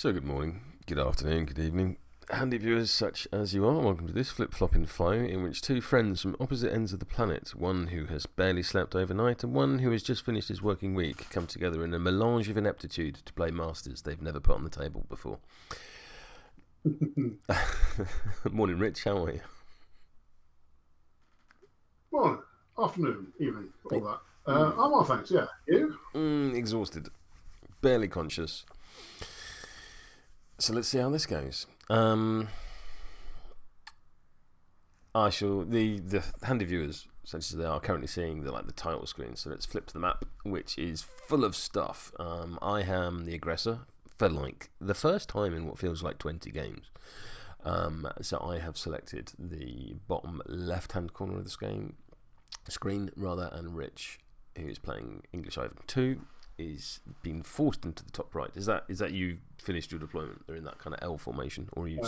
So good morning, good afternoon, good evening, handy viewers such as you are. Welcome to this Flip-Floppin Flow, in which two friends from opposite ends of the planet, one who has barely slept overnight and one who has just finished his working week, come together in a melange of ineptitude to play masters they've never put on the table before. Morning, Rich, how are you? Morning, afternoon, evening, all that. I'm well, thanks, yeah. You? Exhausted, barely conscious. So let's see how this goes. I shall the handy viewers, such as they are, currently seeing the title screen. So let's flip to the map, which is full of stuff. I am the aggressor for the first time in what feels like 20 games. So I have selected the bottom left-hand corner of the screen rather, and Rich, who is playing English Ivan 2, is being forced into the top right. Is that you finished your deployment? They're in that kind of L formation, or are you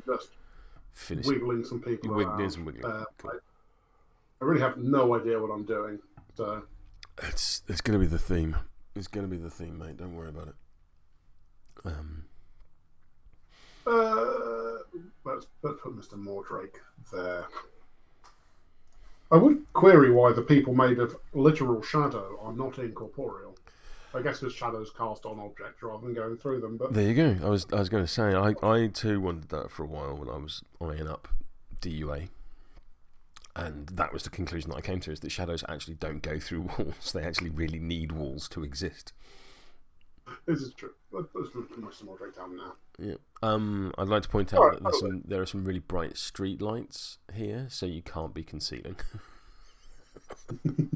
just finished wiggling some people around. Cool. I really have no idea what I'm doing. So it's going to be the theme. It's going to be the theme, mate. Don't worry about it. Let's put Mr. Mordrake there. I would query why the people made of literal shadow are not incorporeal. I guess because shadows cast on objects rather than going through them. But there you go. I was going to say I too wondered that for a while when I was eyeing up DUA, and that was the conclusion that I came to: is that shadows actually don't go through walls. They actually really need walls to exist. This is true. Let's put Mr. Mordrake down now. Yeah. I'd like to point out that there are some really bright street lights here, so you can't be concealing.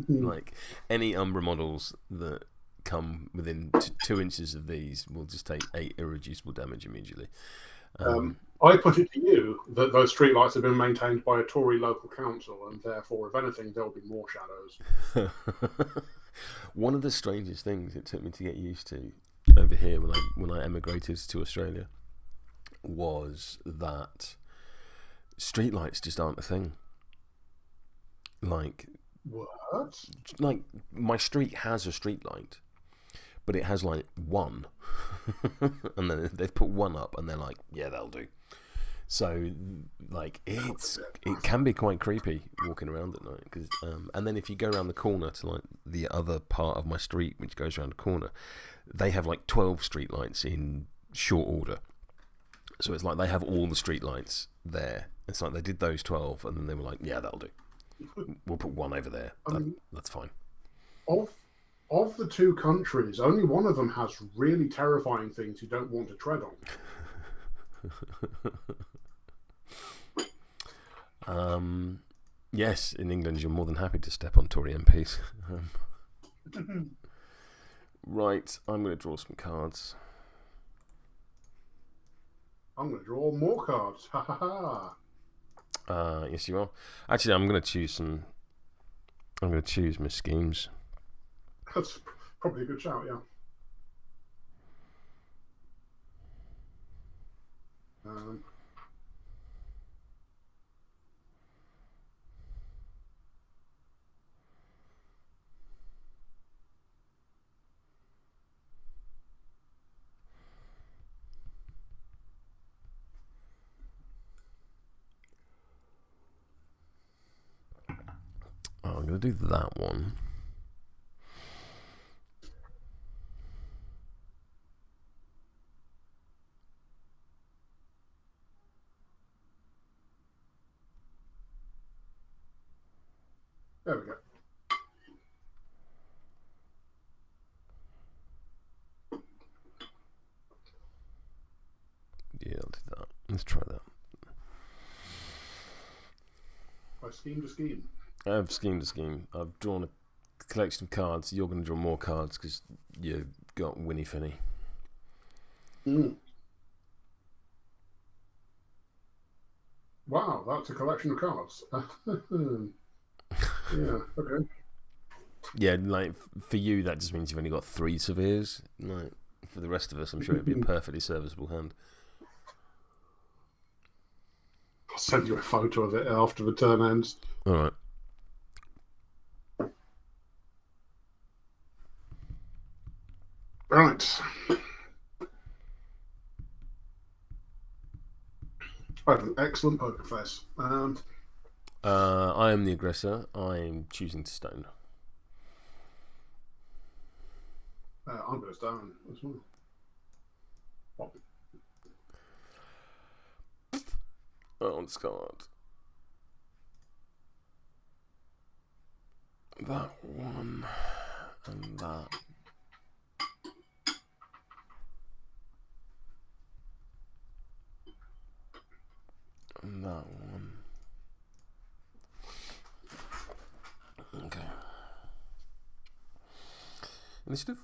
Like any Umbra models that come within 2 inches of these will just take 8 irreducible damage immediately. I put it to you that those streetlights have been maintained by a Tory local council, and therefore, if anything, there'll be more shadows. One of the strangest things it took me to get used to over here when I emigrated to Australia was that streetlights just aren't a thing. What? Like my street has a streetlight, but it has one, and then they've put one up, and they're like, yeah, that'll do. So it can be quite creepy walking around at night, cause, and then if you go around the corner to the other part of my street, which goes around the corner, they have 12 street lights in short order. So it's like they have all the street lights there. It's like they did those 12, and then they were like, yeah, that'll do. We'll put one over there. That's fine. Of the two countries, only one of them has really terrifying things you don't want to tread on. Yes, in England, you're more than happy to step on Tory MPs. Right, I'm going to draw some cards. I'm going to draw more cards. Ha ha ha. Yes, you are. Actually, I'm going to choose my schemes. That's probably a good shout, yeah. I'm going to do that one. There we go. Yeah, I'll do that. Let's try that. By scheme to scheme. I've schemed a scheme. I've drawn a collection of cards. You're going to draw more cards because you got Winnie Finny. Wow, that's a collection of cards. Yeah, okay. Yeah, for you, that just means you've only got 3 Severes. For the rest of us, I'm sure it'd be a perfectly serviceable hand. I'll send you a photo of it after the turn ends. All right. Right. had an excellent poker face. I am the aggressor. I'm choosing to stone. I'm going to stone as well. Pop. Oh, Scott. That one and that. And that one. Okay. Initiative?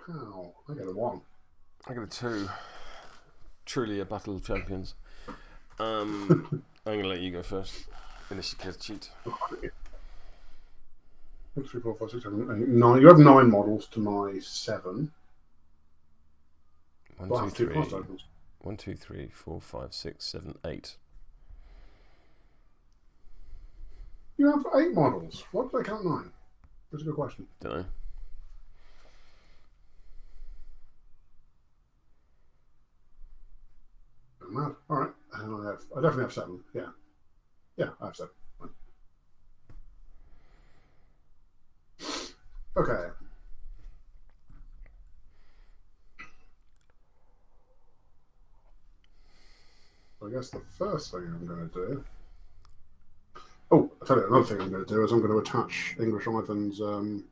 Pow. I get a 1. I got a 2. Truly a battle of champions. I'm going to let you go first. Initiative cheat. 1, 2, 3, 4, 5, 6, 7, 8, 9. You have 9 models to my 7. 1, 2, 3. 1, 2, 3, 4, 5, 6, 7, 8. You have 8 models. Why did I count 9? That's a good question. Don't know. Mad. All right. And I definitely have 7. Yeah. Yeah, I have 7. Right. Okay. So I guess the first thing I'm going to do. Oh, I'll tell you another thing I'm going to do is I'm going to attach English Ivan's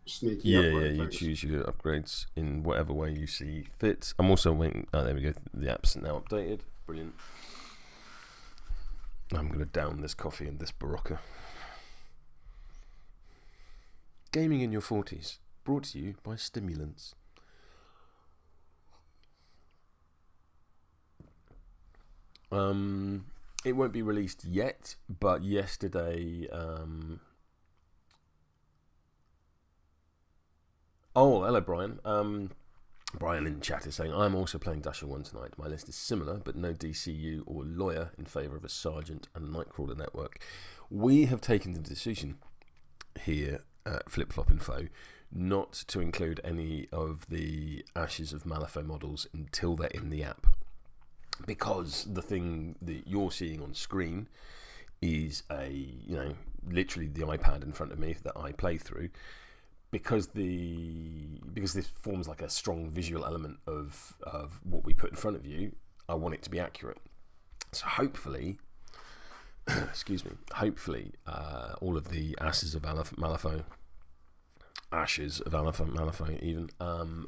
sneaky upgrade you things. choose your upgrades in whatever way you see fit. I'm also waiting. Oh, there we go. The app's now updated. Brilliant. I'm going to down this coffee and this Barocca. Gaming in your 40s. Brought to you by Stimulants. It won't be released yet, but yesterday. Oh, hello, Brian. Brian in chat is saying, I'm also playing Dashel 1 tonight. My list is similar, but no DCU or lawyer in favour of a sergeant and Nightcrawler network. We have taken the decision here at Flip-Floppin Faux not to include any of the Ashes of Malifaux models until they're in the app. Because the thing that you're seeing on screen is literally the iPad in front of me that I play through. Because this forms like a strong visual element of what we put in front of you, I want it to be accurate. So hopefully, all of the Ashes of Malifaux even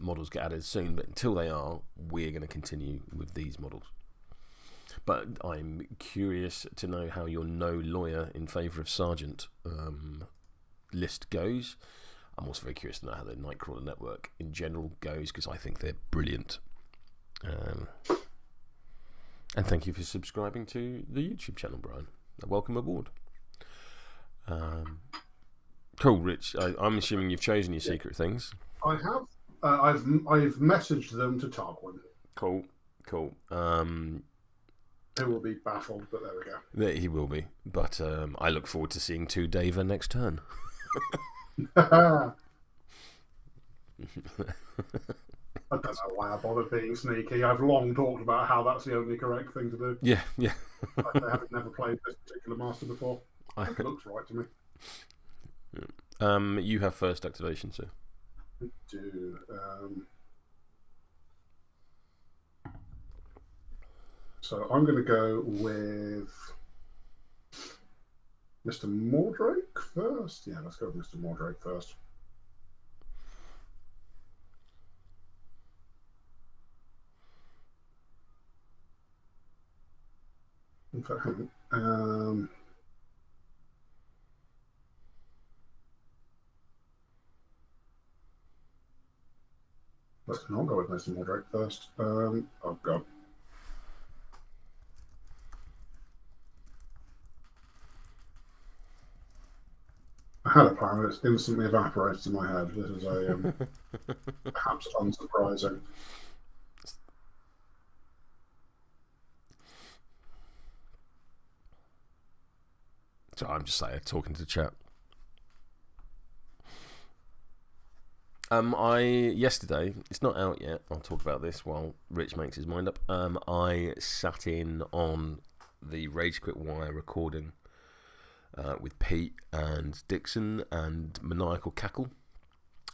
models get added soon. But until they are, we're going to continue with these models. But I'm curious to know how your no lawyer in favour of sergeant list goes. I'm also very curious to know how the Nightcrawler network in general goes, because I think they're brilliant. And thank you for subscribing to the YouTube channel, Brian. Welcome aboard. Cool, Rich. I'm assuming you've chosen your secret things. I have. I've messaged them to Tarquin. Cool. He will be baffled, but there we go. He will be. But I look forward to seeing 2 Dava next turn. I don't know why I bothered being sneaky. I've long talked about how that's the only correct thing to do. Yeah. I haven't never played this particular master before. It looks right to me. You have first activation, sir. I do. So I'm going to go with Mr. Mordrake first. Yeah, let's go with Mr. Mordrake first. In fact, hang on. Let's not go with Mr. Mordrake first. Oh, God. I had a plan, but it's instantly evaporated in my head. This is a perhaps unsurprising. So I'm just talking to the chat. Yesterday, it's not out yet. I'll talk about this while Rich makes his mind up. I sat in on the Rage Quit Wire recording with Pete and Dixon and Maniacal Cackle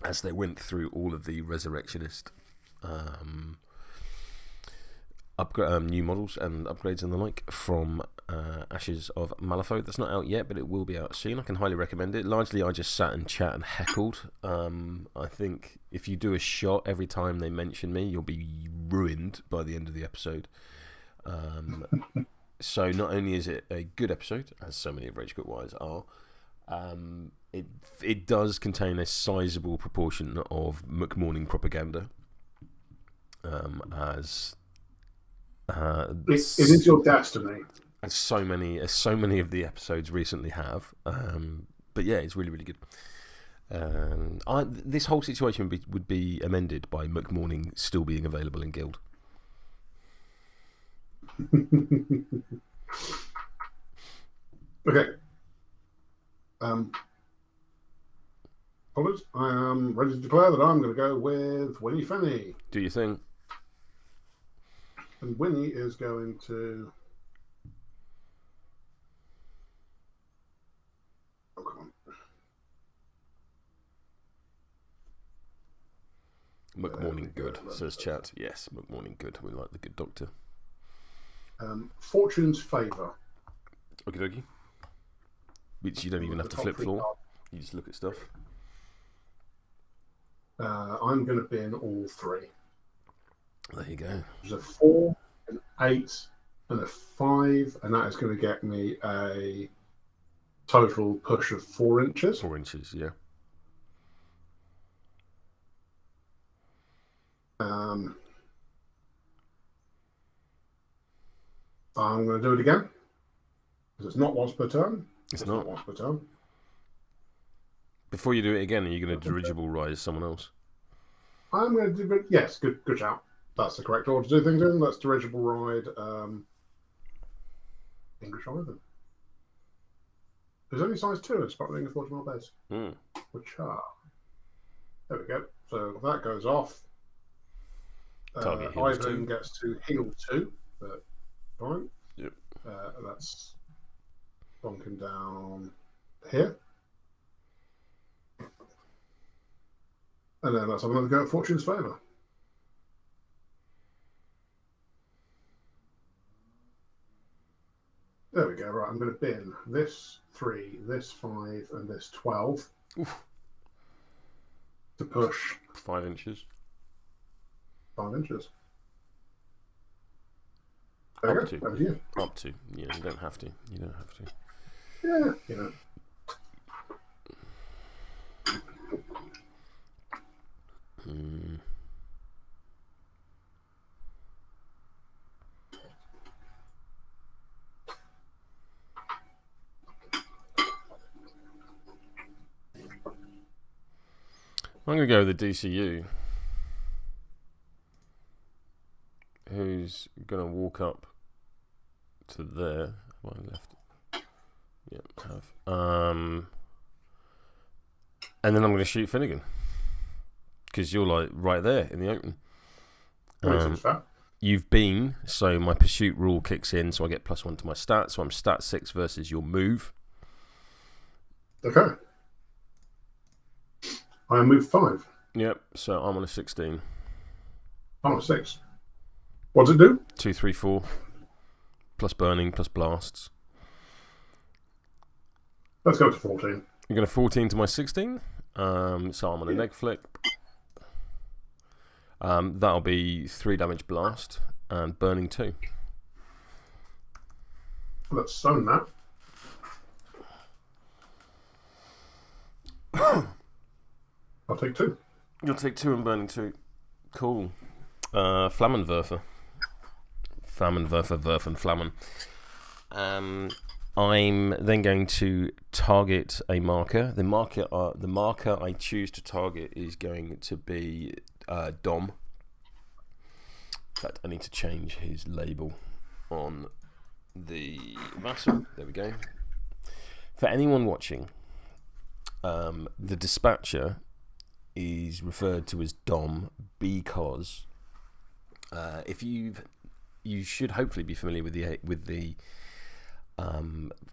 as they went through all of the Resurrectionist new models and upgrades and the like from Ashes of Malifaux. That's not out yet, but it will be out soon. I can highly recommend it. Largely, I just sat and chat and heckled. I think if you do a shot every time they mention me, you'll be ruined by the end of the episode. So not only is it a good episode, as so many of Rage Quit Wires are, it does contain a sizable proportion of McMorning propaganda. It is your destiny. As so many of the episodes recently have. But yeah, it's really, really good. This whole situation would be amended by McMorning still being available in Guild. Okay. I am ready to declare that I'm going to go with Winnie Fenny. Do you think? And Winnie is going to... Oh, come on. McMorning good, says chat. Yes, McMorning good. We like the good doctor. Fortune's Favour. Okie dokie. Which you don't even have to flip floor. You just look at stuff. I'm going to bin all three. There you go. There's a 4, an 8, and a 5, and that is going to get me a total push of 4 inches. 4 inches, yeah. I'm going to do it again because it's not once per turn. It's not once per turn. Before you do it again, are you going to dirigible rise someone else? I'm going to do it. Yes, good shout. That's the correct order to do things in. Let's dirigible ride English Ivan. There's only size 2 in Spotting a 40 mile base. Which are. There we go. So that goes off. Ivan gets to heal 2, but fine. Yep. That's bonking down here. And then let's have another go at Fortune's Favour. There we go. Right, I'm going to bin this 3, this 5, and this 12. Oof. To push 5 inches. 5 inches. There Up you to. go. Over to you. Up to. Yeah, you don't have to. You don't have to. Yeah, you know. I'm going to go with the DCU, who's going to walk up to there. Have I left? Yeah, I have. And then I'm going to shoot Finnigan because you're like right there in the open. You've been, so my pursuit rule kicks in, so I get +1 to my stats. So I'm stat 6 versus your move. Okay. I am move 5. Yep, so I'm on a 16. I'm on a 6. What does it do? 2, 3, 4. Plus burning, plus blasts. Let's go to 14. You're going to 14 to my 16. So I'm on a neg flick. That'll be 3 damage blast and burning 2. Let's stone that. I'll take 2. You'll take 2 and burning 2. Cool. Flammenwerfer. Flammenwerfer, Werfen, Flammen. I'm then going to target a marker. The marker I choose to target is going to be Dom. In fact, I need to change his label on the vassal. There we go. For anyone watching, the dispatcher is referred to as Dom because you should hopefully be familiar with the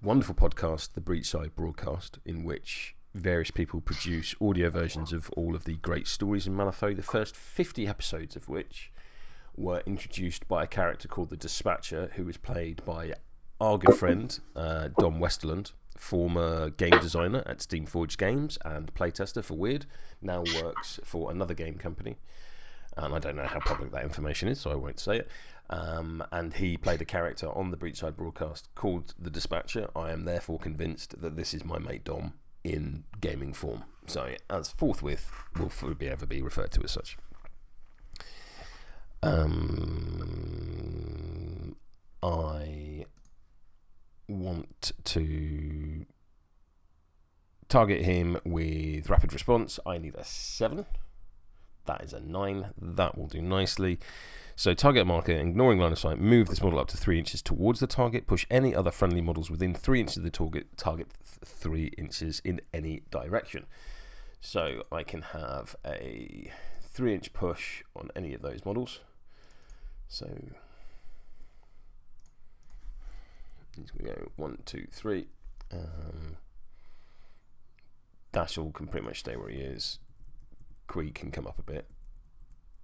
wonderful podcast, the Breachside Broadcast, in which various people produce audio versions of all of the great stories in Malifaux, the first 50 episodes of which were introduced by a character called the Dispatcher, who was played by our good friend Dom Westerland, former game designer at Steamforged Games and playtester for Weird, now works for another game company. And I don't know how public that information is, so I won't say it. And he played a character on the Breachside Broadcast called the Dispatcher. I am therefore convinced that this is my mate Dom in gaming form. So, as forthwith, will ever be referred to as such. I want to target him with rapid response. I need a 7. That is a 9. That will do nicely. So target marker, ignoring line of sight, move this model up to 3 inches towards the target. Push any other friendly models within 3 inches of the target 3 inches in any direction. So I can have a 3-inch push on any of those models. So he's going to go 1, 2, 3. Dashel can pretty much stay where he is. Queeg can come up a bit,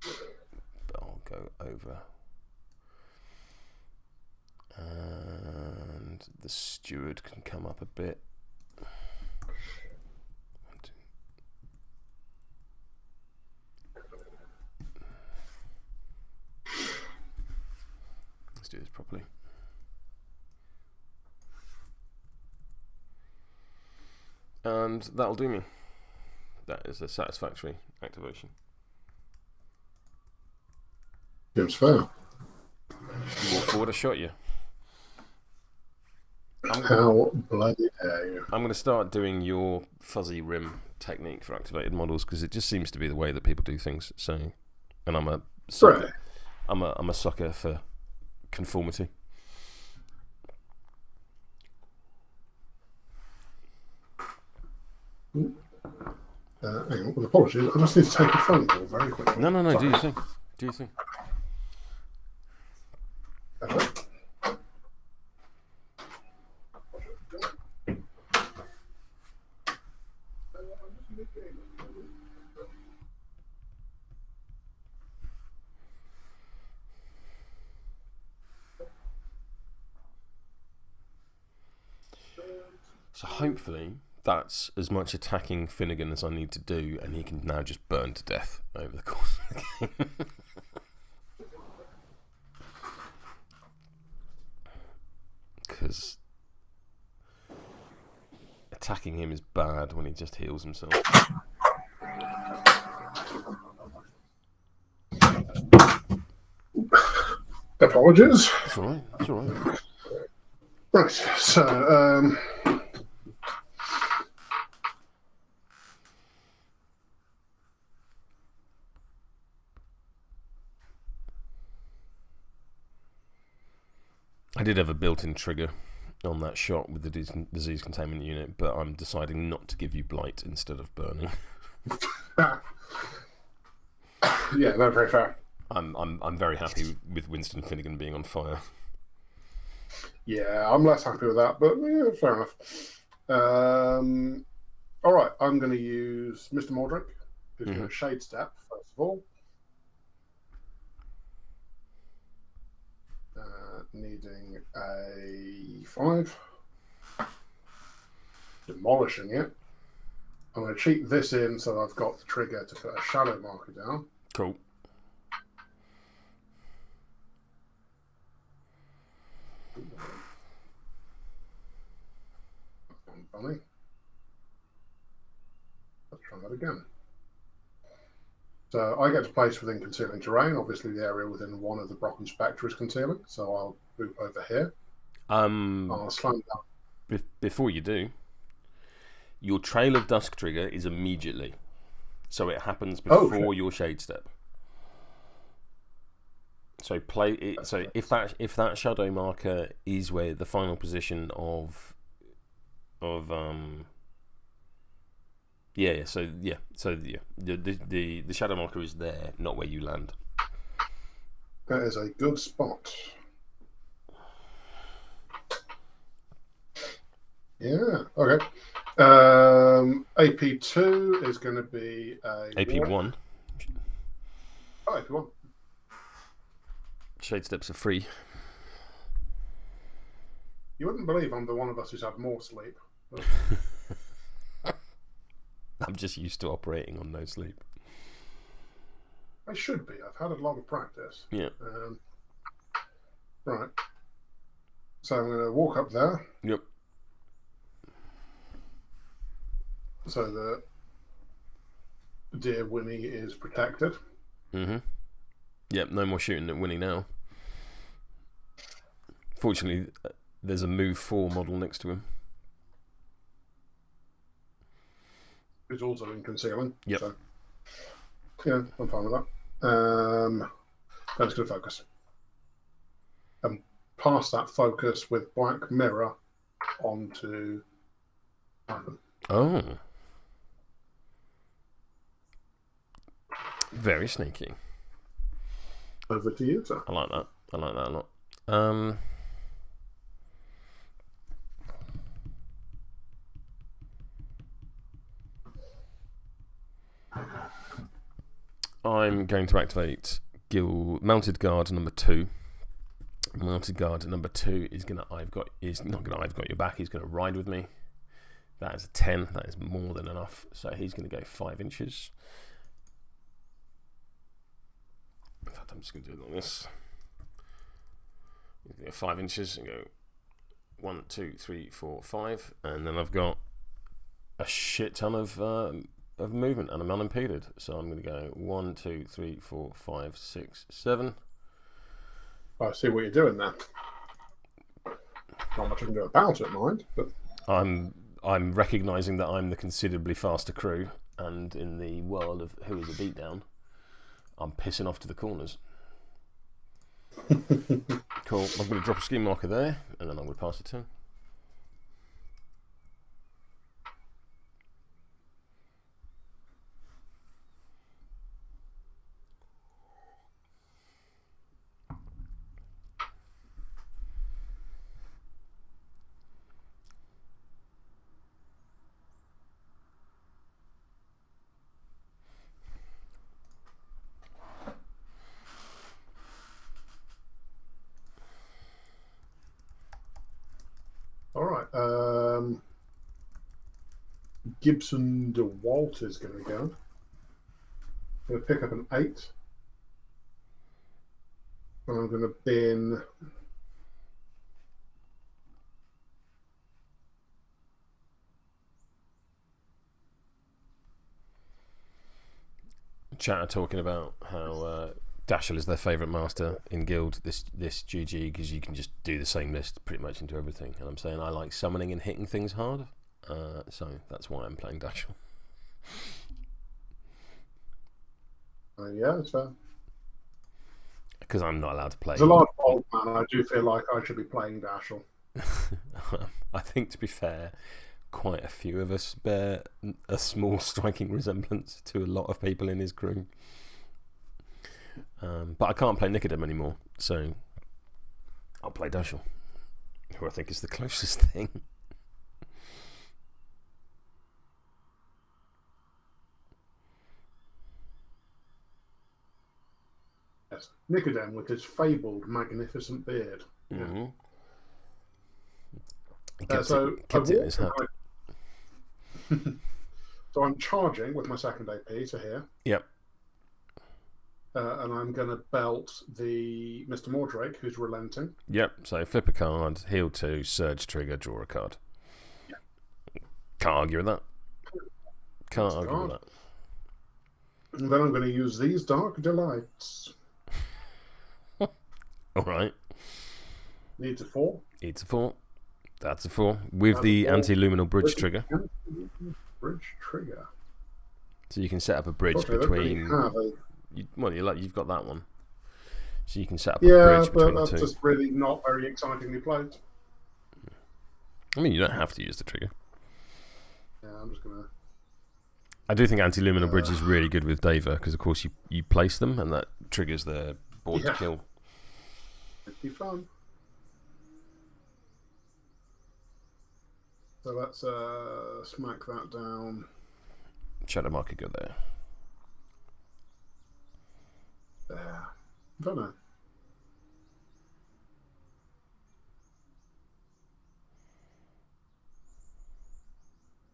but I'll go over. And the Steward can come up a bit. 1, 2. Let's do this properly. And that'll do me. That is a satisfactory activation. Seems fair. You walk forward, I shot you. How bloody dare you? I'm going to start doing your fuzzy rim technique for activated models because it just seems to be the way that people do things. So, and I'm a sucker. Right. I'm a sucker for conformity. Hang on, with apologies, I just need to take a phone call very quickly. No, Sorry. do your thing. Do your thing. So hopefully that's as much attacking Finnigan as I need to do, and he can now just burn to death over the course of the game. Because attacking him is bad when he just heals himself. Apologies. It's alright, it's alright. Right, so, I did have a built-in trigger on that shot with the disease containment unit, but I'm deciding not to give you blight instead of burning. yeah, no, very fair. I'm very happy with Winston Finnigan being on fire. Yeah, I'm less happy with that, but yeah, fair enough. All right, I'm going to use Mr. Mordrake, who's going to shade step first of all. Needing a 5. Demolishing it. I'm going to cheat this in so I've got the trigger to put a shadow marker down. Cool. Funny. Let's try that again. So I get to place within concealing terrain. Obviously, the area within one of the Brocken Spectre is concealing, so I'll move over here. I'll slam down. Before you do, your Trail of Dusk trigger is immediately, so it happens before your shade step. So play it. So if that shadow marker is where the final position of Yeah. So the shadow marker is there, not where you land. That is a good spot. Yeah. Okay. AP2 is going to be a AP1. Oh, AP1. Shade steps are free. You wouldn't believe I'm the one of us who's had more sleep. I'm just used to operating on no sleep. I should be. I've had a lot of practice. Yeah. Right. So I'm going to walk up there. Yep. So the dear Winnie is protected. Mm-hmm. Yep, no more shooting at Winnie now. Fortunately, there's a move 4 model next to him. Who's also in concealing. Yep. So, yeah, I'm fine with that. I'm just going to focus. And pass that focus with Black Mirror onto Ivan. Oh. Very sneaky. Over to you, sir. I like that. I like that a lot. I'm going to activate Mounted Guard number 2. Mounted Guard number 2 is not gonna I've got your back. He's gonna ride with me. That is a 10. That is more than enough. So he's gonna go 5 inches. In fact, I'm just gonna do it like this. He's gonna go 5 inches and go 1, 2, 3, 4, 5, and then I've got a shit ton of movement, and I'm unimpeded. So I'm going to go 1, 2, 3, 4, 5, 6, 7. I see what you're doing there. Not much I can do about it, mind. But I'm recognising that I'm the considerably faster crew, and in the world of who is a beatdown, I'm pissing off to the corners. Cool. I'm going to drop a scheme marker there, and then I'm going to pass it to him. all right. Gibson DeWalt is going to go. Going to pick up an 8. And I'm going to bin. Chat are talking about how Dashel is their favourite master in guild this GG, because you can just do the same list pretty much into everything. And I'm saying I like summoning and hitting things hard, so that's why I'm playing Dashel. Yeah, that's fair. Because I'm not allowed to play. As a large old man, I do feel like I should be playing Dashel. I think, to be fair, quite a few of us bear a small striking resemblance to a lot of people in his crew. But I can't play Nicodem anymore, so I'll play Dashel, who I think is the closest thing. Yes, Nicodem with his fabled magnificent beard. Mm-hmm. He So kept it in his hat. So I'm charging with my second AP to here. Yep. And I'm going to belt the Mr. Mordrake, who's relenting. Yep. So flip a card, heal 2, surge trigger, draw a card. Yeah. Can't argue with that. Can't argue with that. And then I'm going to use these Dark Delights. All right. Needs a 4. Needs a 4. That's a 4 with the anti-luminal bridge trigger. Bridge trigger. So you can set up a bridge between. You've got that one, so you can set up a bridge between the two. That's just really not very excitingly played. I mean, you don't have to use the trigger. Yeah, I'm just gonna I do think anti-luminal bridge is really good with Dava because, of course, you place them and that triggers their board to kill. It'd be fun. So let's smack that down. Shadow Marker go there. There. I don't know.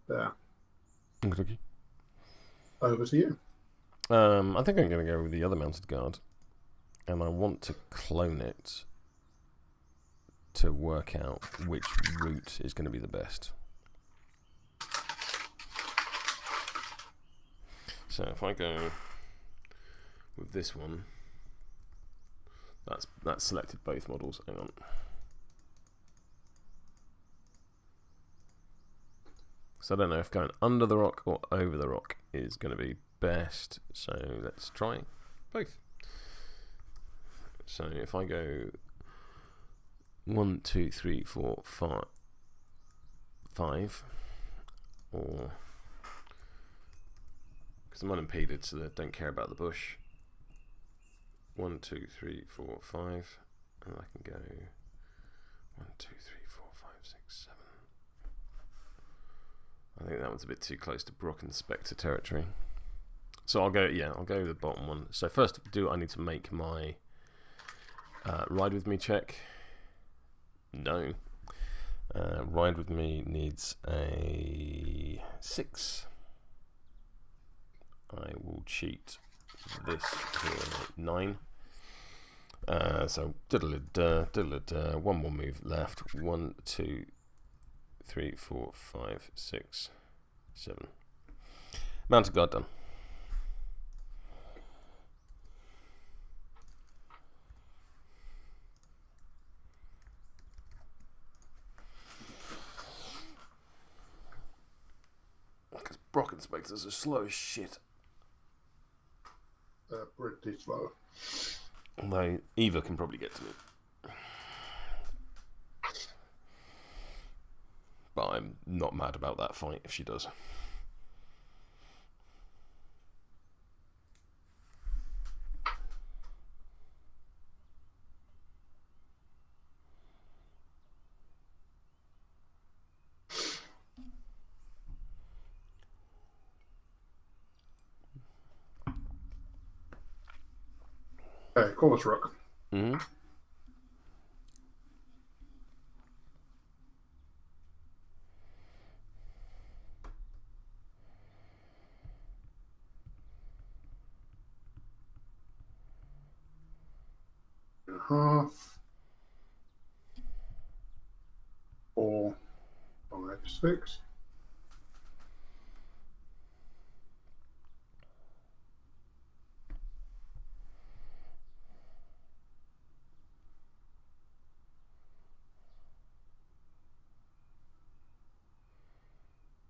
There. Okay. Over to you. I think I'm going to go with the other mounted guard. And I want to clone it to work out which route is going to be the best. So if I go with this one, that's selected both models. Hang on. So I don't know if going under the rock or over the rock is going to be best. So let's try both. So if I go 1, 2, 3, 4, 5, or because I'm unimpeded, so they don't care about the bush. 1, 2, 3, 4, 5, and I can go 1, 2, 3, 4, 5, 6, 7. I think that one's a bit too close to Brocken Spectre territory. So I'll go with the bottom one. So first, I need to make my ride with me check? No. Ride with me needs a 6. I will cheat this here 9. So diddle-a-duh, one more move left. 1, 2, 3, 4, 5, 6, 7. Mounted guard done. Because Brocken Spectres are slow as shit. Pretty slow. Although Eva can probably get to me. But I'm not mad about that fight if she does. Corvis Rook. Mm-hmm. Half. 4, 5, 6.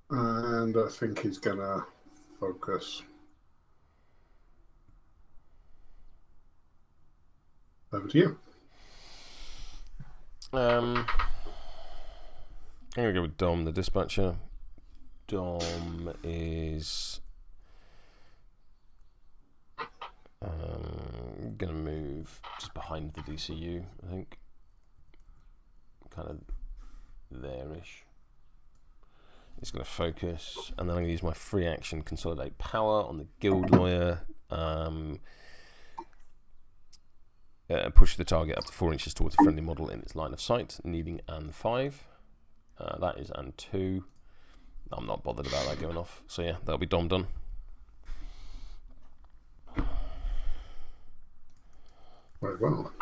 And I think he's gonna focus. Over to you. I'm gonna go with Dom, the dispatcher. Dom is gonna move just behind the DCU, I think. Kind of there-ish. It's going to focus, and then I'm going to use my free action consolidate power on the guild lawyer. Push the target up to 4 inches towards a friendly model in its line of sight, needing an 5. That is an 2. I'm not bothered about that going off. So yeah, that'll be Dom done. Very well.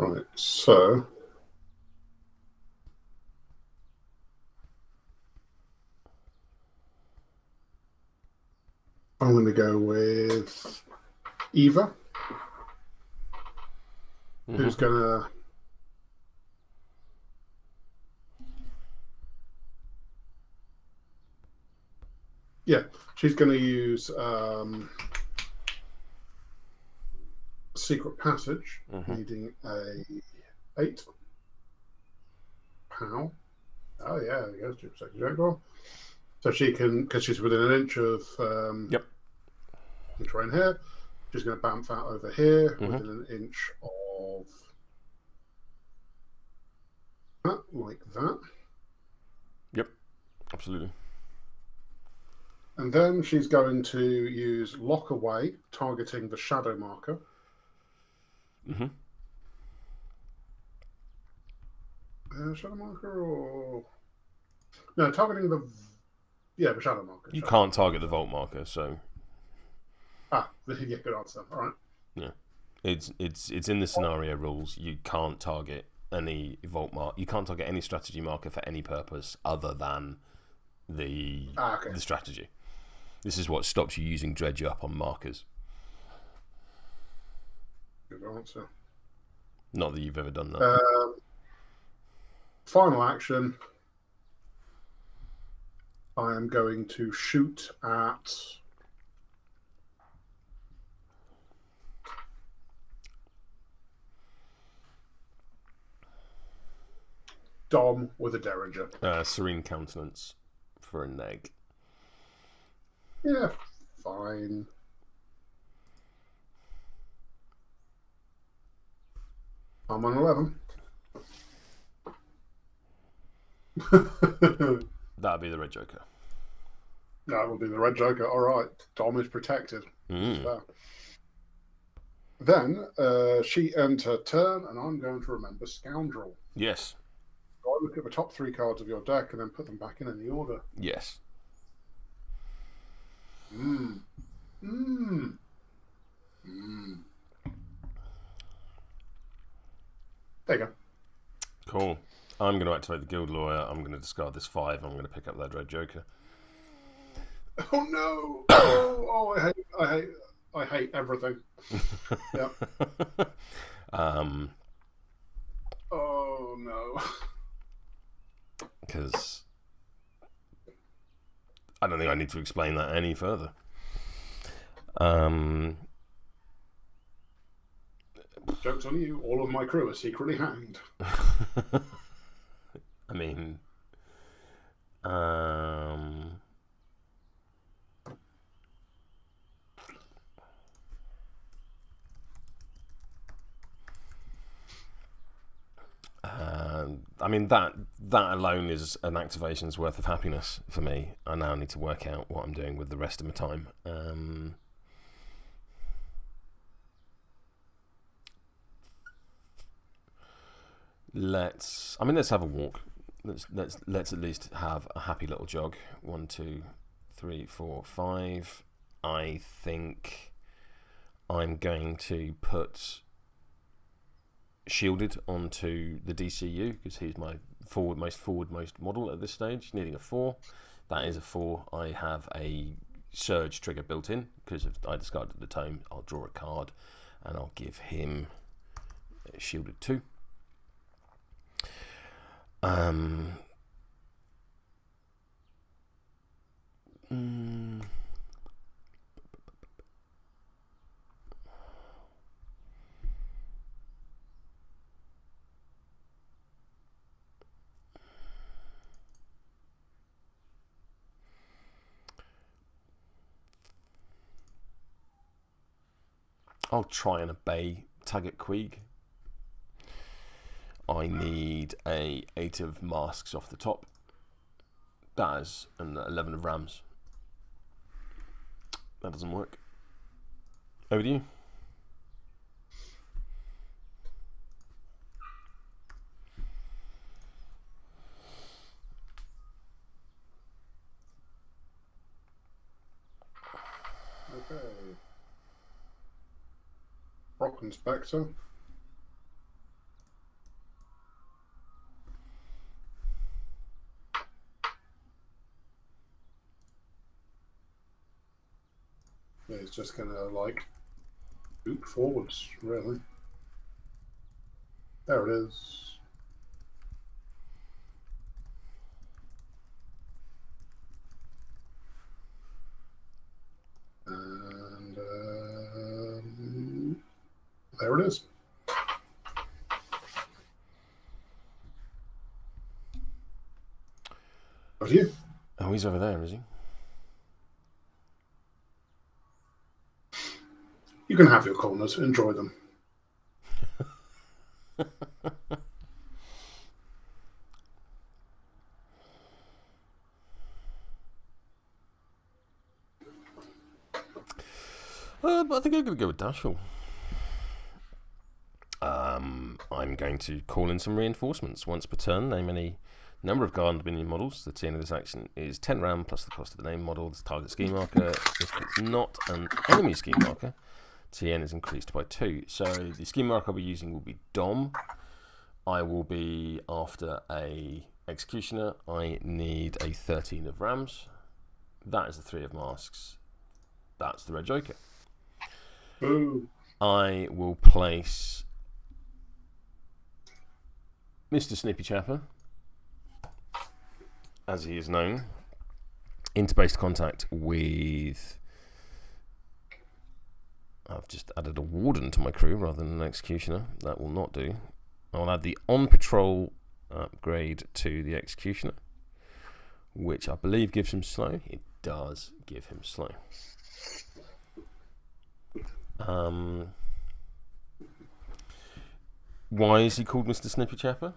Right, so I'm going to go with Eva, who's going to... Yeah, she's going to use Secret Passage, needing a 8. Pow. Oh, yeah, there goes 2% Jaguar. So she can, because she's within an inch of Yep. the terrain here, she's going to bamf out over here within an inch of that, like that. Yep, absolutely. And then she's going to use Lock Away, targeting the shadow marker. Shadow marker or... No, targeting the... Yeah, the shadow marker. You can't target the vault marker, so... Yeah, good answer. All right. Yeah. It's in the scenario rules. You can't target any vault mark. You can't target any strategy marker for any purpose other than the strategy. This is what stops you using dredge up on markers. Good answer. Not that you've ever done that. Final action. I am going to shoot at Dom with a Derringer. Serene Countenance for a neg. Yeah, fine. I'm on 11. That'd be the red joker. That will be the red joker. All right, Dom is protected. Then she ends her turn, and I'm going to remember Scoundrel. Yes. So I look at the top 3 cards of your deck and then put them back in the order. Yes. There you go. Cool. I'm going to activate the Guild Lawyer. I'm going to discard this 5. I'm going to pick up that red joker. Oh no! Oh, I hate everything. Yeah. Oh no. Because I don't think I need to explain that any further. Joke's on you. All of my crew are secretly hanged. I mean, that alone is an activation's worth of happiness for me. I now need to work out what I'm doing with the rest of my time. Let's have a walk. Let's at least have a happy little jog. 1, 2, 3, 4, 5. I think I'm going to put Shielded onto the DCU because he's my forward-most model at this stage, needing a 4. That is a 4. I have a surge trigger built in because if I discarded the tome, I'll draw a card and I'll give him Shielded 2. I'll try and obey Taggart Queeg. I need a 8 of masks off the top. That is an 11 of rams. That doesn't work. Over to you. Okay. Brocken Spectre. It's just going to, like, boot forwards, really. There it is. And there it is. Over to you. Oh, he's over there, is he? You can have your corners. Enjoy them. I think I'm going to go with Dashel. I'm going to call in some reinforcements once per turn. Name any number of guard minion models. The TN of this action is 10 RAM plus the cost of the name model, the target scheme marker. If it's not an enemy scheme marker, TN is increased by 2. So the scheme marker I'll be using will be Dom. I will be after a Executioner. I need a 13 of Rams. That is the 3 of Masks. That's the Red Joker. Ooh. I will place Mr. Snippy Chapper, as he is known, into base contact with... I've just added a Warden to my crew rather than an Executioner. That will not do. I'll add the on-patrol upgrade to the Executioner, which I believe gives him slow. It does give him slow. Why is he called Mr. Snippy Chapper?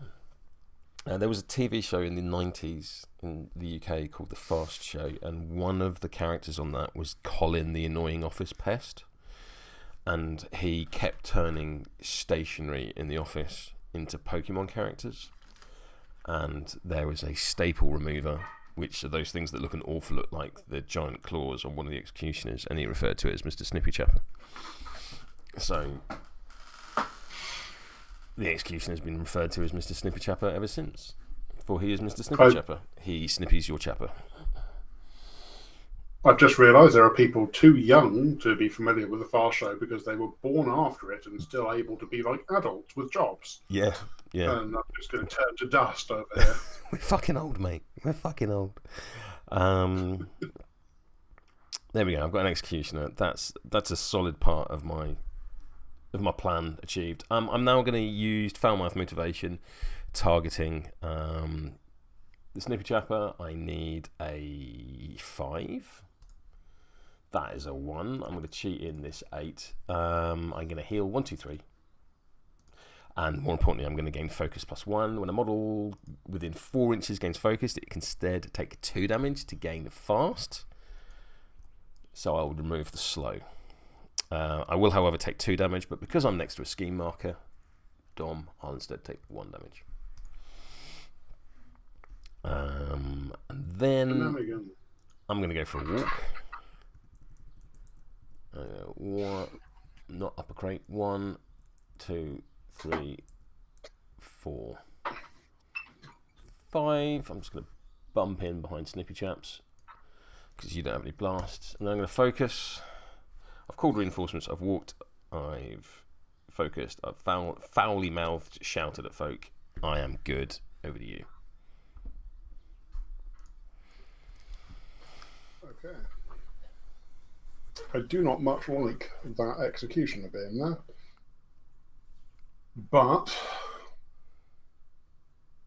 There was a TV show in the 90s in the UK called The Fast Show, and one of the characters on that was Colin, the annoying office pest. And he kept turning stationery in the office into Pokemon characters. And there was a staple remover, which are those things that look an awful lot like the giant claws on one of the Executioners, and he referred to it as Mr. Snippy Chapper. So the Executioner has been referred to as Mr. Snippy Chapper ever since. For he is Mr. Snippy Chapper. He snippies your chapper. I've just realised there are people too young to be familiar with the Fast Show because they were born after it and still able to be like adults with jobs. Yeah, yeah. And I'm just going to turn to dust over here. We're fucking old, mate. We're fucking old. There we go. I've got an Executioner. That's a solid part of my plan achieved. I'm now going to use Foulmouth Motivation, targeting the Snippy Chapper. I need a 5. That is a 1. I'm going to cheat in this 8. I'm going to heal 1, 2, 3. And more importantly, I'm going to gain focus +1. When a model within 4 inches gains focus, it can instead take 2 damage to gain fast. So I will remove the slow. I will, however, take 2 damage, but because I'm next to a scheme marker, Dom, I'll instead take 1 damage. And then I'm going to go for a walk. Not upper crate. 1, 2, 3, 4, 5. I'm just going to bump in behind Snippy Chaps because you don't have any blasts. And then I'm going to focus. I've called reinforcements. I've walked. I've focused. I've foully mouthed, shouted at folk. I am good. Over to you. Okay. I do not much like that Executioner being there, but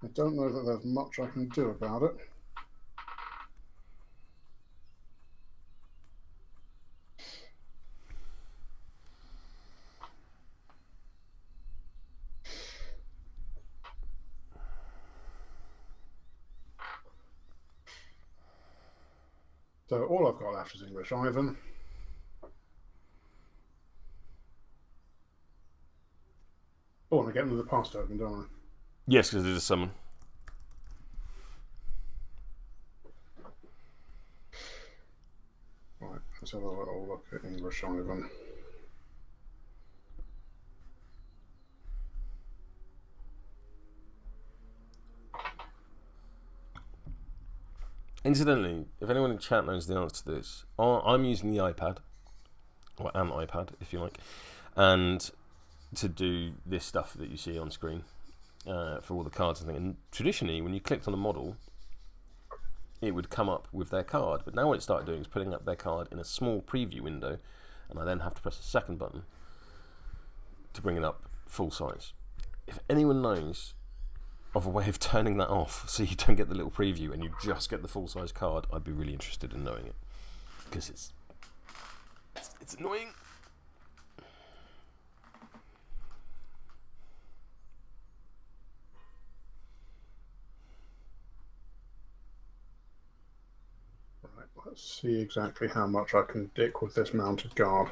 I don't know that there's much I can do about it. So all I've got left is English Ivan. Oh, and I get another pass token, don't I? Yes, because there's a summon. Right, let's have a little look at English Ivan. Incidentally, if anyone in chat knows the answer to this, I'm using the iPad. or an iPad, if you like, and to do this stuff that you see on screen for all the cards and things. And traditionally, when you clicked on a model, it would come up with their card. But now what it started doing is putting up their card in a small preview window, and I then have to press a second button to bring it up full size. If anyone knows of a way of turning that off so you don't get the little preview and you just get the full size card, I'd be really interested in knowing it, because it's annoying. Right, let's see exactly how much I can dick with this mounted guard.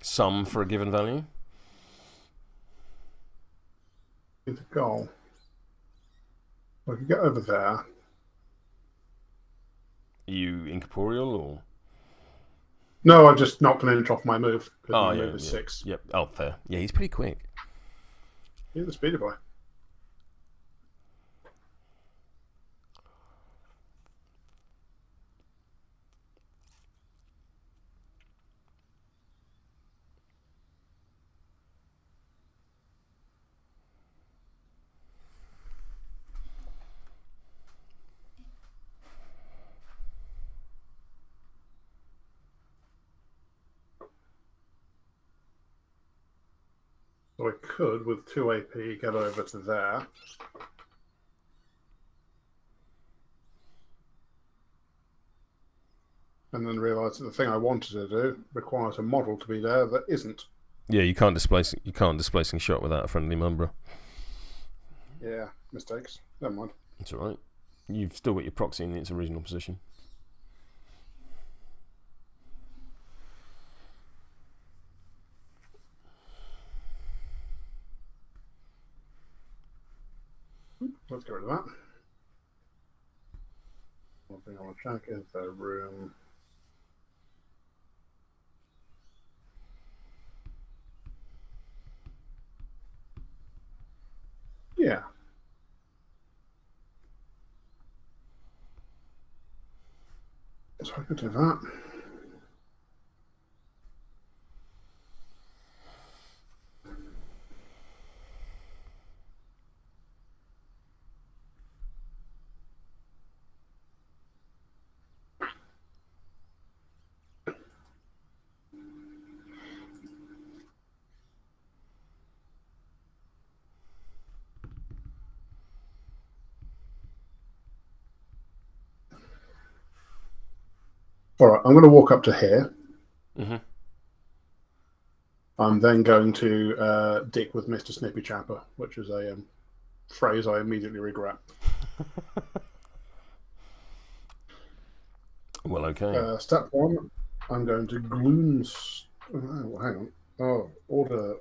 Some for a given value. The goal. I could get over there. Are you incorporeal or? No, I just knocked an inch off my move. Oh, my yeah, move is 6. Yep. Oh, fair. Yeah, he's pretty quick. He's the speedy boy. So I could, with 2 AP, get over to there. And then realise that the thing I wanted to do requires a model to be there that isn't. Yeah, you can't displacing shot without a friendly Mumbra. Yeah, mistakes. Never mind. It's alright. You've still got your proxy in its original position. Let's get rid of that. One thing I want to check is the room. Yeah. So I could do that. All right, I'm going to walk up to here. Mm-hmm. I'm then going to dick with Mr. Snippy Chapper, which is a phrase I immediately regret. Well, okay. Step 1, I'm going to gloons. Oh, hang on. Oh, order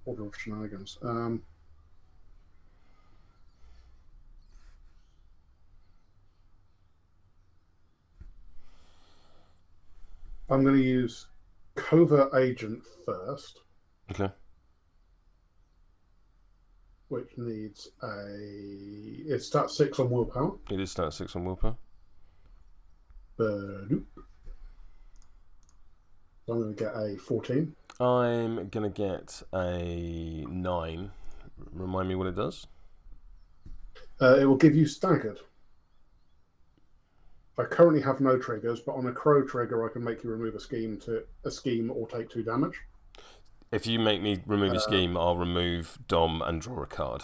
of shenanigans. I'm going to use Covert Agent first. Okay. Which needs it's stat 6 on willpower. It is stat 6 on willpower. So I'm going to get a 14. I'm going to get a 9. Remind me what it does. It will give you staggered. I currently have no triggers, but on a crow trigger, I can make you remove a scheme or take 2 damage. If you make me remove a scheme, I'll remove Dom and draw a card.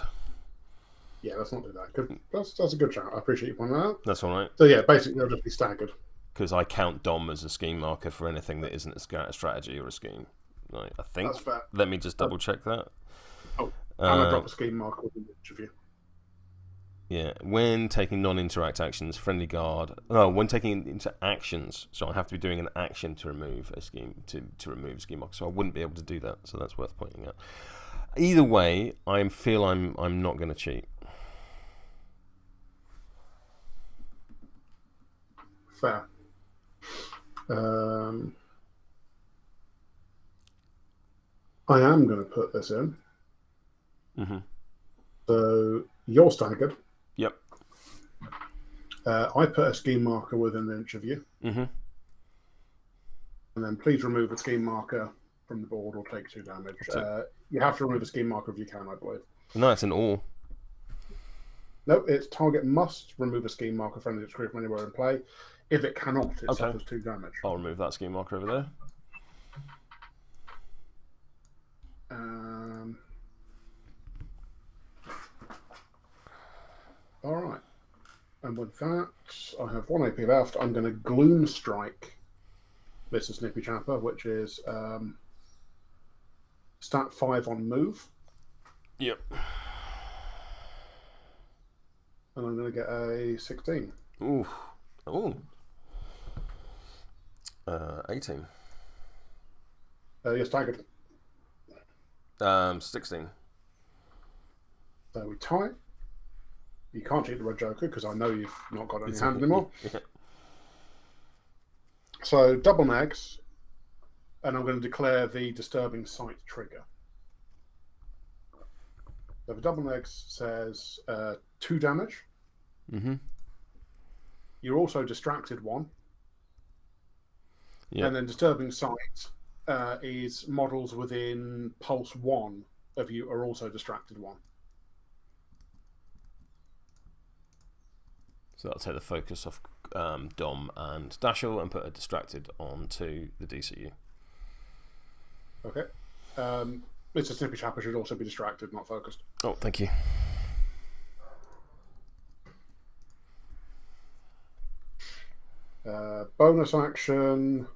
Yeah, let's not do that. That's a good shout. I appreciate you pointing that out. That's all right. So yeah, basically they'll just be staggered. Because I count Dom as a scheme marker for anything that isn't a strategy or a scheme. Right, I think. That's fair. Let me just double check that. Oh, and I drop a scheme marker within each of you. Yeah, when taking non-interact actions, friendly guard. No, when taking into actions, so I have to be doing an action to remove a scheme to remove a scheme marker. So I wouldn't be able to do that. So that's worth pointing out. Either way, I feel I'm not going to cheat. Fair. I am going to put this in. Mm-hmm. So you're staggered. Yep. I put a scheme marker within an inch of you. Mm-hmm. And then please remove a scheme marker from the board or take 2 damage. You have to remove a scheme marker if you can, I believe. No, it's an all. No, it's target must remove a scheme marker friendly to screw from anywhere in play. If it cannot, it suffers 2 damage. I'll remove that scheme marker over there. Alright. And with that, I have 1 AP left. I'm going to Gloom Strike Mr. Snippy Chapper, which is stat 5 on move. Yep. And I'm going to get a 16. Ooh. Ooh. 18. You're staggered. 16. So we tie. You can't cheat the Red Joker because I know you've not got it in your hand anymore. Yeah. So double negs, and I'm going to declare the Disturbing Sight trigger. So the double negs says 2 damage. Mm-hmm. You're also distracted 1. Yeah. And then Disturbing Sight is models within pulse 1 of you are also distracted 1. So that'll take the focus off Dom and Dashel and put a distracted onto the DCU. Okay. Mr. Snippy Chapper should also be distracted, not focused. Oh, thank you. Bonus action.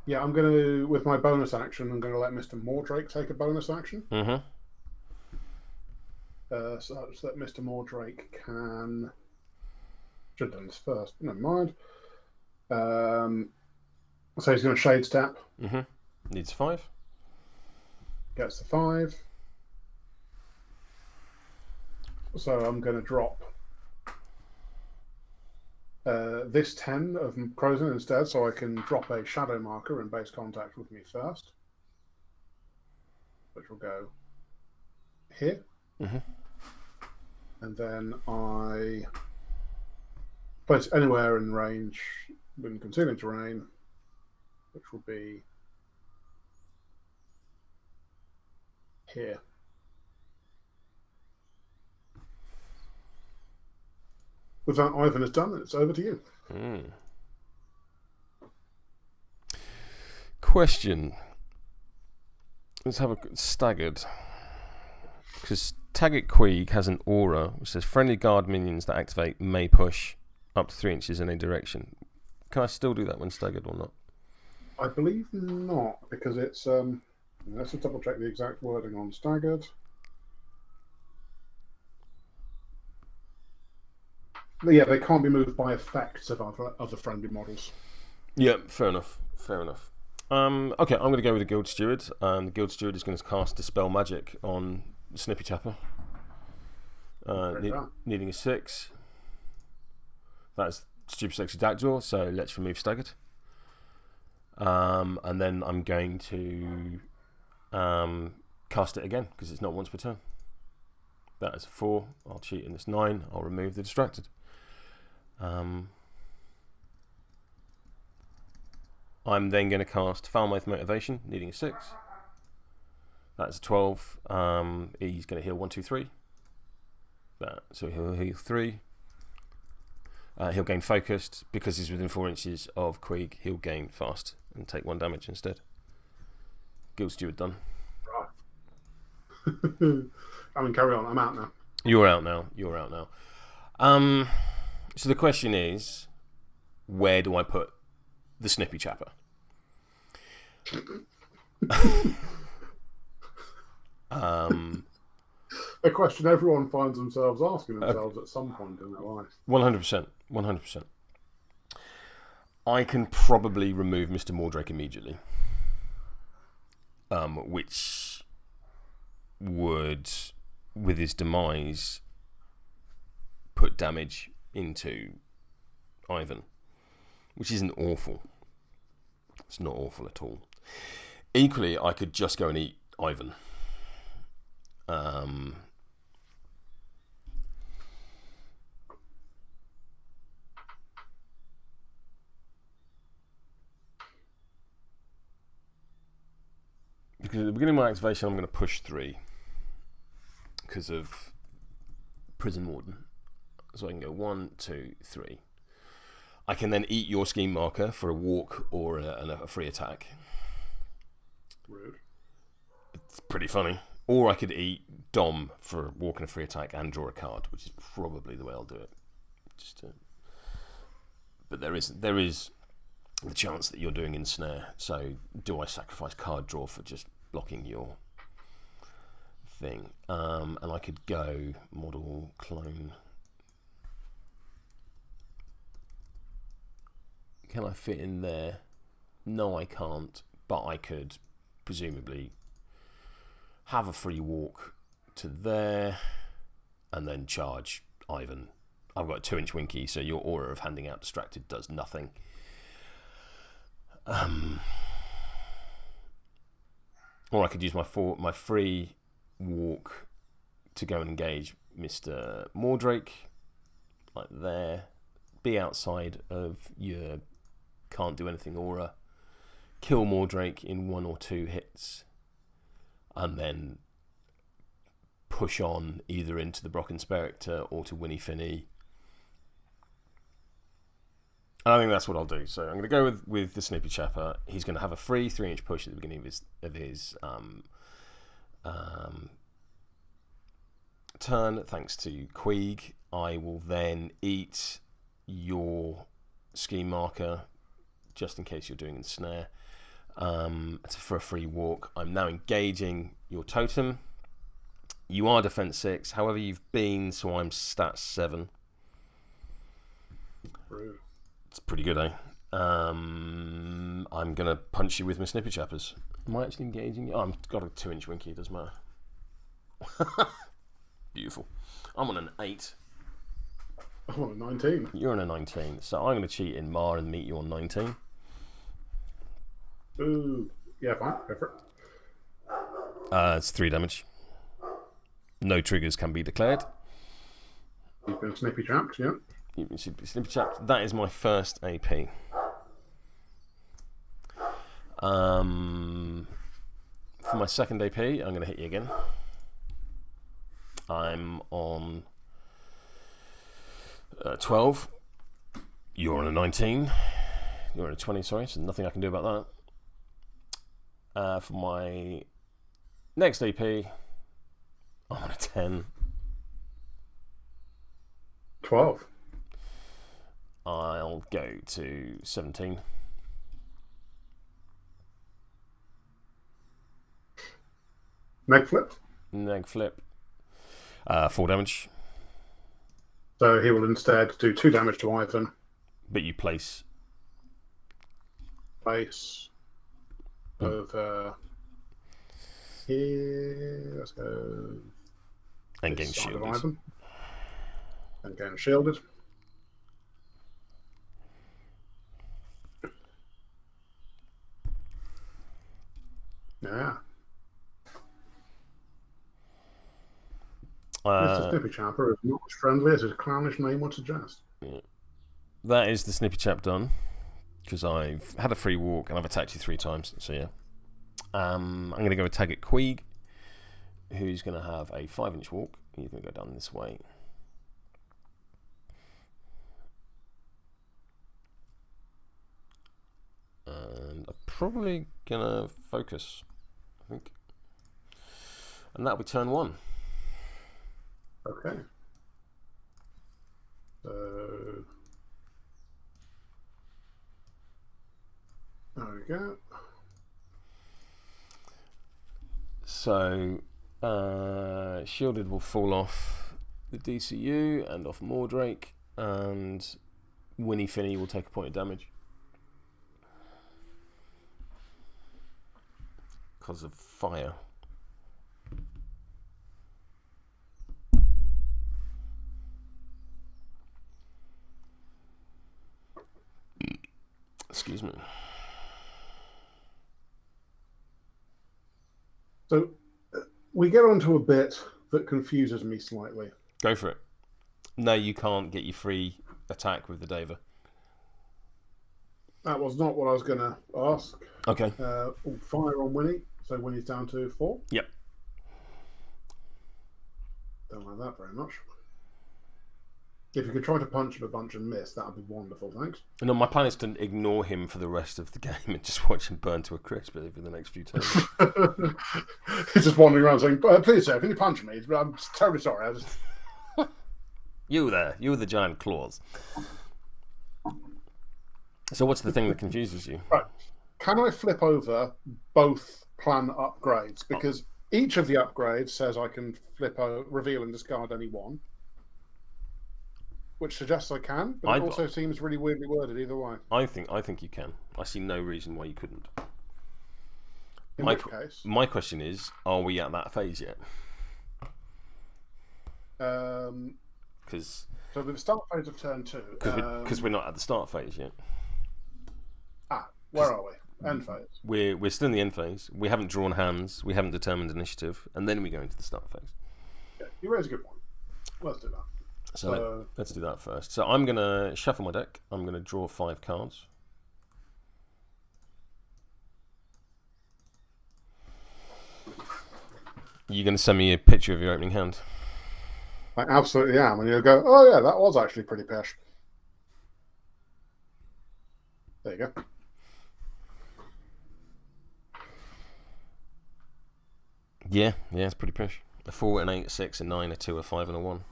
Yeah, I'm going to, with my bonus action, I'm going to let Mr. Mordrake take a bonus action. Mm-hmm. Such that Mr. Mordrake can... Should have done this first, never mind. So he's going to Shade Step. Mm-hmm. Needs 5. Gets the 5. So I'm going to drop this 10 of Crozen instead, so I can drop a shadow marker in base contact with me first, which will go here. Mm-hmm. And then I place anywhere in range within concealing terrain, which will be here. With that, Ivan is done, and it's over to you. Question. Let's have a staggered. Because Taggart Queeg has an aura which says friendly guard minions that activate may push up to 3 inches in a direction. Can I still do that when staggered or not? I believe not, because it's let's just double check the exact wording on staggered. But yeah, they can't be moved by effects of other friendly models. Yeah, fair enough. Fair enough. Okay, I'm going to go with the Guild Steward. The Guild Steward is going to cast Dispel Magic on Snippy Chapper. Needing a 6. That's Stupid Sexy Dactyl, so let's remove Staggered. And then I'm going to cast it again, because it's not once per turn. That is a 4. I'll cheat in this 9. I'll remove the Distracted. I'm then going to cast Foulmouth Motivation, needing a 6. That's a 12. He's going to heal 1, 2, 3. So he'll heal 3. He'll gain Focused. Because he's within 4 inches of Queeg, he'll gain Fast and take 1 damage instead. Guild Steward done. Right. I mean, carry on. I'm out now. You're out now. You're out now. So the question is, where do I put the Snippy Chapper? A question everyone finds themselves asking themselves at some point in their life. 100%. 100%. I can probably remove Mr. Mordrake immediately. Which would, with his demise, put damage into Ivan, which isn't awful. It's not awful at all. Equally, I could just go and eat Ivan. Because at the beginning of my activation, I'm going to push 3 because of Prison Warden. So I can go 1, 2, 3. I can then eat your scheme marker for a walk or a free attack. Rude. It's pretty funny. Or I could eat Dom for a walk and a free attack and draw a card, which is probably the way I'll do it. But there is the chance that you're doing Ensnare. So do I sacrifice card draw for just blocking your thing? And I could go model clone. Can I fit in there? No, I can't. But I could presumably have a free walk to there and then charge Ivan. I've got a 2-inch Winky, so your aura of handing out distracted does nothing. Or I could use my free walk to go and engage Mr. Mordrake, like there. Be outside of your can't do anything aura. Kill Mordrake in 1 or 2 hits, and then push on either into the Brocken Spectre or to Winnie Finney. And I think that's what I'll do. So I'm going to go with the Snippy Chapper. He's going to have a free 3-inch push at the beginning of his turn, thanks to Queeg. I will then eat your scheme marker, just in case you're doing Ensnare. For a free walk. I'm now engaging your Totem. You are defense 6, however you've been, so I'm stat 7. Rude. It's pretty good, eh? I'm gonna punch you with my Snippy Chappers. Am I actually engaging you? Oh, I've got a 2-inch Winky, it doesn't matter. Beautiful. I'm on an 8. I'm on a 19. You're on a 19, so I'm gonna cheat in Mar and meet you on 19. Ooh, yeah, fine. Go for it. It's 3 damage. No triggers can be declared. You've been Snippy trapped, yeah. You can see Snippy trapped. That is my first AP. For my second AP, I'm going to hit you again. I'm on 12. You're on a 19. You're on a 20, sorry, so nothing I can do about that. For my next AP, I'm on a 10. 12. I'll go to 17. Neg flip. Neg flip. 4 damage. So he will instead do 2 damage to Ivan. But you place over here. Let's go. And gain shielded. Ivan. And gain shielded. Yeah. Mr. Snippy Chapper is not as friendly as his clownish name would suggest. Yeah. That is the Snippy Chap done. Because I've had a free walk and I've attacked you 3 times. So yeah. I'm going to go with Taggart Queeg, who's going to have a 5-inch walk. He's going to go down this way. And I'm probably going to focus, I think. And that'll be turn 1. Okay. So there we go. So shielded will fall off the DCU and off Mordrake, and Winnie Finney will take a point of damage because of fire. Excuse me. So we get onto a bit that confuses me slightly. Go for it. No, you can't get your free attack with the Daver. That was not what I was going to ask. Okay. Fire on Winnie, so Winnie's down to 4. Yep. Don't like that very much. If you could try to punch him a bunch and miss, that would be wonderful, thanks. No, my plan is to ignore him for the rest of the game and just watch him burn to a crisp over the next few turns. He's just wandering around saying, please, sir, can you punch me? I'm terribly sorry. You there. You with the giant claws. So what's the thing that confuses you? Right. Can I flip over both plan upgrades? Because each of the upgrades says I can reveal and discard any one. Which suggests I can, but it also seems really weirdly worded either way. I think you can. I see no reason why you couldn't. In which case, my question is, are we at that phase yet? Because so with the start phase of turn 2, because we're not at the start phase yet. Where are we? End phase. We're still in the end phase. We haven't drawn hands. We haven't determined initiative, and then we go into the start phase. Yeah, you raise a good point. Let's do that. So let's do that first. So I'm going to shuffle my deck. I'm going to draw 5 cards. You're going to send me a picture of your opening hand? I absolutely am. And you'll go, oh yeah, that was actually pretty pish. There you go. Yeah, it's pretty pish. A 4, an 8, a 6, a 9, a 2, a 5, and a 1.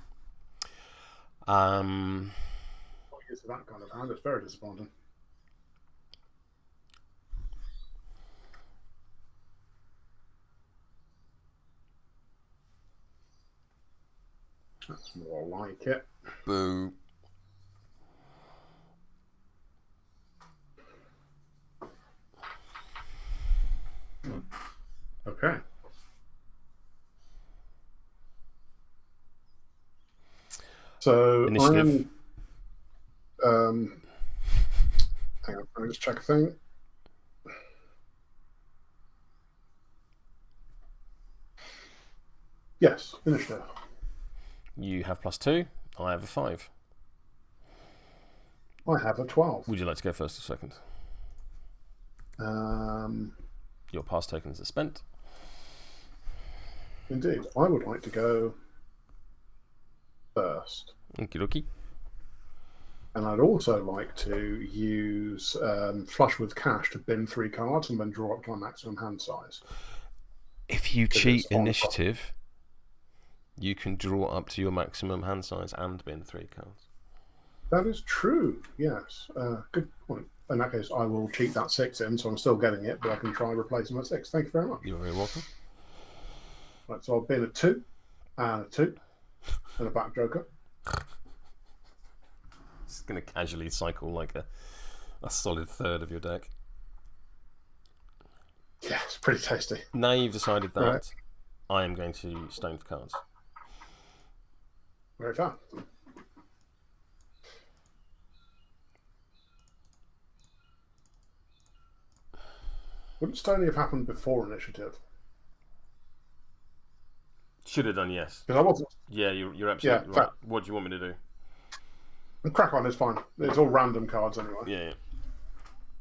Used to that kind of hand. It's very disappointing. That's more like it. Boo. Okay. So initiative. hang on, let me just check a thing. Yes, initiative. You have +2. I have a 5. I have a 12. Would you like to go first or second? Your pass tokens are spent. Indeed, I would like to go first. Okie dokie. And I'd also like to use Flush with Cash to bin 3 cards and then draw up to my maximum hand size. If you cheat initiative, you can draw up to your maximum hand size and bin 3 cards. That is true, yes. Good point. In that case, I will cheat that 6 in, so I'm still getting it, but I can try replacing my 6. Thank you very much. You're very welcome. Right, so I'll bin a 2, and a 2, and a back joker. It's going to casually cycle like a solid third of your deck. Yeah, it's pretty tasty. Now you've decided that, right. I am going to stone for cards. Very fair. Wouldn't stoning have happened before initiative? Should have done, yes. Because I wasn't. Yeah, you're absolutely right. What do you want me to do? Crack on, it's fine. It's all random cards anyway. Yeah.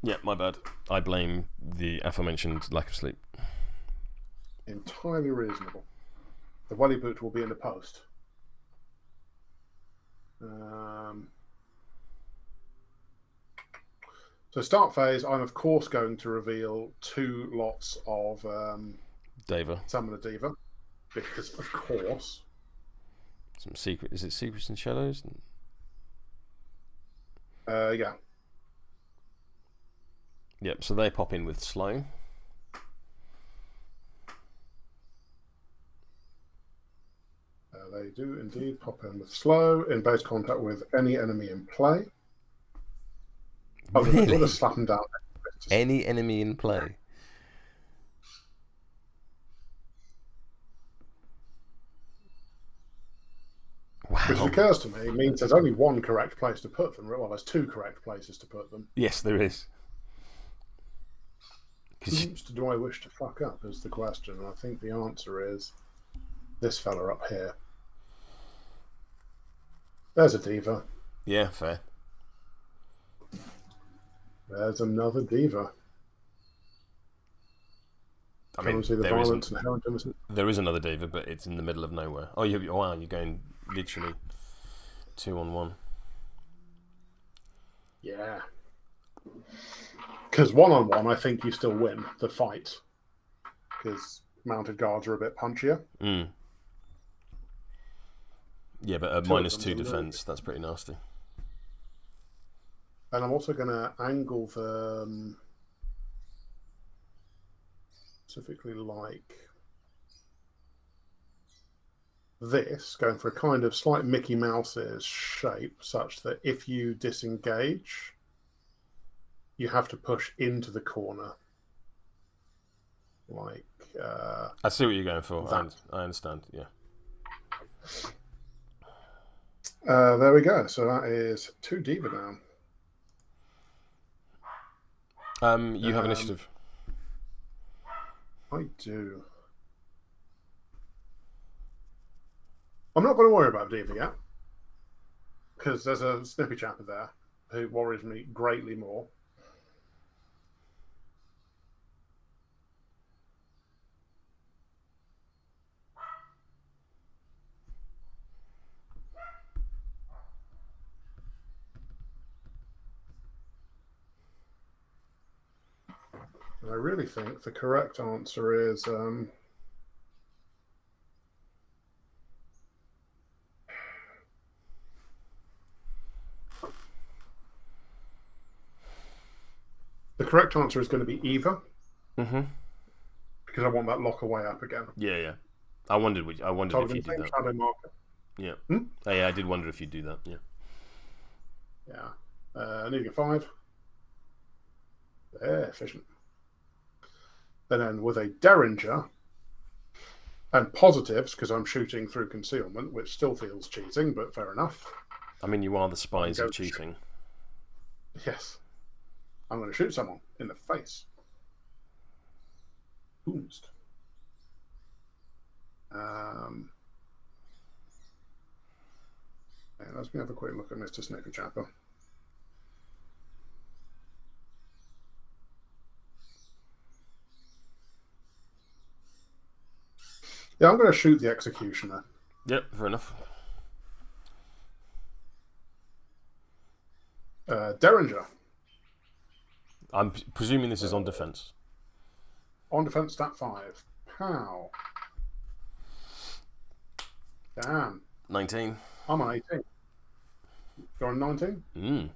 Yeah, my bad. I blame the aforementioned lack of sleep. Entirely reasonable. The welly boot will be in the post. So start phase, I'm of course going to reveal 2 lots of Deva. Summon a Diva, because of course. Some secret. Is it Secrets and Shadows? Yeah. Yep. So they pop in with slow. They do indeed pop in with slow in base contact with any enemy in play. Really? I'm going to slap them down. Any enemy in play. Wow. Which occurs to me means there's only one correct place to put them. Well, there's 2 correct places to put them. Yes, there is. monster do I wish to fuck up is the question. I think the answer is this fella up here. There's a diva. Yeah, fair. There's another diva. I mean, See the violence inherent in this. There is another diva, but it's in the middle of nowhere. Oh, wow, you're going literally 2-on-1. Yeah. Because 1-on-1, I think you still win the fight. Because mounted guards are a bit punchier. Mm. Yeah, but at -2 defense, that's pretty nasty. And I'm also going to angle the specifically like this, going for a kind of slight Mickey Mouse's shape, such that if you disengage, you have to push into the corner. Like I see what you're going for. I understand. Yeah. There we go. So that is 2 diva down. You have initiative. I do. I'm not going to worry about diva yet, because there's a snippy chapper there who worries me greatly more. And I really think the correct answer is the correct answer is going to be Eva. Mm-hmm. Because I want that locker way up again. Yeah. I wondered if you did that. Shadow marker. Yeah. Oh, yeah, I did wonder if you'd do that. Yeah. Yeah. I need to get 5. There, efficient. And then with a Derringer and positives, because I'm shooting through concealment, which still feels cheating, but fair enough. I mean, you are the spies of cheating. Yes. I'm going to shoot someone in the face. Boomst. Let's have a quick look at Mr. Snippy Chapper. Yeah, I'm going to shoot the Executioner. Yep, fair enough. Derringer. I'm presuming this is on defense. On defense, stat 5. Pow. Damn. 19. I'm on 18. You're on 19?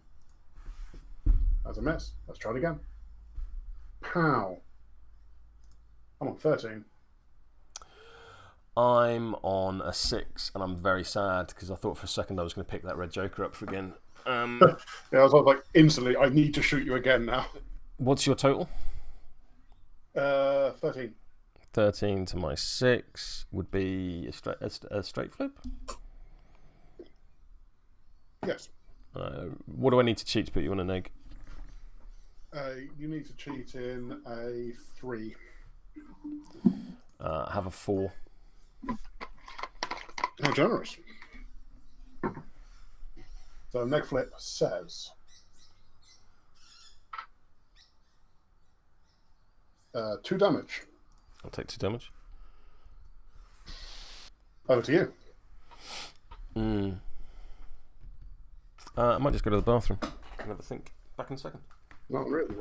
That's a miss. Let's try it again. Pow. I'm on 13. I'm on a 6, and I'm very sad because I thought for a second I was going to pick that red Joker up again. Yeah, I was like, instantly, I need to shoot you again now. What's your total? 13. 13 to my 6 would be a straight flip? Yes. What do I need to cheat to put you on an egg? You need to cheat in a 3. Have a 4. How generous. So neck flip says 2 damage. I'll take 2 damage. Over to you. I might just go to the bathroom and have a think. Back in a second. Not really.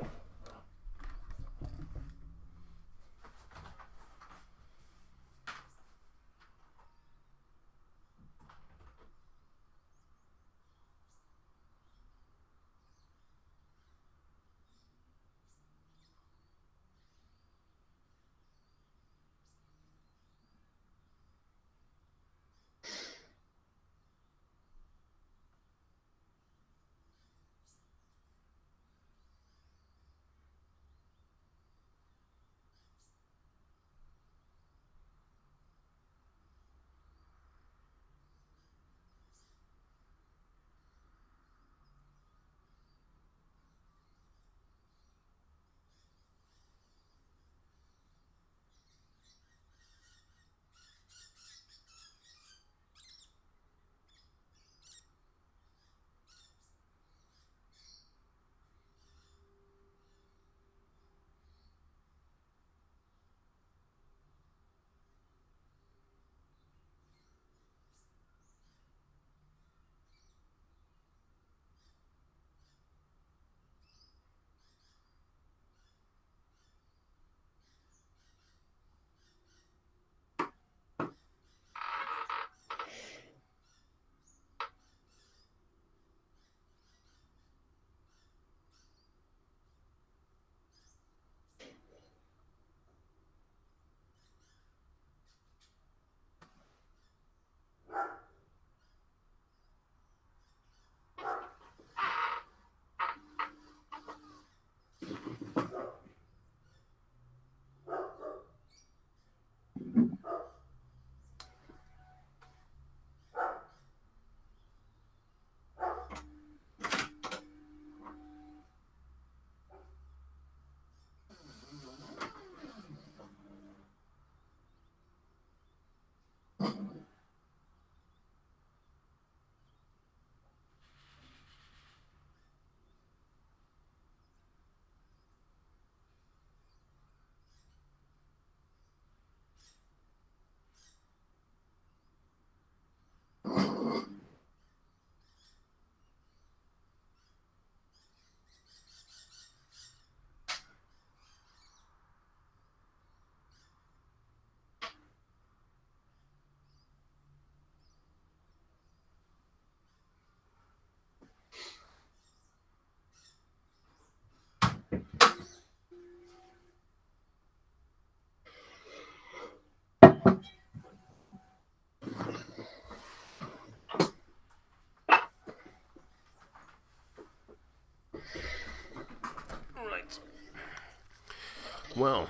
Well,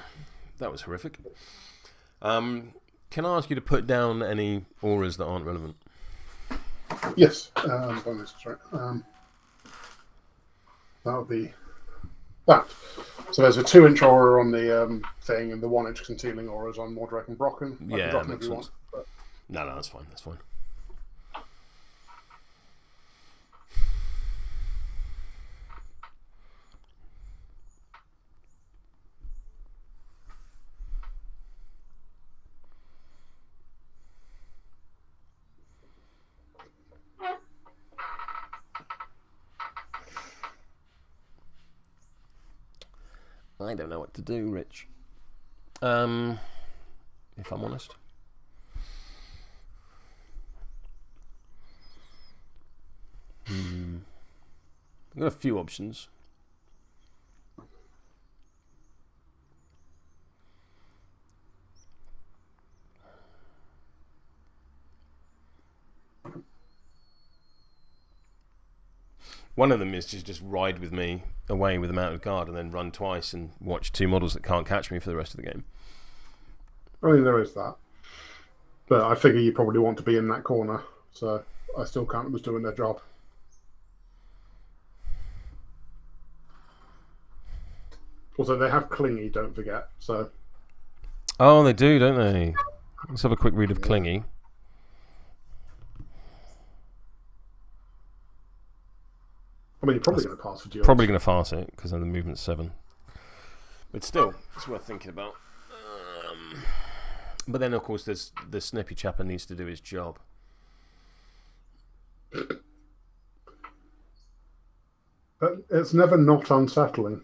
that was horrific. Can I ask you to put down any auras that aren't relevant? Yes. Sorry. That would be that. So there's a 2-inch aura on the thing, and the 1-inch concealing auras on Mordrake and Brocken. Yeah, that makes sense. No, that's fine. That's fine. I don't know what to do, Rich. If I'm honest. I've got a few options. One of them is to just ride with me away with a mounted guard and then run twice and watch 2 models that can't catch me for the rest of the game. I mean, there is that. But I figure you probably want to be in that corner, so I still count them as doing their job. Also, they have Clingy, don't forget, so... Oh, they do, don't they? Let's have a quick read of Clingy. I mean, you're probably going to pass for duels. Probably going to farce it, because then the movement's 7. But still, it's worth thinking about. But then, of course, there's the snippy chapper needs to do his job. It's never not unsettling.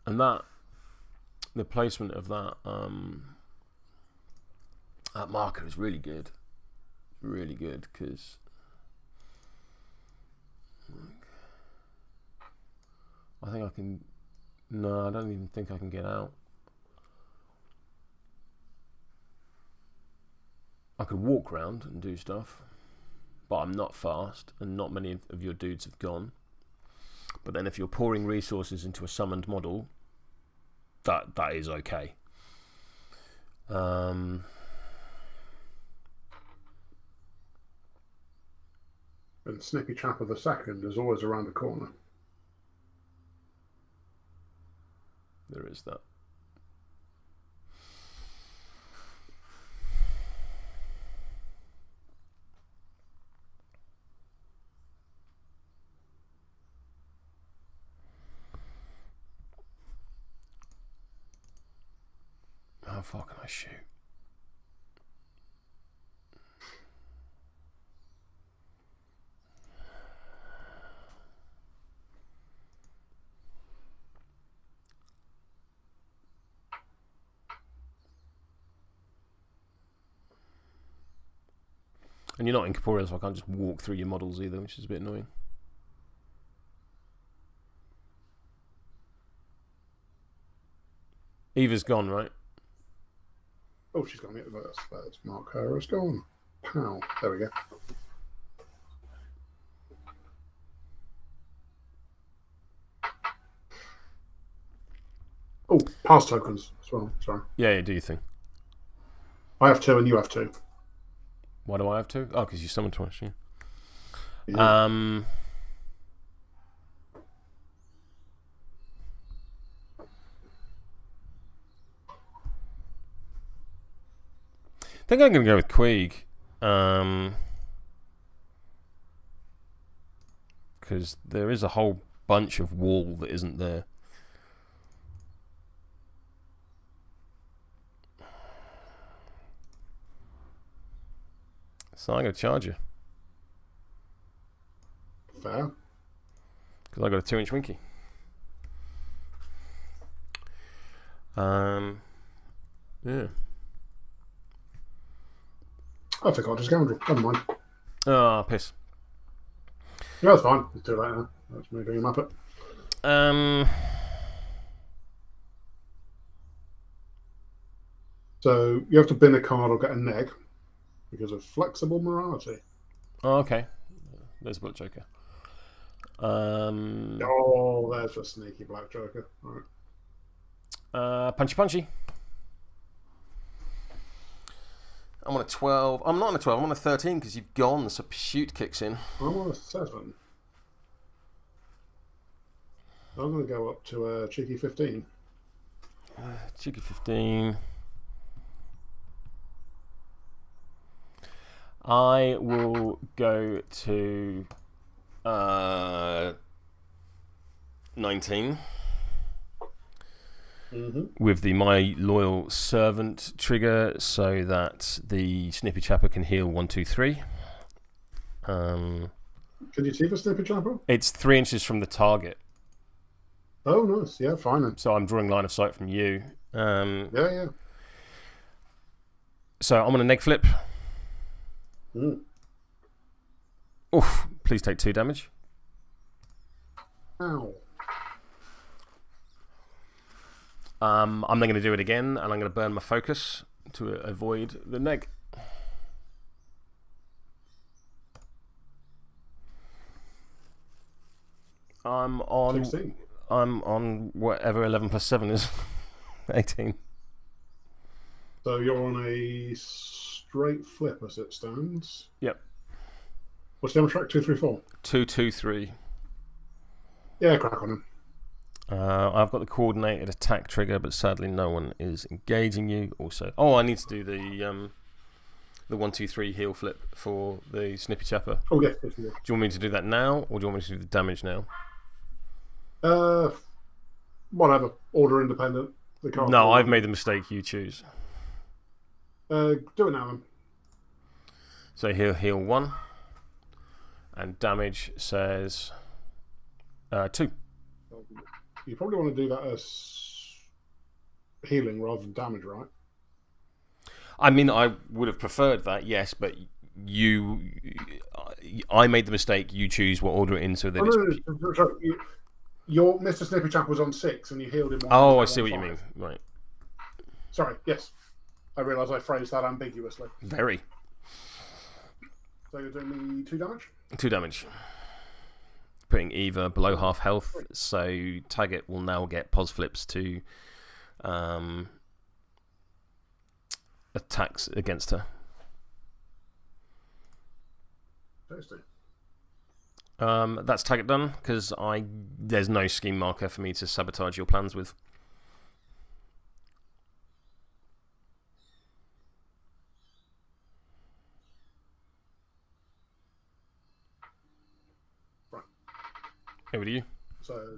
And that, the placement of that that marker is really good. Really good, because I think I can... No, I don't even think I can get out. I could walk round and do stuff, but I'm not fast, and not many of your dudes have gone. But then if you're pouring resources into a summoned model, that is okay. And Snippy Chapper the second is always around the corner. There is that. How far can I shoot? And you're not incorporeal, so I can't just walk through your models either, which is a bit annoying. Eva's gone, right? Oh, she's gone. Let's mark her as gone. Pow. There we go. Oh, pass tokens as well. Sorry. Yeah, do your thing. I have 2 and you have 2. Why do I have 2? Oh, because you summoned twice, yeah. I think I'm going to go with Queeg. Because there is a whole bunch of wall that isn't there. So I'm going to charge you. Fair. Because I got a 2-inch Winky. Yeah. I think I'll just scoundrel. Never mind. Oh, piss. Yeah, that's fine. It's too late now. That's me being a muppet. So you have to bin a card or get a neg. because of flexible morality. Oh, okay. There's a Black Joker. Oh, there's a sneaky Black Joker. All right. Punchy. I'm on a 12. I'm not on a 12. I'm on a 13 because you've gone. So Pursuit kicks in. I'm on a 7. I'm going to go up to a cheeky 15. Cheeky 15. I will go to 19 with the My Loyal Servant trigger so that the Snippy Chapper can heal 1, 2, 3. Can you see the Snippy Chapper? It's 3 inches from the target. Oh, nice. Yeah, fine. So I'm drawing line of sight from you. Yeah. So I'm on a neg flip. Oof, please take 2 damage. Ow. I'm then going to do it again, and I'm going to burn my focus to avoid the neg. I'm on 16. I'm on whatever 11 plus 7 is. 18. So you're on a straight flip as it stands. Yep. What's the damage track? 2, 3, 4. 2, 2, 3. Yeah, crack on him. I've got the coordinated attack trigger, but sadly no one is engaging you. Also, I need to do the 1, 2, 3 heal flip for the Snippy Chapper. Oh yes. Do you want me to do that now, or do you want me to do the damage now? Whatever. Order independent. No, I've made the mistake. You choose. Do it now then. So heal 1, and damage says 2. You probably want to do that as healing rather than damage, right? I mean, I would have preferred that, yes, but I made the mistake. You choose what order it in, so that it's... Sorry, your Mr. Snippy Chap was on 6, and you healed him. Oh, I see what you mean. Right. Sorry. Yes, I realise I phrased that ambiguously. Very. So you're doing me 2 damage. 2 damage. Putting Eva below half health, so Taggart will now get pos flips to attacks against her. Tasty. That's Taggart done, because there's no scheme marker for me to sabotage your plans with. Right. Over to you. So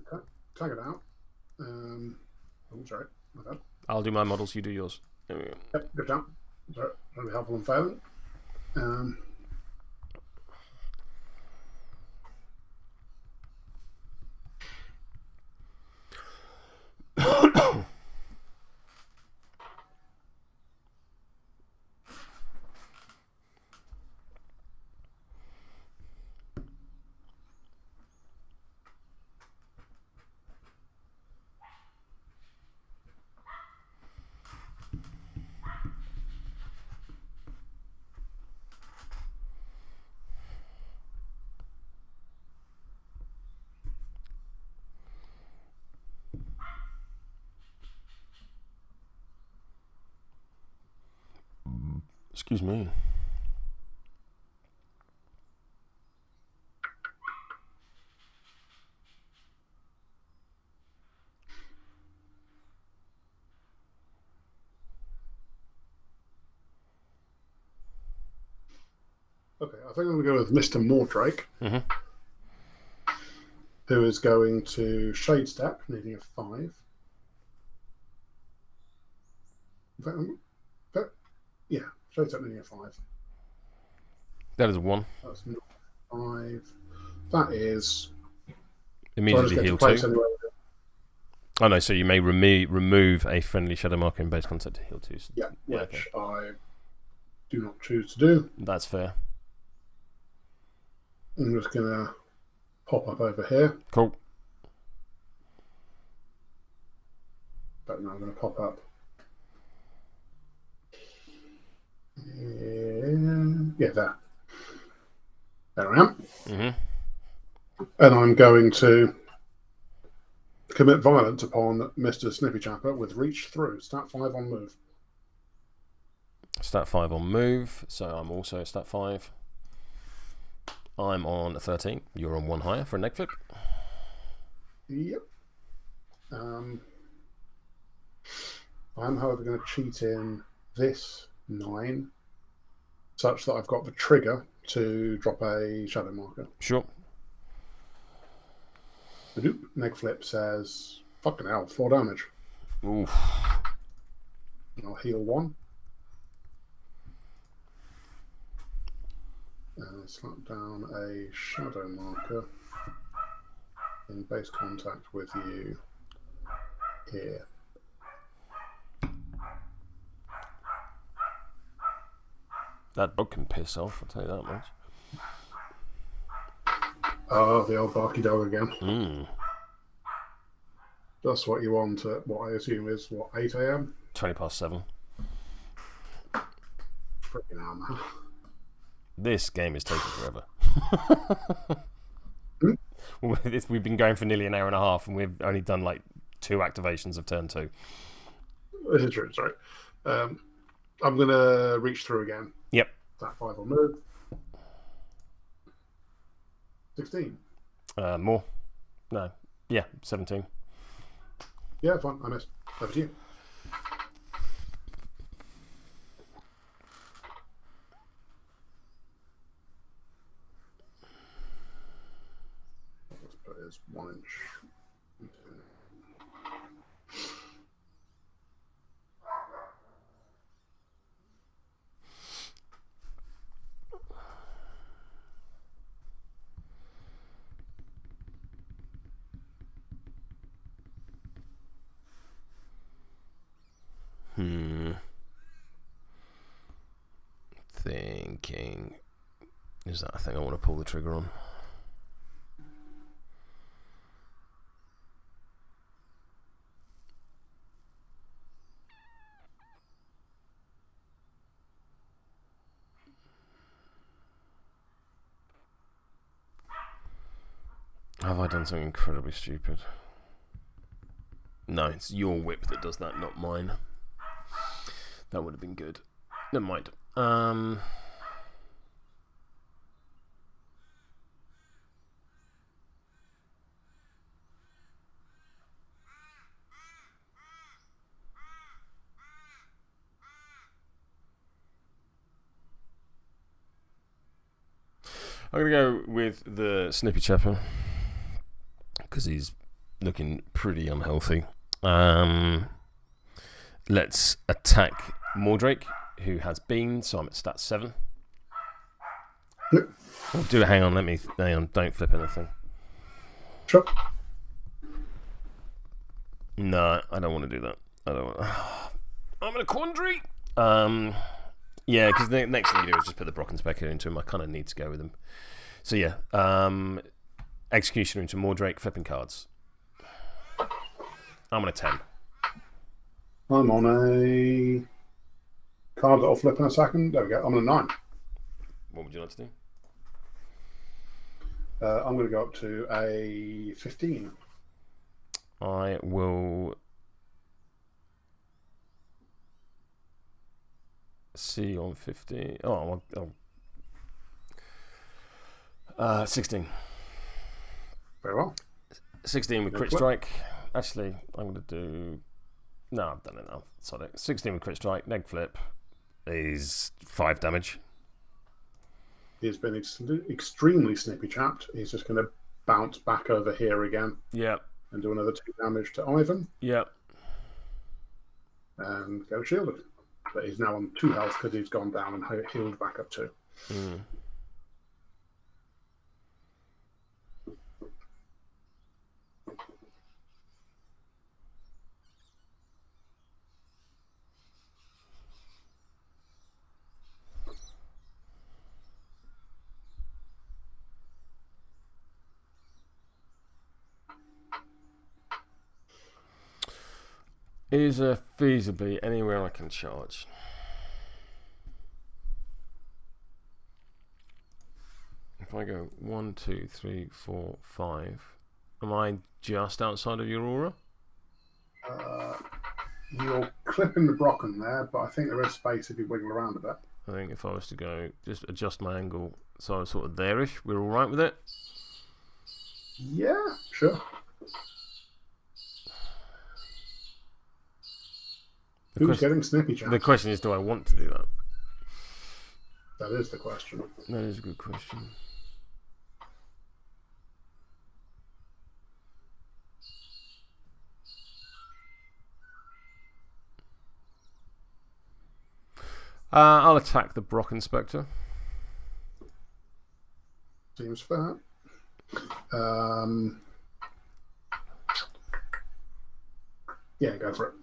tag it out. Oh, sorry. My bad. I'll do my models, you do yours. There we go. Yep, good job. Sorry, that'll be helpful and failing. Excuse me. Okay, I think I'm going to go with Mr. Mordrake, who is going to Shade Step, needing a 5. Yeah, Shade Step needing a 5. That is a 1. That's not 5. That is... Immediately heal 2. Anyway. Oh no, so you may remove a friendly shadow marker in base concept to heal 2. So yeah, which I do not choose to do. That's fair. I'm just going to pop up over here. Cool. But now I'm going to pop up. Yeah. Yeah, there. There I am. Mm-hmm. And I'm going to commit violence upon Mr. Snippy Chapper with reach through. Stat 5 on move. Stat 5 on move, so I'm also stat 5. I'm on a 13. You're on 1 higher for a neck flip. Yep. I'm, however, going to cheat in this 9 such that I've got the trigger to drop a shadow marker. Sure. Neck flip says, fucking hell, 4 damage. Oof. And I'll heal 1. And slap down a shadow marker in base contact with you here. That dog can piss off, I'll tell you that much. Oh, the old barky dog again. Mm. That's what you want at what I assume is, 8 a.m? 20 past 7. Freaking hell, man. This game is taking forever. We've been going for nearly an hour and a half, and we've only done like 2 activations of turn 2. This is true, sorry. I'm going to reach through again. Yep. That 5 on move. 16. More. No. Yeah, 17. Yeah, fine. I missed. Over to you. Let's put it as 1 inch. Thinking. Is that a thing I want to pull the trigger on? Have I done something incredibly stupid? No, it's your whip that does that, not mine. That would have been good. Never mind. I'm going to go with the Snippy Chapper because he's looking pretty unhealthy. Let's attack Mordrake, who has been, so I'm at stat 7. Yep. Oh, hang on, don't flip anything. Sure. No, I don't want to do that. I'm in a quandary. Yeah, because the next thing you do is just put the Brocken Spectre into him. I kind of need to go with him. So yeah, Executioner into Mordrake, flipping cards. I'm on a 10. I'm on a card that I'll flip in a second. There we go. I'm on a 9. What would you like to do? I'm going to go up to a 15. I will see on 15. Oh, 16. Very well. 16 with crit strike. Actually, I'm going to do... No, I've done it now. Sorry. 16 with crit strike. Neg flip is 5 damage. He's been extremely snippy chapped. He's just going to bounce back over here again. Yeah. And do another 2 damage to Ivan. Yeah. And go shielded. But he's now on 2 health because he's gone down and healed back up 2. Mm. Is there feasibly anywhere I can charge? I go 1, 2, 3, 4, 5, am I just outside of your aura? You're clipping the Brocken there, but I think there is space if you wiggle around a bit. I think if I was to go, just adjust my angle so I was sort of there-ish, we're all right with it? Yeah, sure. Who's getting snippy chat? The question is, do I want to do that? That is the question. That is a good question. I'll attack the Brocken Spectre. Seems fair. Yeah, go for it.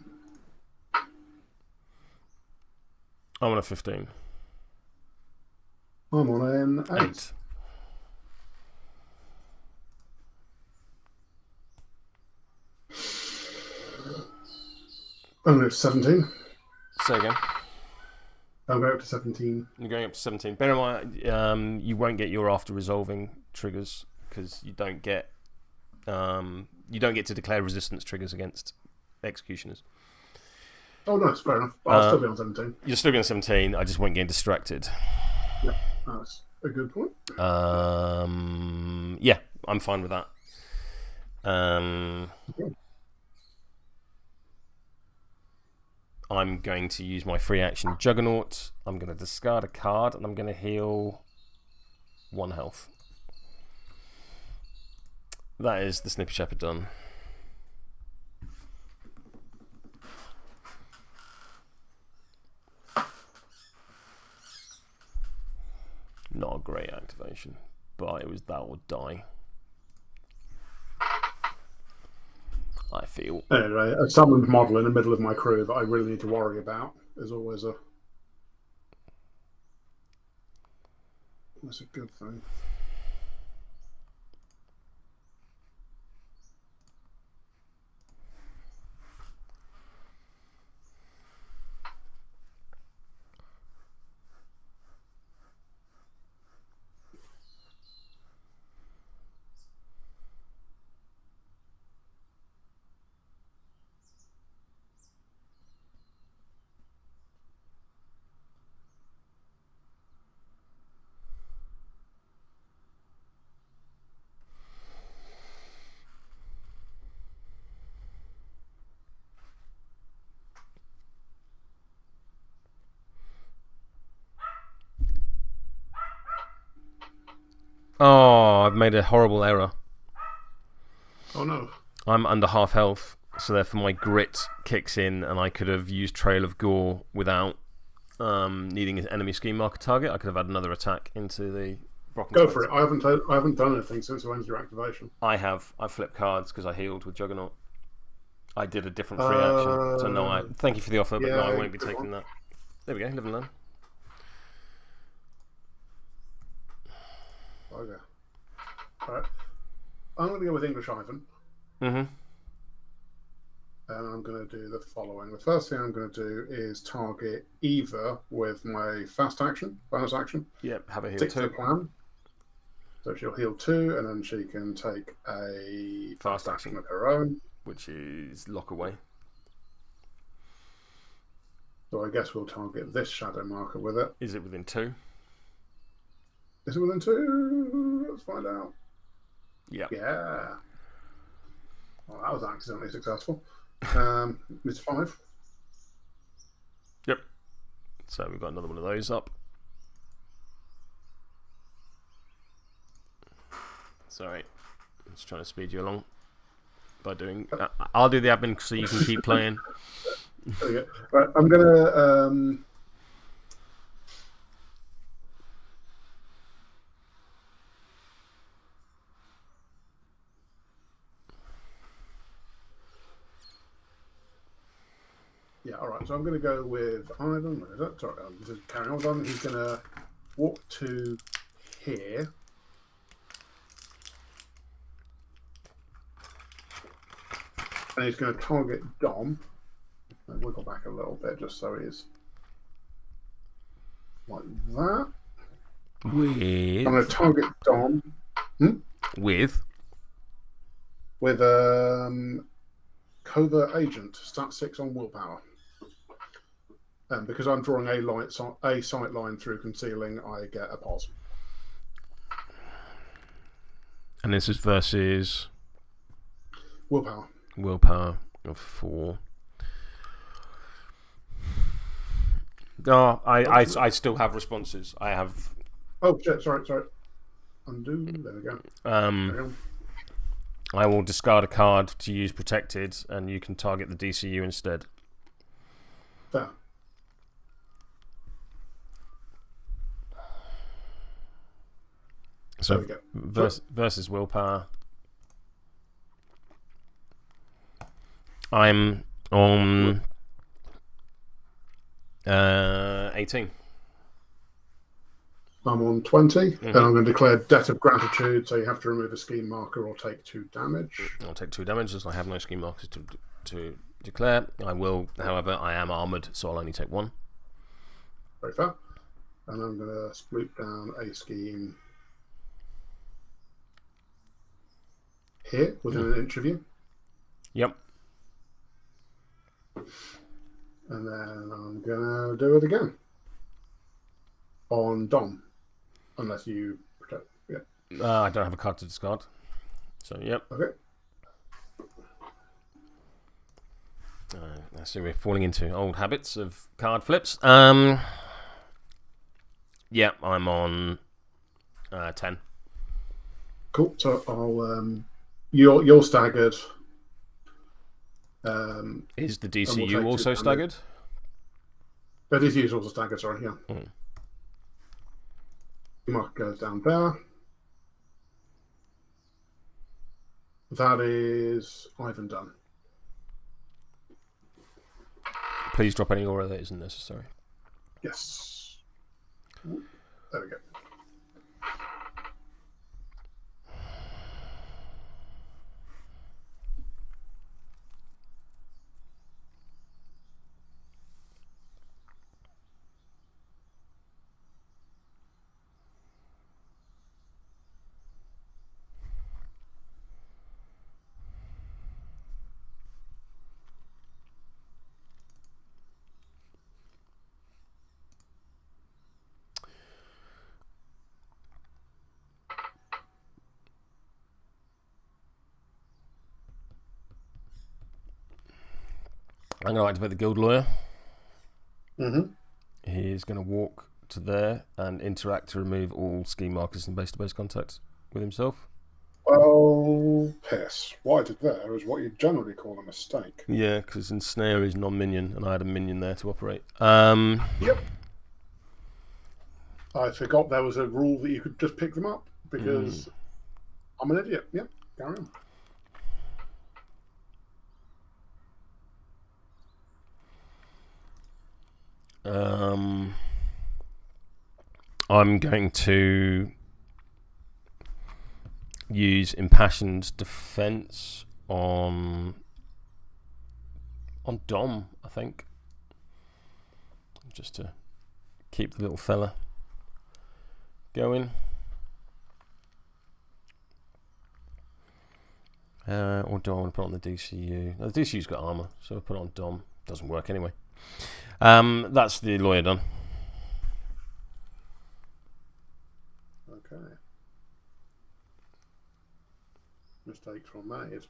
I'm on a 15. I'm on an 8. I'm going to 17. Say again. I'll go up to 17. You're going up to 17. Bear in mind, you won't get your after resolving triggers because you don't get to declare resistance triggers against executioners. Oh, nice, fair enough. I'll still be on 17. You'll still be on 17. I just won't get distracted. Yeah, that's a good point. Yeah, I'm fine with that. Okay. I'm going to use my free action Juggernaut. I'm going to discard a card and I'm going to heal 1 health. That is the Snippy Shepherd done. Not a great activation, but it was that or die. I feel. Anyway, a summoned model in the middle of my crew that I really need to worry about is always a good thing. Oh, I've made a horrible error. Oh no. I'm under half health, so therefore my grit kicks in and I could have used Trail of Gore without needing an enemy scheme marker target. I could have had another attack into the Brocken Go Spectre. for it. I haven't done anything since you ended your activation. I flipped cards because I healed with Juggernaut. I did a different free action. So no, thank you for the offer, but no, I won't be taking that. There we go, live and learn. Okay. Alright. I'm going to go with English Ivan. Mm-hmm. And I'm going to do the following. The first thing I'm going to do is target Eva with my fast action, bonus action. Yep, have a heal Stick to the 2. plan. So she'll heal 2, and then she can take a Fast action of her own. Which is lock away. So I guess we'll target this shadow marker with it. Is it within 2? Is it within 2? Let's find out. Yep. Yeah. Well, that was accidentally successful. It's 5. Yep. So we've got another one of those up. Sorry. I'm just trying to speed you along by doing... I'll do the admin so you can keep playing. There we go. Right, I'm going to... Yeah, all right. So I'm going to go with Ivan. Where is it? Sorry, this is carrying on with Ivan. He's going to walk to here. And he's going to target Dom. And wiggle back a little bit just so he's like that. With? I'm going to target Dom. With Covert Agent, stat 6 on willpower. Because I'm drawing a sight line through concealing, I get a pause. And this is versus willpower. Willpower of 4. No, I still have responses. I have. Oh shit! Sorry. Undo. There we go. I will discard a card to use protected, and you can target the DCU instead. Fair. So versus willpower. I'm on 18. I'm on 20, and I'm going to declare Debt of Gratitude, so you have to remove a scheme marker or take 2 damage. I'll take 2 damage as I have no scheme markers to declare. I will, however, I am armoured, so I'll only take 1. Very fair. And I'm going to split down a scheme here, within an inch of you. Yep. And then I'm going to do it again. On Dom. Unless you protect. Yeah. I don't have a card to discard. So, yep. Okay. I see we're falling into old habits of card flips. Yeah, I'm on 10. Cool. So I'll you're staggered. Is the DCU also staggered? The DCU is also staggered. Sorry, yeah. Mark goes down there. That is Ivan done. Please drop any aura that isn't necessary. Yes. There we go. I'm going to activate the guild lawyer. Mm-hmm. He's going to walk to there and interact to remove all scheme markers and base-to-base contacts with himself. Oh, piss. What I did there is what you generally call a mistake. Yeah, because Ensnare is non-minion, and I had a minion there to operate. Yep. I forgot there was a rule that you could just pick them up, because I'm an idiot. Yep, carry on. I'm going to use Impassioned Defense on Dom, I think, just to keep the little fella going. Or do I want to put on the DCU? No, the DCU's got armor, so I'll put it on Dom. Doesn't work anyway. That's the lawyer done. Okay. Mistakes were made.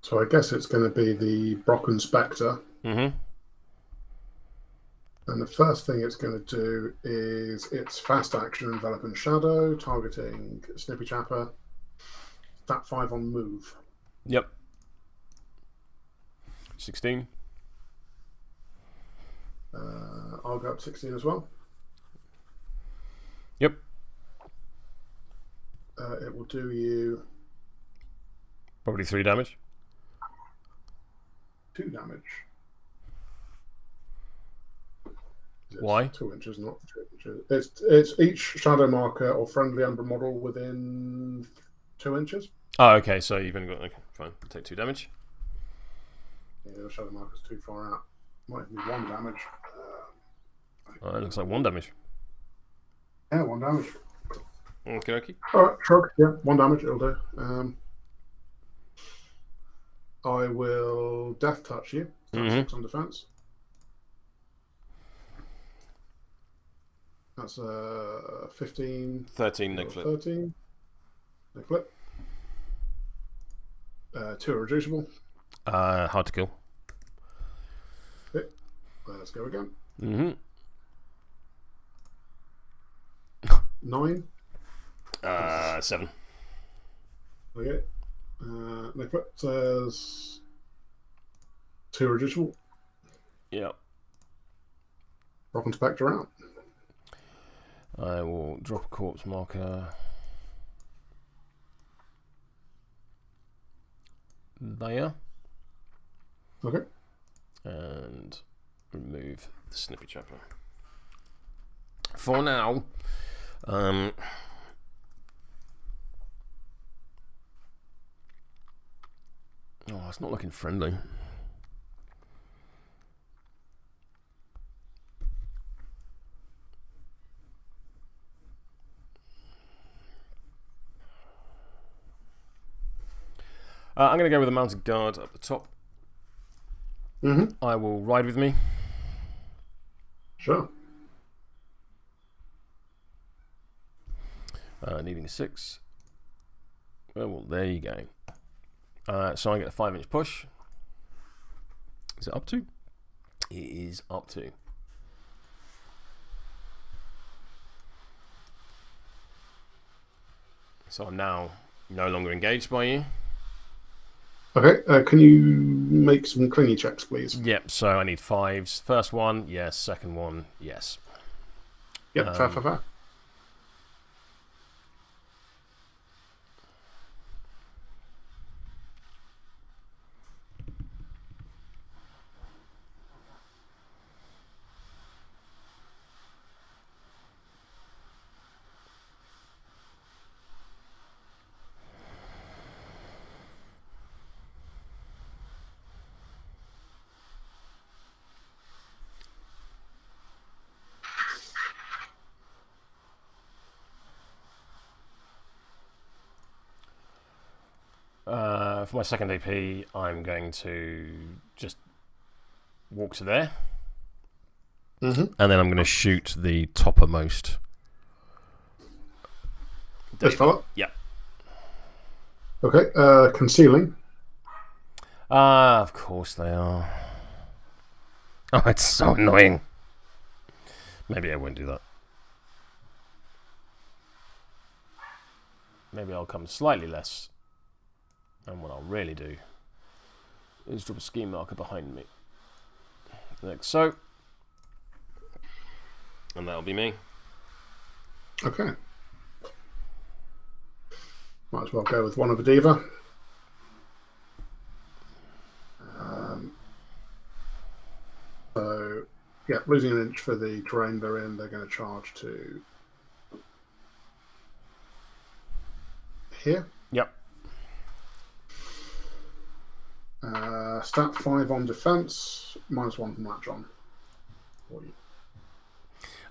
So I guess it's going to be the Brocken Spectre. Mm-hmm. And the first thing it's going to do is its fast action, Envelop and Shadow, targeting Snippy Chapper. Stat 5 on move. Yep. 16. I'll go up 16 as well. Yep. It will do you Probably 3 damage. 2 damage. Why? 2 inches, not 3 inches. It's each shadow marker or friendly Umbra model within 2 inches. Oh, okay. So you've only got. Okay, fine. Take 2 damage. Yeah, the shadow marker's too far out. Might be 1 damage. It looks like 1 damage. Yeah, 1 damage. Okay, okay. Alright, shrug. Yeah, 1 damage, it'll do. I will death touch you. That's 6 on defense. That's 15. 13 nick flip. 13. Nick flip. 2 are reducible. Hard to kill. Okay. Let's go again. 9. 7. Okay. Nick flip says 2 reducible. Yep. Brocken Spectre out. I will drop a corpse marker there. Okay. And remove the Snippy Chopper. For now, oh, it's not looking friendly. I'm going to go with a mounted guard up the top. I will ride with me. Sure. Needing a 6. Oh, well, there you go. So I get a 5-inch push. Is it up to? It is up to. So I'm now no longer engaged by you. Okay, can you make some clingy checks, please? Yep, so I need 5s. First one, yes. Second one, yes. Yep, fair. For my second AP, I'm going to just walk to there. And then I'm going to shoot the toppermost. This fella? Yeah. Okay, concealing. Of course they are. Oh, it's so annoying. Maybe I won't do that. Maybe I'll come slightly less. And what I'll really do is drop a scheme marker behind me. Like so. And that'll be me. Okay. Might as well go with one of a diva. So, yeah, losing an inch for the terrain they're in, they're going to charge to here. Yep. Stat 5 on defense, -1 from latch on.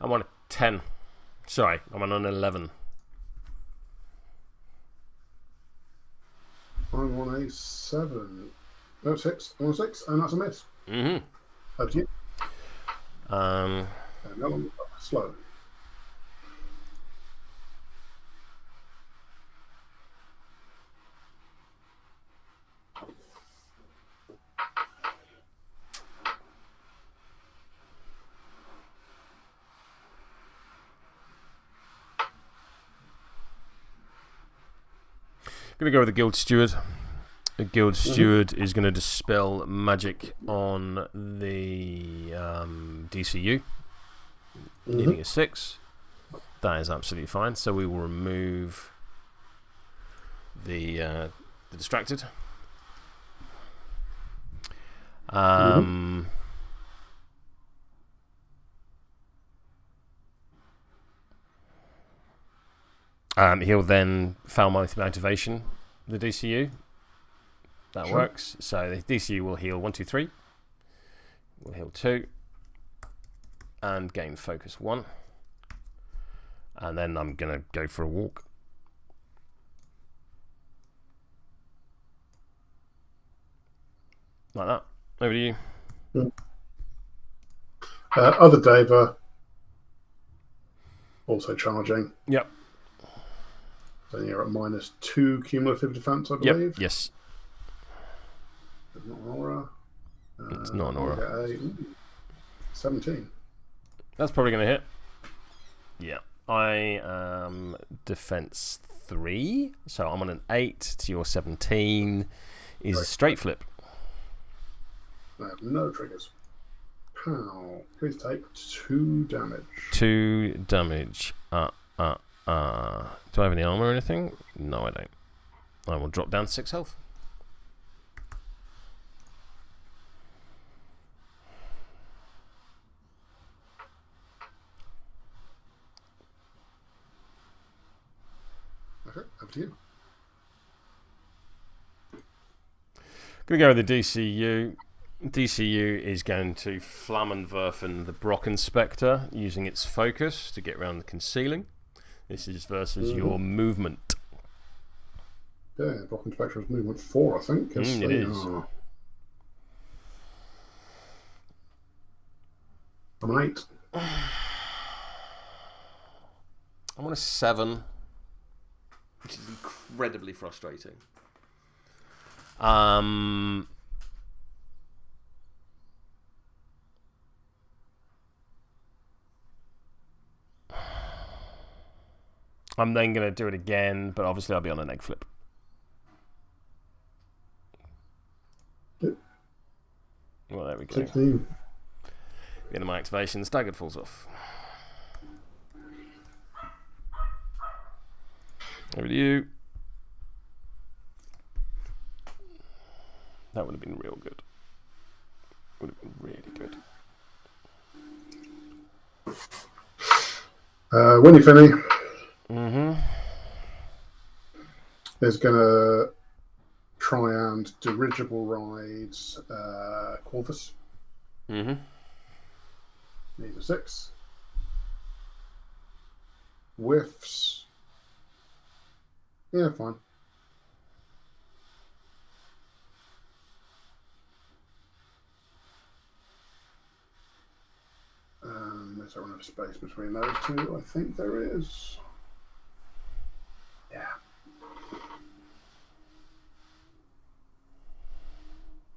I'm on a 10. Sorry, I'm on an 11. I'm on a 7. No, 6. I'm on 6, and that's a miss. Over to you. No longer slow. Gonna go with the Guild Steward. The Guild Steward is going to dispel magic on the DCU, needing a 6. That is absolutely fine. So we will remove the distracted. He'll then foul-mouthed activation the DCU. That works. So the DCU will heal 1, 2, 3. We'll heal 2. And gain focus 1. And then I'm going to go for a walk. Like that. Over to you. Other Deva. Also charging. Yep. So you're at -2 cumulative defense, I believe. Yep. Yes. It's not an aura. It's not an aura. 17. That's probably going to hit. Yeah. I am defense 3. So I'm on an 8 to your 17. Is a straight flip. I have no triggers. Pow. Please take 2 damage. 2 damage. Do I have any armor or anything? No, I don't. I will drop down 6 health. Okay, over to you. Gonna go with the DCU. DCU is going to Flammenwerfen the Brocken Spectre using its focus to get around the concealing. This is versus your movement. Yeah, Brocken Spectre is movement 4, I think. It is. I'm an 8. I'm on a 7, which is incredibly frustrating. I'm then going to do it again, but obviously I'll be on an egg flip. Yep. Well, there we go. 16. End of my activation, the staggered falls off. Over to you. That would have been real good. Would have been really good. Winnie Finney is going to try and dirigible ride Corvis. Needs a 6. Whiffs. Yeah, fine. Is there enough space between those two? I think there is. Yeah.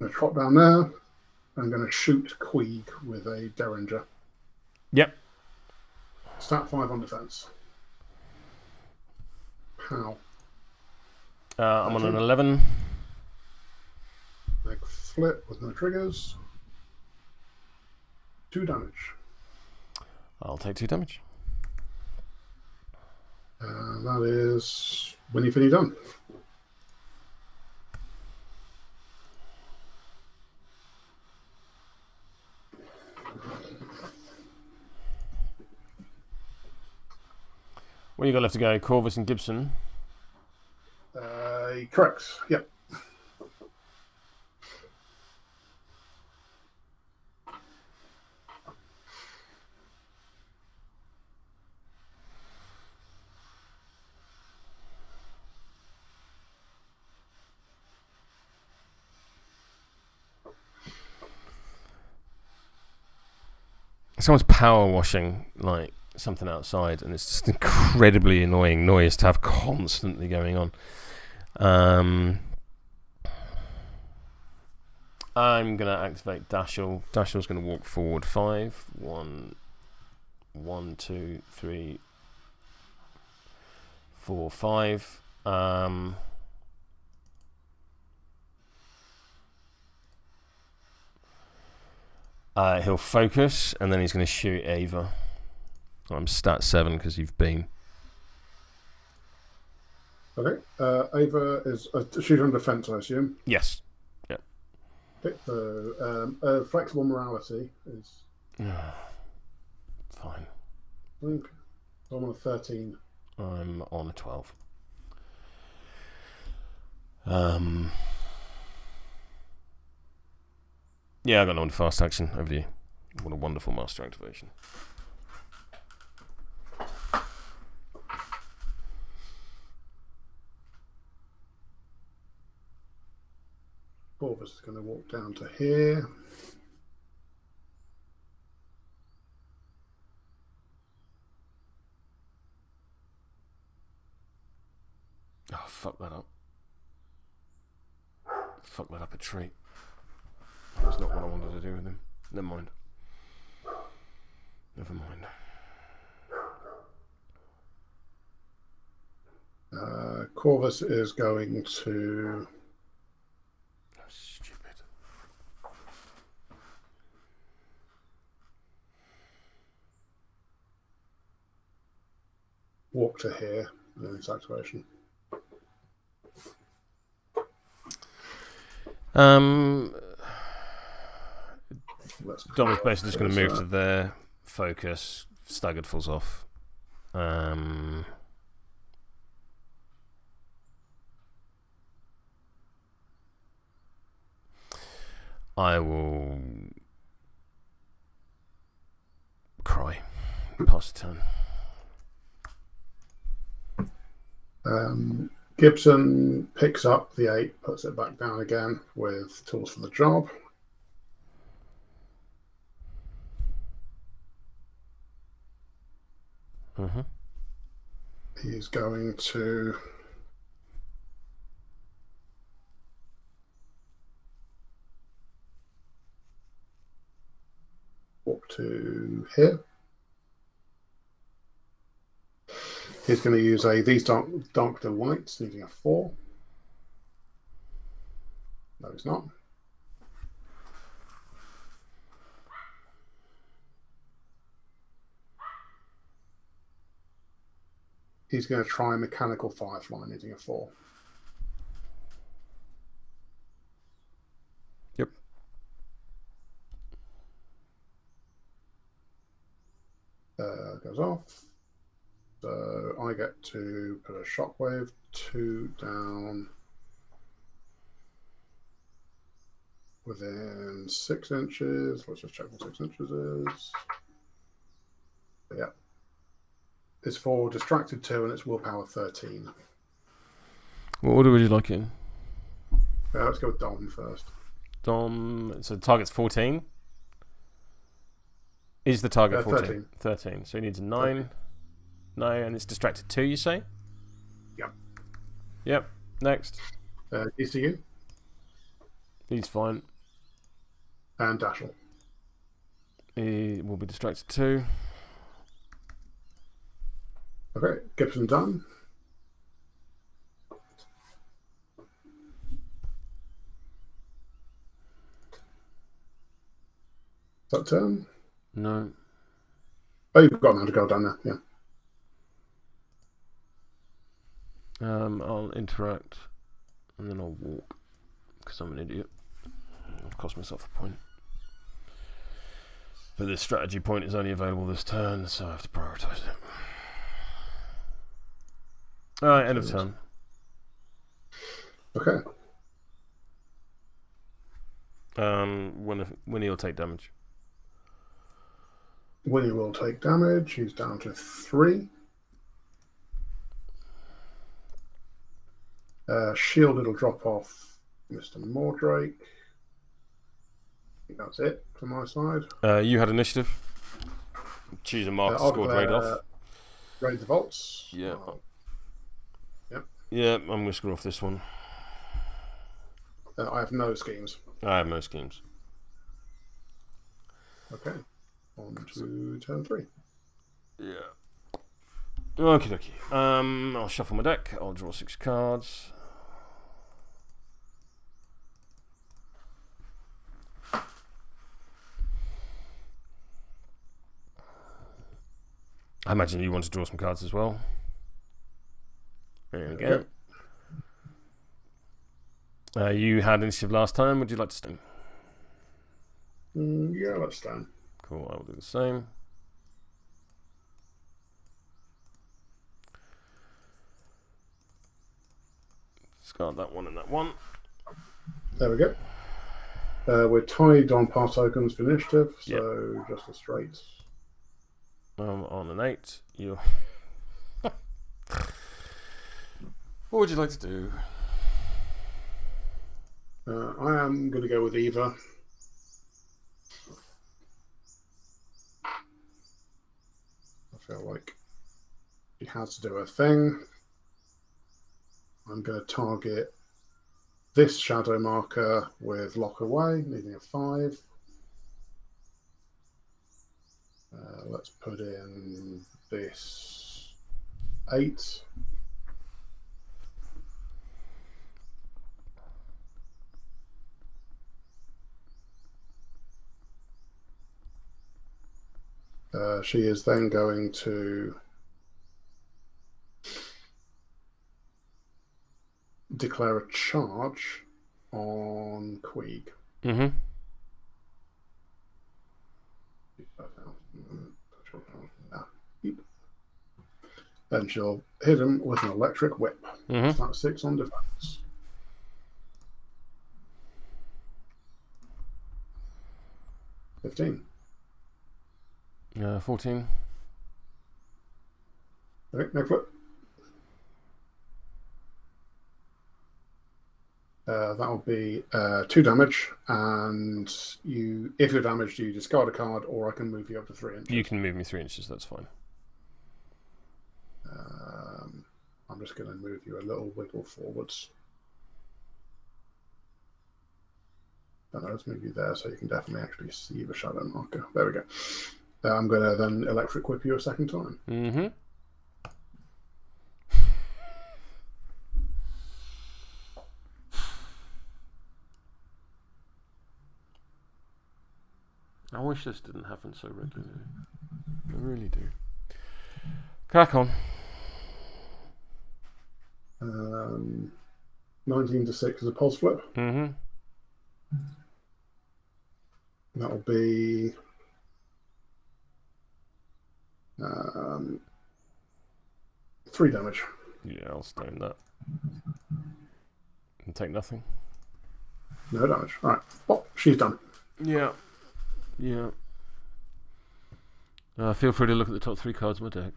I'm going to trot down there. I'm going to shoot Queeg with a Derringer. Yep. Stat 5 on defense. Pow. I'm on an 11. Leg flip with no triggers. 2 damage. I'll take 2 damage. That is Winnie Finney done. What do you got left to go? Corvis and Gibson. Correct. Yep. Someone's power washing like something outside, and it's just incredibly annoying noise to have constantly going on. I'm gonna activate Dashel. Dashel's gonna walk forward 5. 1, 2, 3, 4, 5. He'll focus, and then he's going to shoot Eva. I'm stat 7 because you've been. Okay. Eva is she's on defense, I assume. Yes. Yeah. Okay. So flexible morality is fine. I think I'm on a 13. I'm on a 12. Yeah, I got no one fast action. Over to you. What a wonderful master activation. Corvis is going to walk down to here. Oh, fuck that up. Fuck that up a treat. That's not what I wanted to do with him. Never mind. Never mind. Corvis is going to... Oh, stupid. Walk to here in this activation. Dom is basically just going to move to there, focus, staggered falls off. I will cry. Pass the turn. Gibson picks up the 8, puts it back down again with tools for the job. Mm-hmm. He's going to walk to here. He's going to use these dark DeWalts, needing a 4. No, he's not. He's going to try Mechanical Firefly, needing a 4. Yep. Goes off. So I get to put a shockwave 2 down within 6 inches. Let's just check what 6 inches is. Yeah. It's for distracted 2 and it's willpower 13. What order would you like it in? Let's go with Dom first. Dom, so the target's 14. Is the target 14? 13. So he needs a 9. 13. No, and it's distracted 2, you say? Yep. Yep. Next. ECU. He's fine. And Dashel. He will be distracted 2. Okay, Gibson done. Is that turn? No. Oh, you've got another go down there, yeah. I'll interact and then I'll walk because I'm an idiot. I've cost myself a point. But this strategy point is only available this turn, so I have to prioritise it. Alright, end of turn. Okay. Winnie will take damage. Winnie will take damage. He's down to 3. Shielded will drop off Mr. Mordrake. I think that's it from my side. You had initiative. Choose a mark scored raid off. Raid the vaults. Yeah. Yep. Yeah, I'm going to score off this one. I have no schemes. I have no schemes. Okay. On to turn 3. Yeah. Okie dokie. I'll shuffle my deck. I'll draw 6 cards. I imagine you want to draw some cards as well. There we go. You had initiative last time. Would you like to stay? Yeah, let's stand. Cool, I will do the same. Discard that one and that one. There we go. We're tied on pass tokens for initiative, so just a straight. On an 8. You. What would you like to do? I am going to go with Eva. I feel like she has to do her thing. I'm going to target this shadow marker with lock away, needing a 5. Let's put in this 8. She is then going to declare a charge on Queeg. Mm-hmm. Then she'll hit him with an electric whip. Mm-hmm. So that's 6 on defense. $15. 14. Okay, next flip. That'll be 2 damage, and if you're damaged, you discard a card, or I can move you up to 3 inches. You can move me 3 inches, that's fine. I'm just going to move you a little wiggle forwards. And let's move you there so you can definitely actually see the shadow marker. There we go. I'm going to then electric whip you a second time. Mm-hmm. I wish this didn't happen so regularly. I really do. Crack on. 19 to 6 is a pulse flip. Mm-hmm. That'll be 3 damage. Yeah, I'll stone that. And take nothing. No damage. All right. Oh, she's done. Yeah. Yeah. Feel free to look at the top 3 cards of my deck.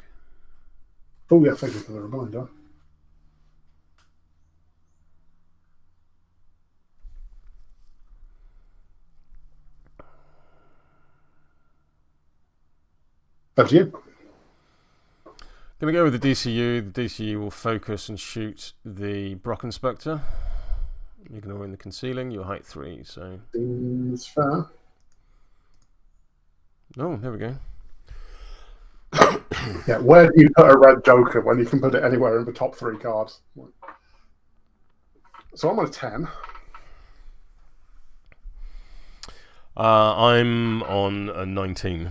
Oh, yeah, thank you for the reminder. Up to you. Going to go with the DCU. The DCU will focus and shoot the Brocken Spectre. Ignoring the concealing. Your height 3, so... Seems fair. Oh, there we go. Yeah, where do you put a red joker when you can put it anywhere in the top 3 cards? So I'm on a 10. I'm on a 19.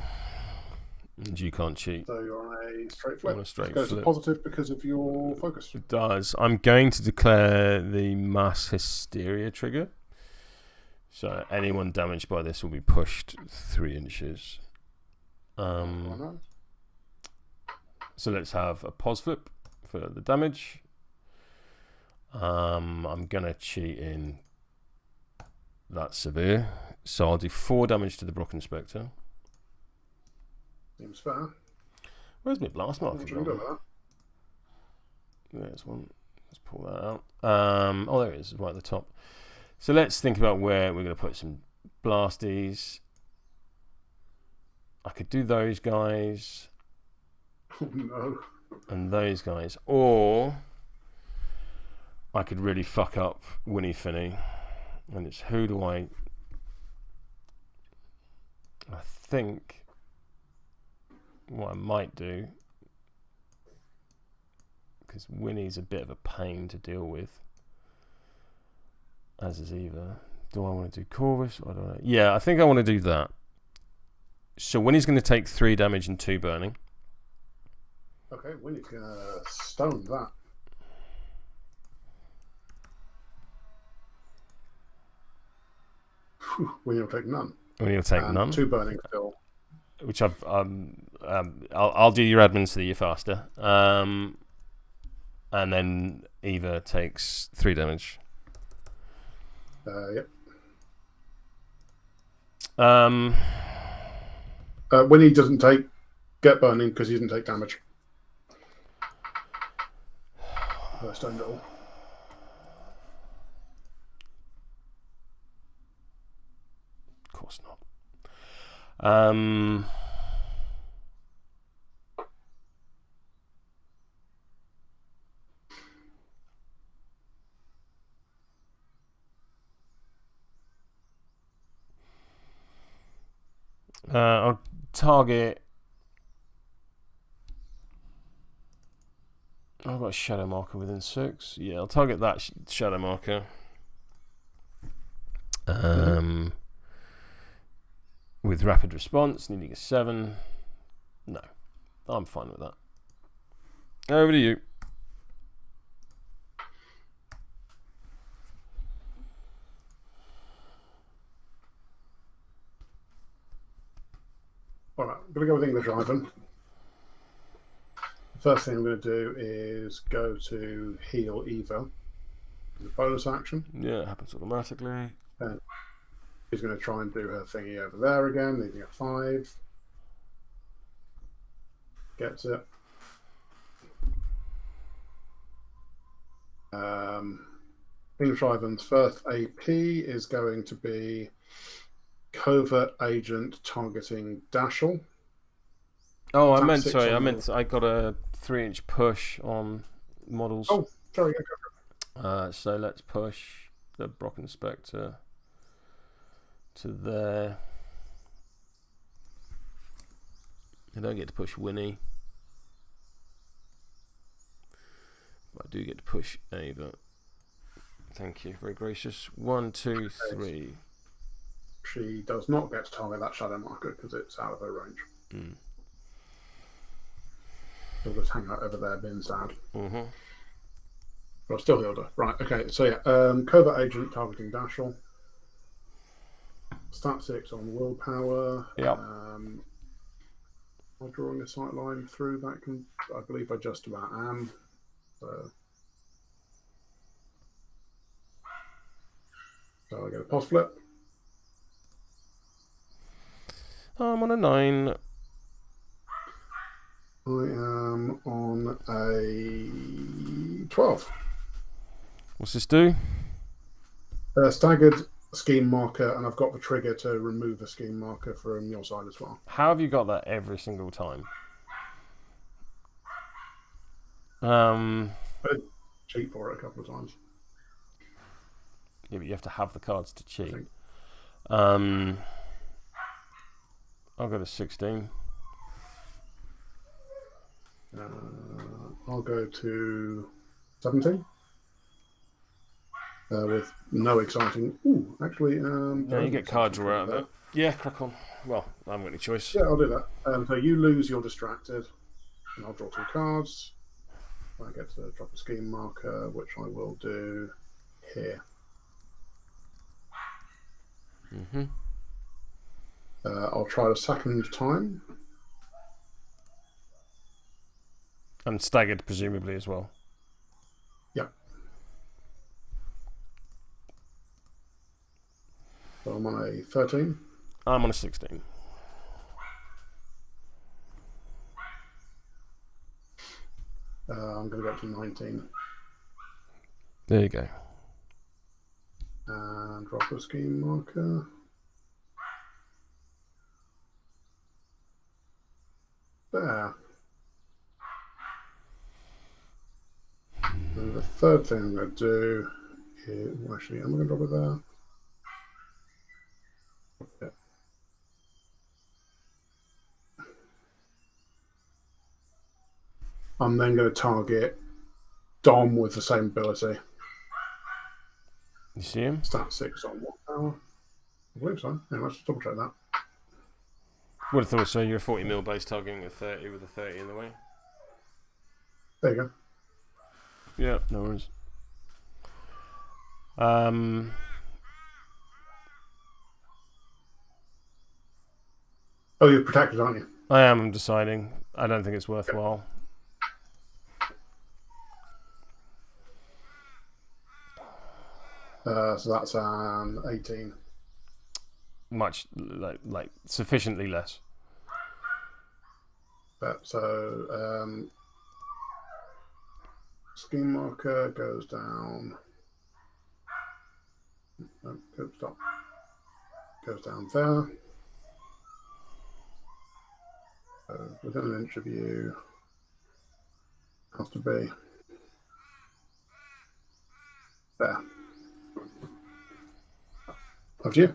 And you can't cheat. So you're on a straight flip. On a straight It goes flip. to positive because of your focus. It does. I'm going to declare the mass hysteria trigger. So anyone damaged by this will be pushed 3 inches. So let's have a pos flip for the damage. I'm going to cheat in that severe. So I'll do 4 damage to the Brocken Spectre. Seems fair. Where's my blast marker? There's one. Let's pull that out. Oh, there it is, right at the top. So let's think about where we're going to put some blasties. I could do those guys. Oh, no. And those guys. Or I could really fuck up Winnie Finney. And it's who do I think what I might do, because Winnie's a bit of a pain to deal with, as is Eva. Do I want to do Corvis? I don't know. Yeah, I think I want to do that. So Winnie's going to take 3 damage and 2 burning. Okay, Winnie's gonna stone that. Winnie will take none. Winnie will take none. 2 burning still. Which I'll do your admin so that you're faster. And then Eva takes 3 damage. Yep. Of Winnie doesn't get burning because he doesn't take damage. Stoned it all. course not. I'll target. I've got a shadow marker within 6. Yeah, I'll target that shadow marker. With rapid response, needing a 7. No, I'm fine with that. Over to you. Alright, I'm going to go with English Ivan. First thing I'm going to do is go to heal Eva. As a bonus action. Yeah, it happens automatically. And she's going to try and do her thingy over there again, needing a 5. Gets it. English Ivan's first AP is going to be Covert Agent targeting Dashel. Oh, I got a 3-inch push on models. Oh, sorry. So let's push the Brocken Spectre to there. I don't get to push Winnie. But I do get to push Ava. Thank you, very gracious. 1, 2, 3. She does not get to target that shadow marker because it's out of her range. Mm. She'll just hang out over there, being sad. Mm-hmm. But I've still healed her. Right, okay, so yeah, Covert Agent targeting Dashel. Stat 6 on willpower. Yep. Am I drawing a sight line through that? I believe I just about am. So I get a pos flip. I'm on a 9. I am on a 12. What's this do? Staggered scheme marker, and I've got the trigger to remove a scheme marker from your side as well. How have you got that every single time? I did cheat for it a couple of times. Yeah, but you have to have the cards to cheat. I'll go to 16. I'll go to 17. With no exciting. Ooh, actually. No, you get card draw out of it. Yeah, crack on. Well, I haven't got any choice. Yeah, I'll do that. So you lose, you're distracted. And I'll draw 2 cards. I get to drop a scheme marker, which I will do here. Mm-hmm. I'll try the second time. And staggered, presumably, as well. Yeah. So I'm on a 13. I'm on a 16. I'm going to go up to 19. There you go. And drop a scheme marker. There. And the third thing I'm going to do is, actually, am I going to drop it there? Yeah. I'm then going to target Dom with the same ability. You see him? Stat 6 on what power? I believe so. Yeah, let's just double check that. Would have thought so. You're a 40 mil base targeting a 30 with a 30 in the way. There you go. Yeah, no worries. Oh, you're protected, aren't you? I am deciding. I don't think it's worthwhile. So that's an 18. Much like sufficiently less. So scheme marker goes down. No, stop. Goes down there. So within an inch of you, has to be there. Have you?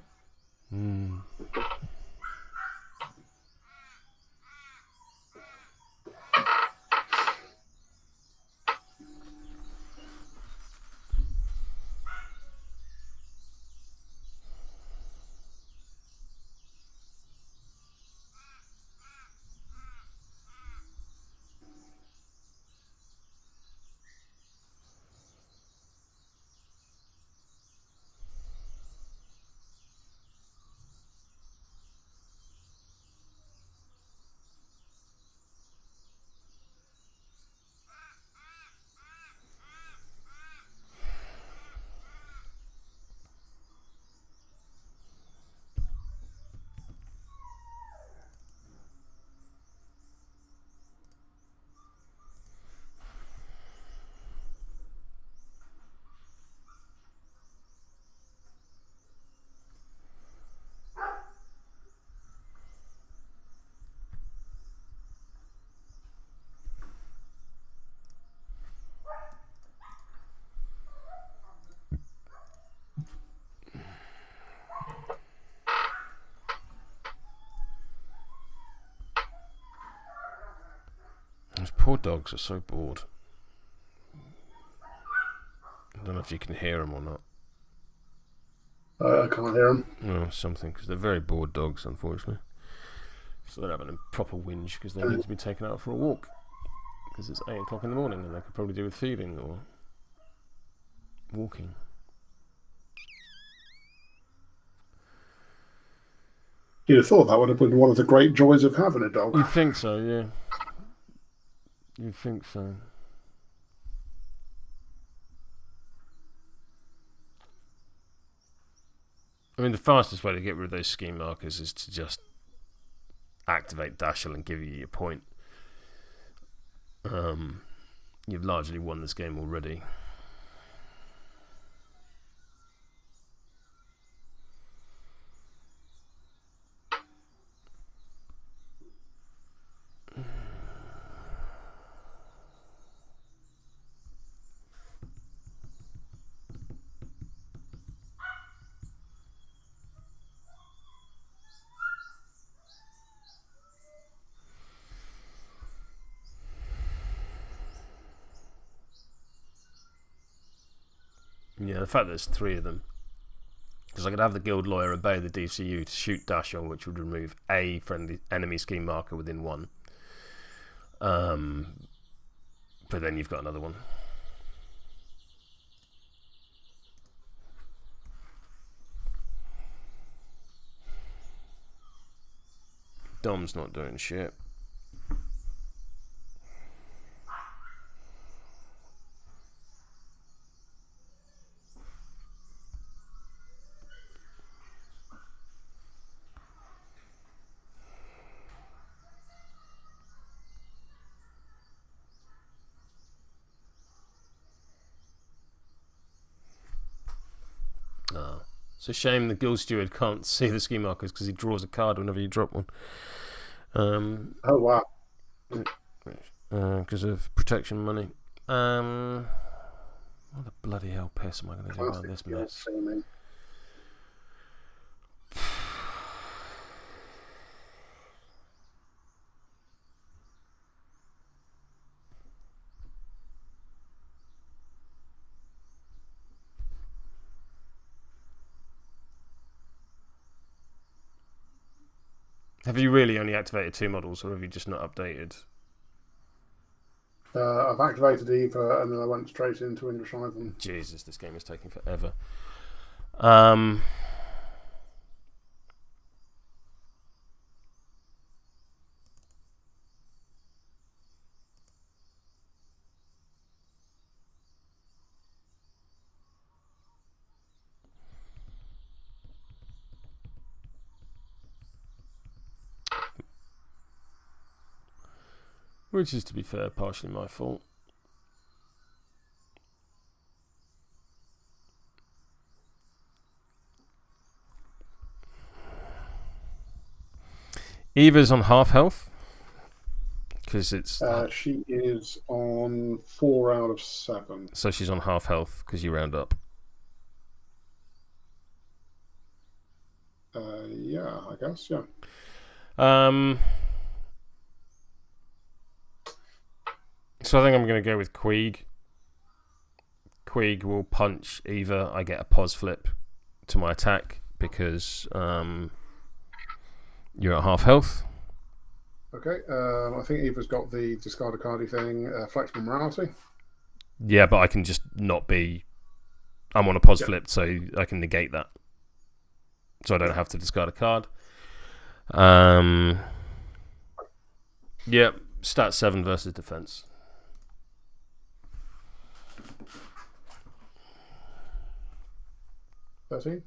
Those poor dogs are so bored. I don't know if you can hear them or not. I can't hear them. No, something, because they're very bored dogs, unfortunately. So they're having a proper whinge because they need to be taken out for a walk. Because it's 8 o'clock in the morning and they could probably do with feeding or walking. You'd have thought that would have been one of the great joys of having a dog. You'd think so, yeah. You'd think so. I mean, the fastest way to get rid of those scheme markers is to just activate Dashel and give you your point. You've largely won this game already. Yeah, the fact that there's 3 of them. Because I could have the guild lawyer obey the DCU to shoot Dashel, which would remove a friendly enemy scheme marker within 1. But then you've got another one. Dom's not doing shit. It's a shame the guild steward can't see the scheme markers because he draws a card whenever you drop one. Oh wow! Because of protection money. What the bloody hell piss am I going to do about this mess? Have you really only activated 2 models, or have you just not updated? I've activated Eva, and then I went straight into English Ivan. Jesus, this game is taking forever. Which is, to be fair, partially my fault. Eva's on half health. Because it's... she is on 4 out of 7. So she's on half health, because you round up. Yeah, I guess, yeah. So I think I'm going to go with Queeg. Queeg will punch Eva. I get a pos flip to my attack because you're at half health. Okay, I think Eva's got the discard a cardy thing, flexible morality. Yeah, but I can just not be... I'm on a pos flip, so I can negate that. So I don't have to discard a card. Yeah, stat 7 versus defense. $13.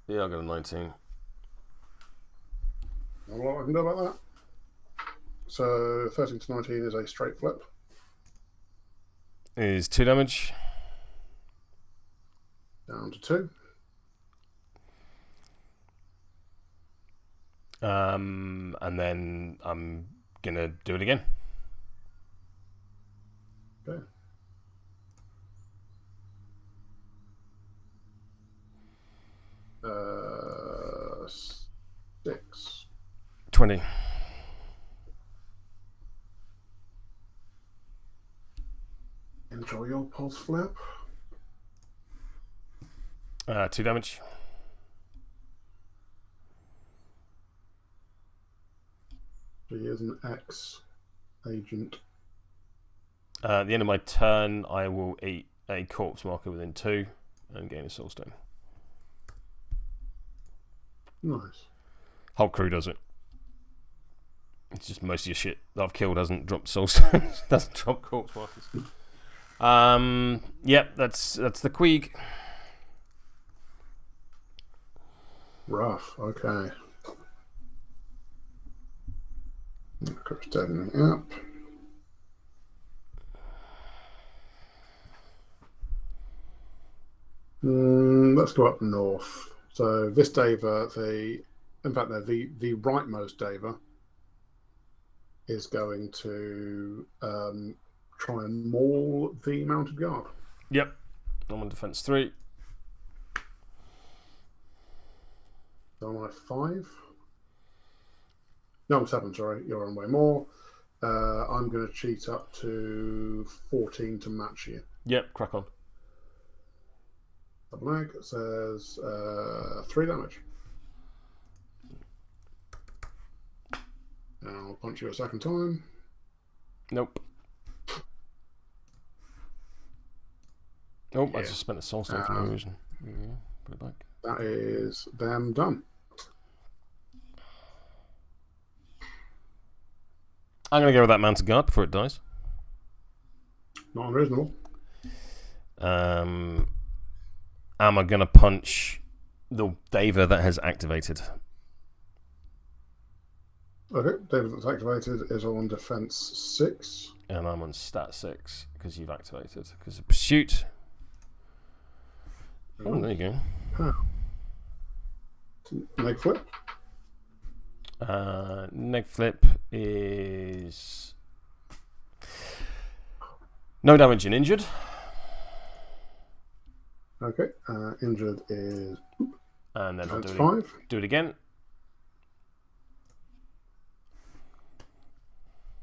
Yeah, I got a 19. Not a lot I can do about that. So 13 to 19 is a straight flip. Is 2 damage. Down to 2. And then I'm gonna do it again. Okay. Uh, 6. 20. Enjoy your pulse flip. 2 damage. He is an ex-agent. At the end of my turn, I will eat a corpse marker within 2 and gain a soulstone. Nice. Whole crew does it. It's just most of your shit that I've killed hasn't dropped soulstones, doesn't drop corpse markers. Yep, that's the Queeg. Rough. Okay. Steadying up. Let's go up north. So this Deva, the rightmost Deva is going to try and maul the mounted guard. Yep. I'm on defense 3. So I'm on 5. No, I'm 7, sorry. You're on way more. I'm going to cheat up to 14 to match you. Yep, crack on. Double leg says 3 damage. I'll punch you a second time. Nope. Oh, yeah. I just spent a soulstone for no reason. Yeah, put it back. That is them done. I'm going to go with that mounted guard before it dies. Not unreasonable. Am I going to punch the Deva that has activated? Okay, David that's activated is on defense 6. And I'm on stat 6 because you've activated. Because of pursuit. Oh, there you go. Huh. Neg flip. Neg flip is no damage and injured. Okay, injured is. And then I'll do 5. Do it again.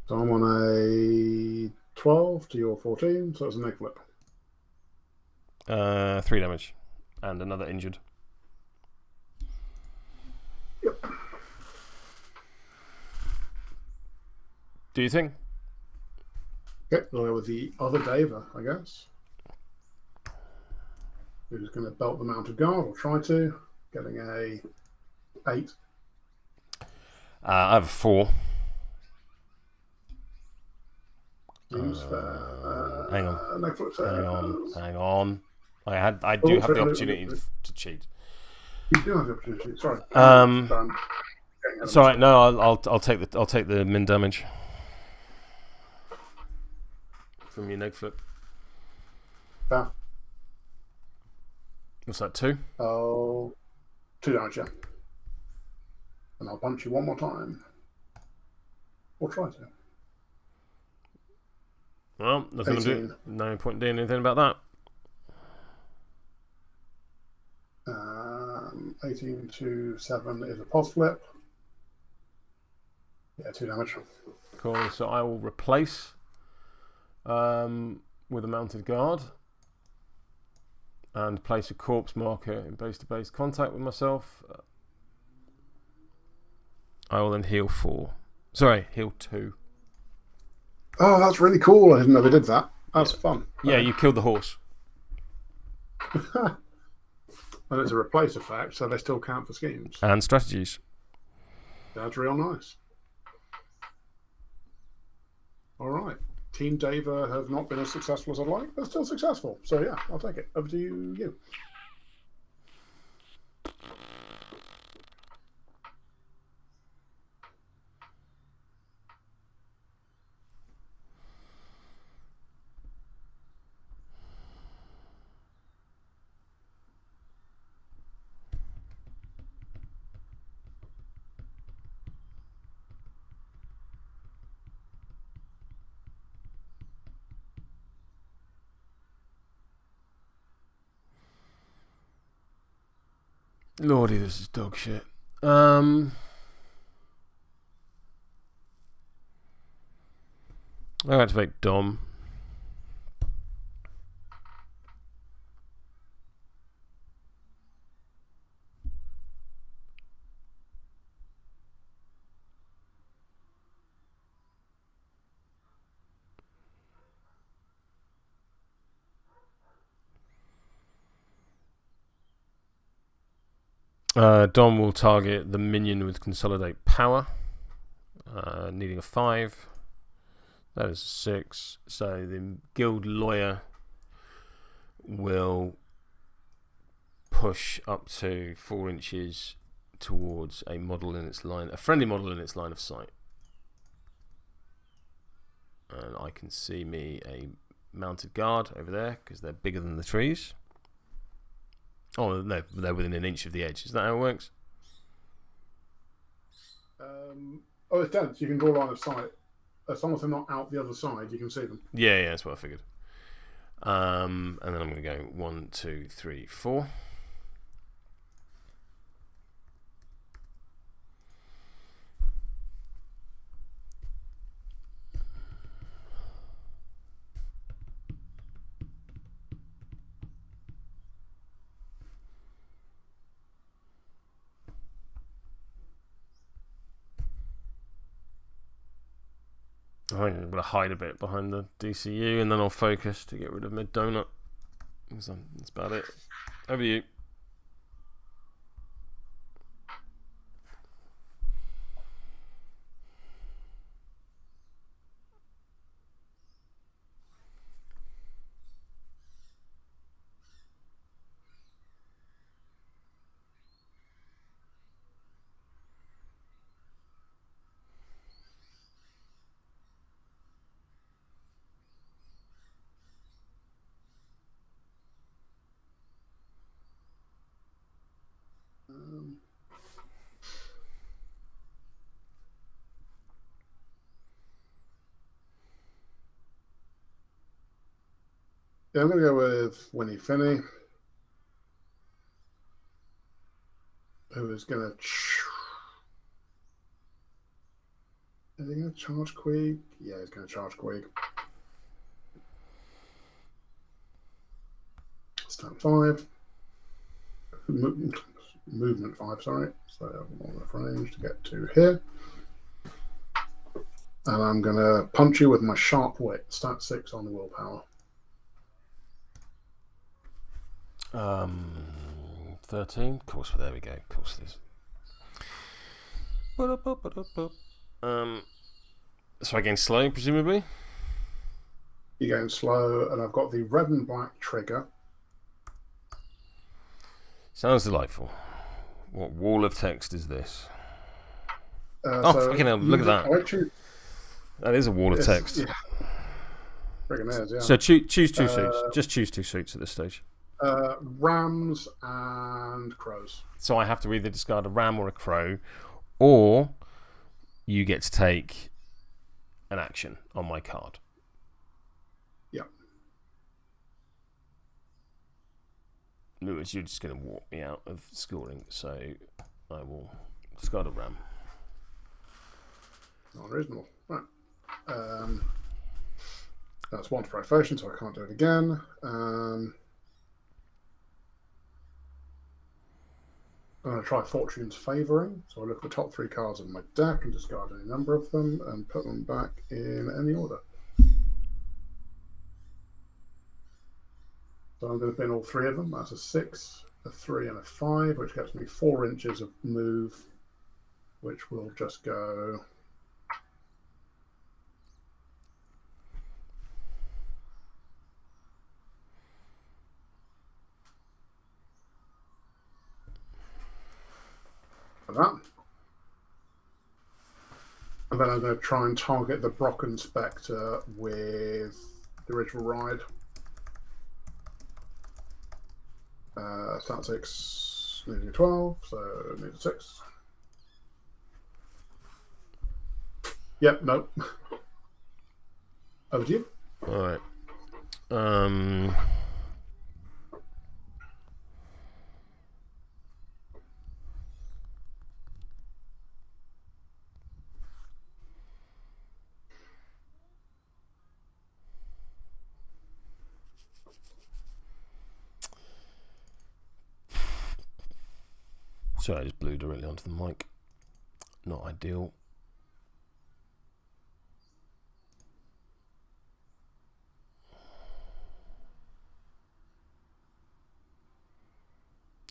So I'm on a 12 to your 14, so it's a neg flip. 3 damage. And another injured. Yep. Do you think? Okay, we'll go with the other Daver, I guess. Who's going to belt the mounted guard, or try to. Getting a 8. I have a 4. Seems fair. Hang on. Neg flip Hang on. I do have the opportunity to cheat. You do have the opportunity. Sorry. Sorry. No, I'll take the min damage from your neg flip. Yeah. What's that? 2? Oh, 2 damage. Yeah. And I'll punch you one more time. Or try to. Well, nothing to do. No point doing anything about that. 18 to 7 is a pos flip. Yeah, 2 damage. Cool. So I will replace with a mounted guard and place a corpse marker in base-to-base contact with myself. I will then heal 4. Sorry, heal 2. Oh, that's really cool. I didn't know they did that. That's fun. Yeah, you killed the horse. And it's a replace effect, so they still count for schemes. And strategies. That's real nice. All right. Team Daver have not been as successful as I'd like, but still successful. So yeah, I'll take it. Over to you. Lordy, this is dog shit. I activate Dom. Dom will target the minion with Consolidate Power, needing a 5. That is a 6. So the Guild Lawyer will push up to 4 inches towards a model in its line, a friendly model in its line of sight. And I can see me a mounted guard over there because they're bigger than the trees. Oh no, they're within an inch of the edge. Is that how it works? It's dense. You can draw line of sight. As long as they're not out the other side, you can see them. Yeah, that's what I figured. And then I'm going to go 1, 2, 3, 4. I think I'm going to hide a bit behind the DCU and then I'll focus to get rid of mid donut. So that's about it. Over to you. Yeah, I'm going to go with Winnie Finney, who is going to... Is he going to charge Queeg? Yeah, he's going to charge Queeg. Stat 5. Movement 5, sorry. So I'm on enough range to get to here. And I'm going to punch you with my sharp wit. Stat 6 on the willpower. 13. Of course, there we go. Of course it is. So I gain slow, presumably? You're going slow, and I've got the red and black trigger. Sounds delightful. What wall of text is this? So fucking hell, look at that. That is a wall of text. Yeah. Friggin' is, yeah. So choose two suits. Just choose 2 suits at this stage. Rams and crows. So I have to either discard a ram or a crow, or you get to take an action on my card. Yeah. Lewis, you're just going to walk me out of scoring, so I will discard a ram. Unreasonable. Right. That's 1 for evasion, so I can't do it again. I'm going to try Fortune's Favouring. So I look at the top 3 cards of my deck and discard any number of them and put them back in any order. So I'm going to bin all 3 of them. That's a 6, a 3 and a 5, which gets me 4 inches of move, which will just go... that. And then I'm going to try and target the Brocken Spectre with the original ride. Stat 6, needing a 12, so need a 6. Yep, no. Over to you. Alright. Sorry, I just blew directly onto the mic. Not ideal.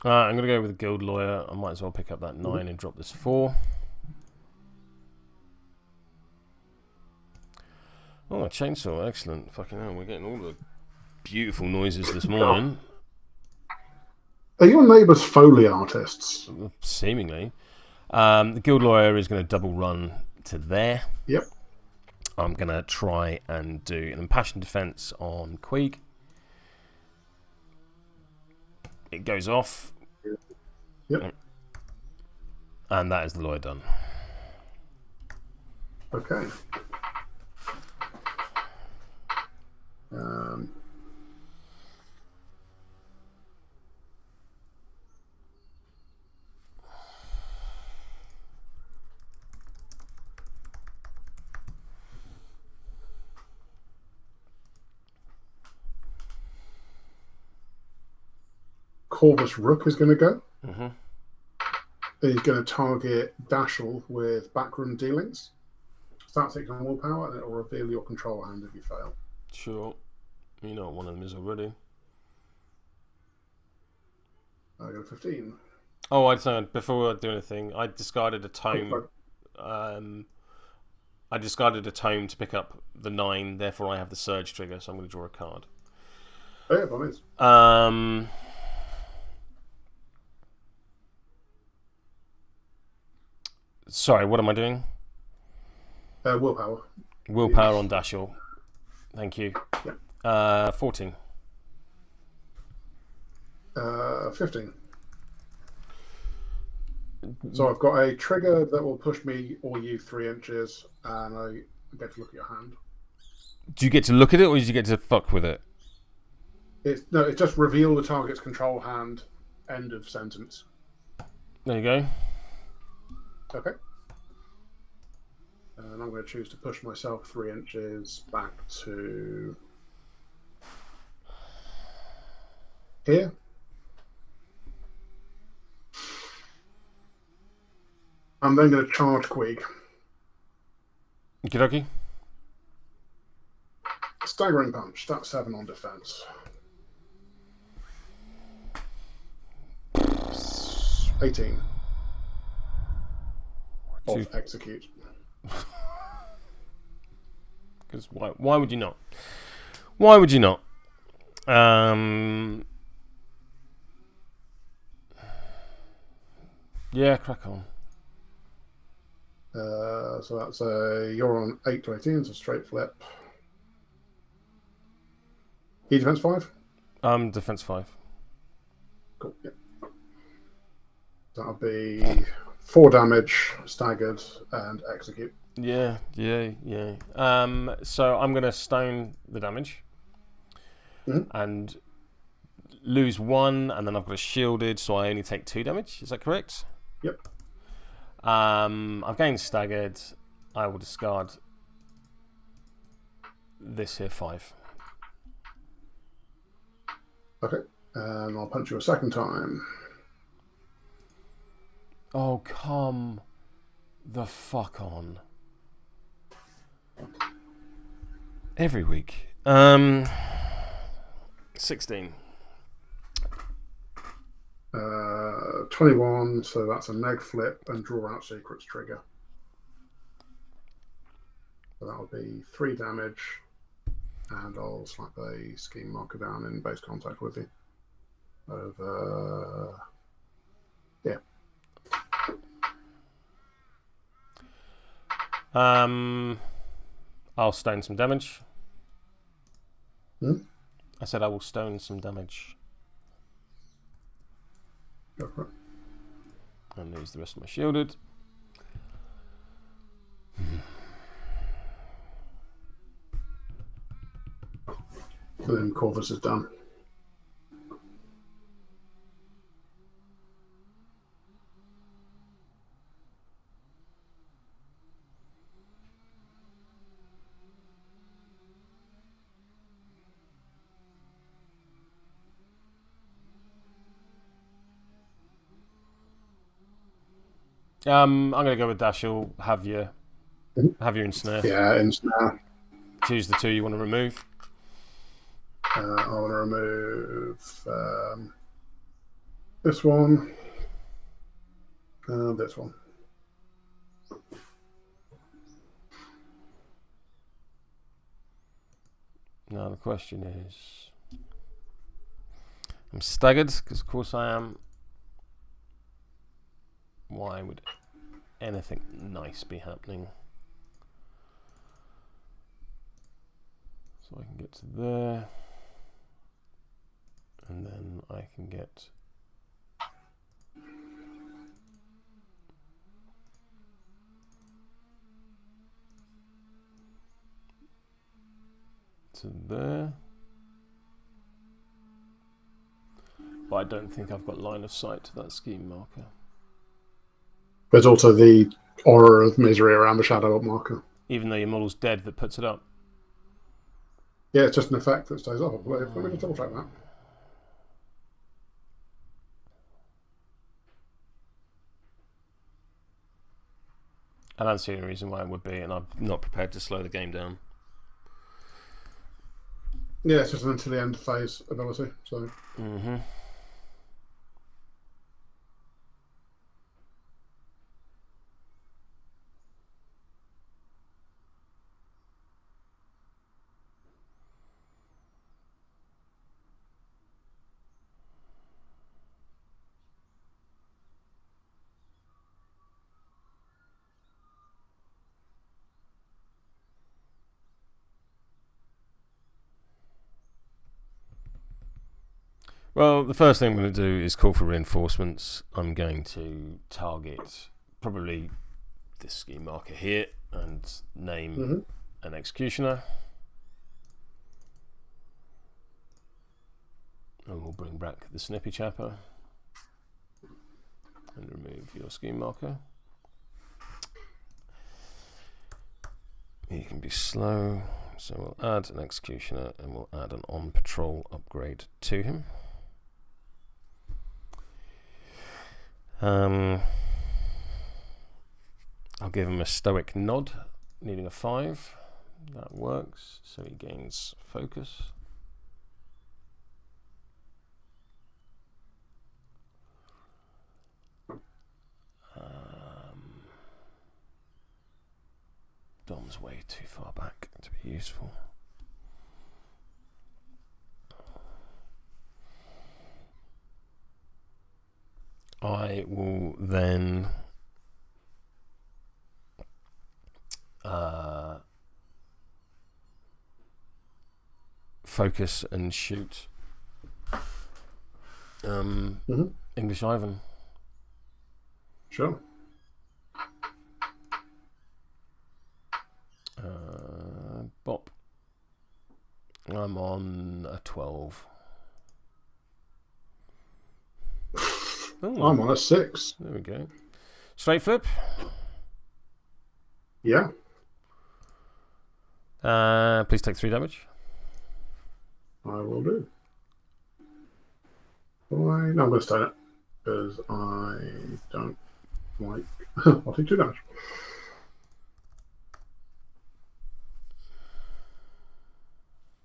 I'm going to go with the Guild Lawyer. I might as well pick up that 9 and drop this 4. Oh, a chainsaw. Excellent. Fucking hell, we're getting all the beautiful noises this morning. Are your neighbours Foley artists? Seemingly. The Guild Lawyer is going to double run to there. Yep. I'm going to try and do an impassioned defense on Queeg. It goes off. Yep. And that is the lawyer done. Okay. Corvis Rook is going to go. Mm-hmm. He's going to target Dashel with backroom dealings. Stat 6 on willpower, and it will reveal your control hand if you fail. Sure. You know what one of them is already. I got a 15. Oh, I'd say before I do anything, I discarded a tome. I discarded a tome to pick up the 9, therefore I have the surge trigger, so I'm going to draw a card. Oh, yeah, by means. Sorry, what am I doing? Willpower. Willpower on Dashel. Thank you. Yeah. 14. 15. So I've got a trigger that will push me or you 3 inches, and I get to look at your hand. Do you get to look at it, or do you get to fuck with it? It's just reveal the target's control hand. End of sentence. There you go. Okay. And I'm going to choose to push myself 3 inches back to here. I'm then going to charge Queeg. Okie dokie. Staggering punch. That's 7 on defense. 18. Of execute. Because why would you not? Why would you not? Yeah, crack on. So that's you're on 8 to 18, so straight flip. E defense 5? Defense 5. Cool, yeah. That'll be 4 damage, staggered, and execute. Yeah. So I'm going to stone the damage. And lose 1, and then I've got a shielded, so I only take 2 damage. Is that correct? Yep. I've gained staggered. I will discard this here 5. Okay. And I'll punch you a second time. Oh, come the fuck on. Every week. 16. 21, so that's a neg flip and draw out secrets trigger. So that'll be 3 damage, and I'll slap a scheme marker down in base contact with you. Over. Yeah. I'll stone some damage. Hmm? I said I will stone some damage. Go for it. And lose the rest of my shielded. And then Corvis is done. I'm going to go with Dashel. Have your Ensnare. Yeah, Ensnare. Choose the 2 you want to remove. I want to remove this one and this one. Now the question is, I'm staggered because of course I am. Why would anything nice be happening? So I can get to there, and then I can get to there. But I don't think I've got line of sight to that scheme marker. There's also the aura of misery around the shadow up marker. Even though your model's dead that puts it up. Yeah, it's just an effect that stays up. Let me just double check that. I don't see any reason why it would be, and I'm not prepared to slow the game down. Yeah, it's just an until the end phase ability. So. Mm-hmm. Well, the first thing I'm going to do is call for reinforcements. I'm going to target probably this scheme marker here and name an executioner. And we'll bring back the snippy chapper and remove your scheme marker. He can be slow, so we'll add an executioner and we'll add an on patrol upgrade to him. I'll give him a stoic nod, needing a 5. That works, so he gains focus. Dom's way too far back to be useful. I will then focus and shoot English Ivan. Sure. Bop. I'm on a 12. Ooh. I'm on a 6. There we go. Straight flip. Yeah. Please take 3 damage. I will do. No, I'm going to stone it because I don't like. I'll take 2 damage.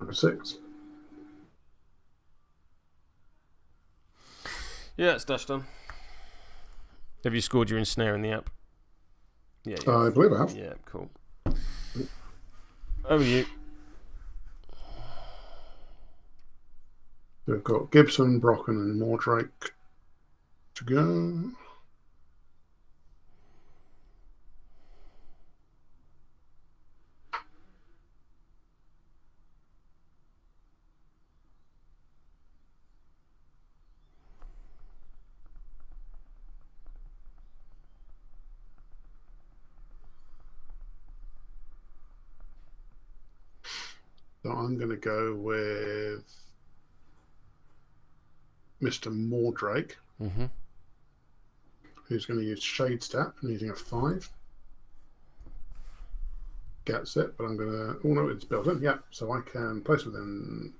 I'm a 6. Yeah, it's dash done. Have you scored your Ensnare in the app? Yeah. I believe I have. Yeah, cool. Over to you. We've got Gibson, Brocken, and Mordrake to go. So I'm going to go with Mr. Mordrake, who's going to use Shade Step, using a 5. Gets it, but I'm going to... Oh no, it's built in. Yeah, so I can place within...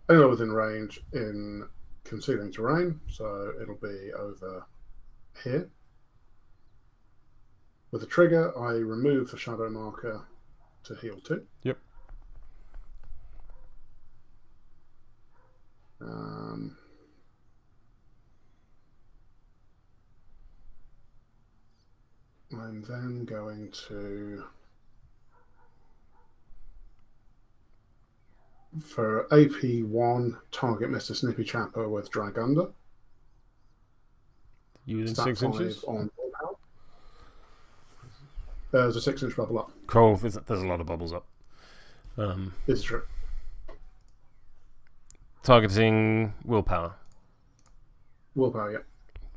anywhere within range in concealing terrain, so it'll be over here. With the trigger, I remove the shadow marker to heal 2. Yep. I'm then going to, for AP1, target Mr. Snippy Chapper with Drag Under. You within Stat 6 5 inches? On willpower. There's a 6-inch bubble up. Cool, there's a lot of bubbles up. This is true. Targeting willpower. Willpower, yeah.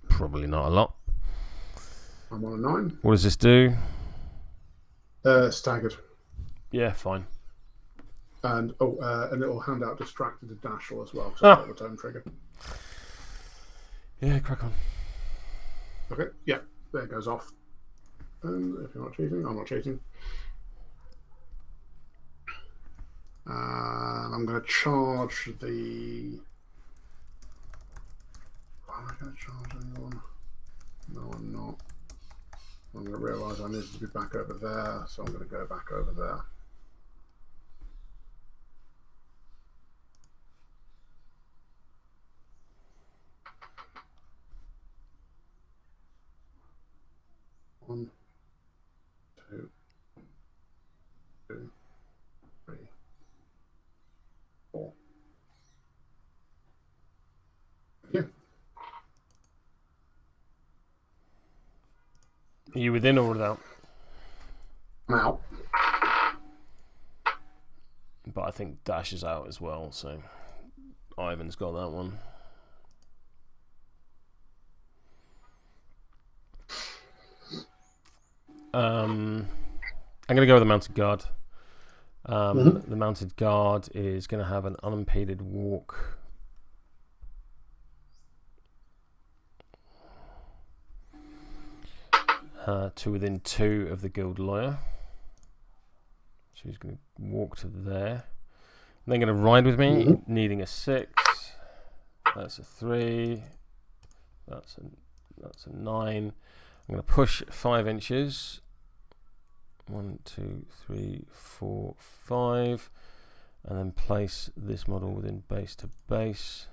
Probably not a lot. I'm on a 9. What does this do? Staggered. Yeah, fine. And and it'll hand out Distracted to Dashel as well, because I've got the Totem trigger. Yeah, crack on. Okay, yeah, there it goes off. And if you're not cheating, I'm not cheating. I'm going to charge the... Am I going to charge anyone? No, I'm not. I'm going to realise I needed to be back over there, so I'm going to go back over there. One, 2, 2, 3, 4. Yeah. Are you within or without? I'm out. But I think Dash is out as well, so Ivan's got that one. I'm going to go with the Mounted Guard. The Mounted Guard is going to have an unimpeded walk. To within 2 of the Guild Lawyer. So he's going to walk to there. And then going to ride with me, needing a 6. That's a 3. That's a That's a 9. I'm going to push 5 inches. 1, 2, 3, 4, 5. And then place this model within base to base.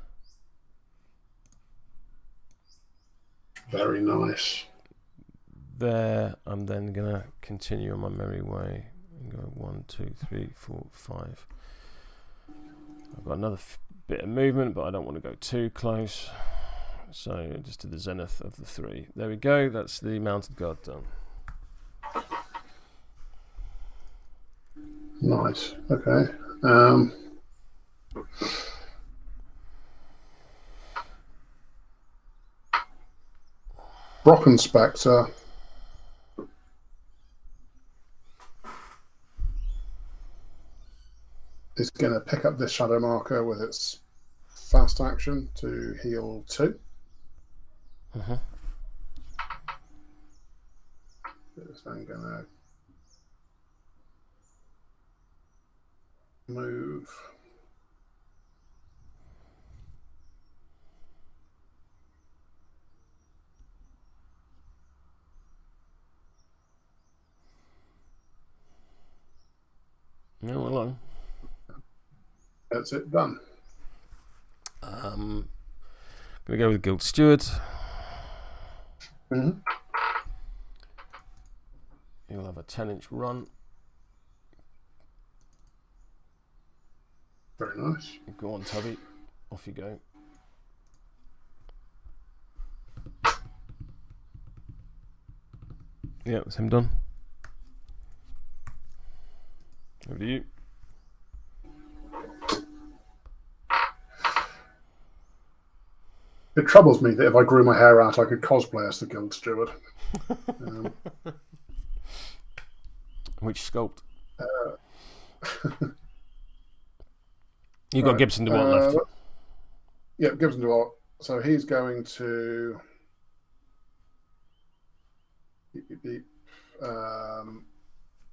Very nice. There, I'm then going to continue on my merry way and go 1, 2, 3, 4, 5. I've got another bit of movement, but I don't want to go too close. So just to the zenith of the 3. There we go. That's the mounted guard done. Nice. Okay. Brocken Spectre. Is going to pick up this shadow marker with its fast action to heal 2. It's then going to move. No, along. That's it, done. Gonna go with Guild Steward. Mm-hmm. He'll have a 10-inch run. Very nice. Go on, Tubby. Off you go. Yeah, that's him done. Over to you. It troubles me that if I grew my hair out, I could cosplay as the Guild Steward. Which sculpt? You got right. Gibson DeWalt left. Yeah, Gibson DeWalt. So he's going to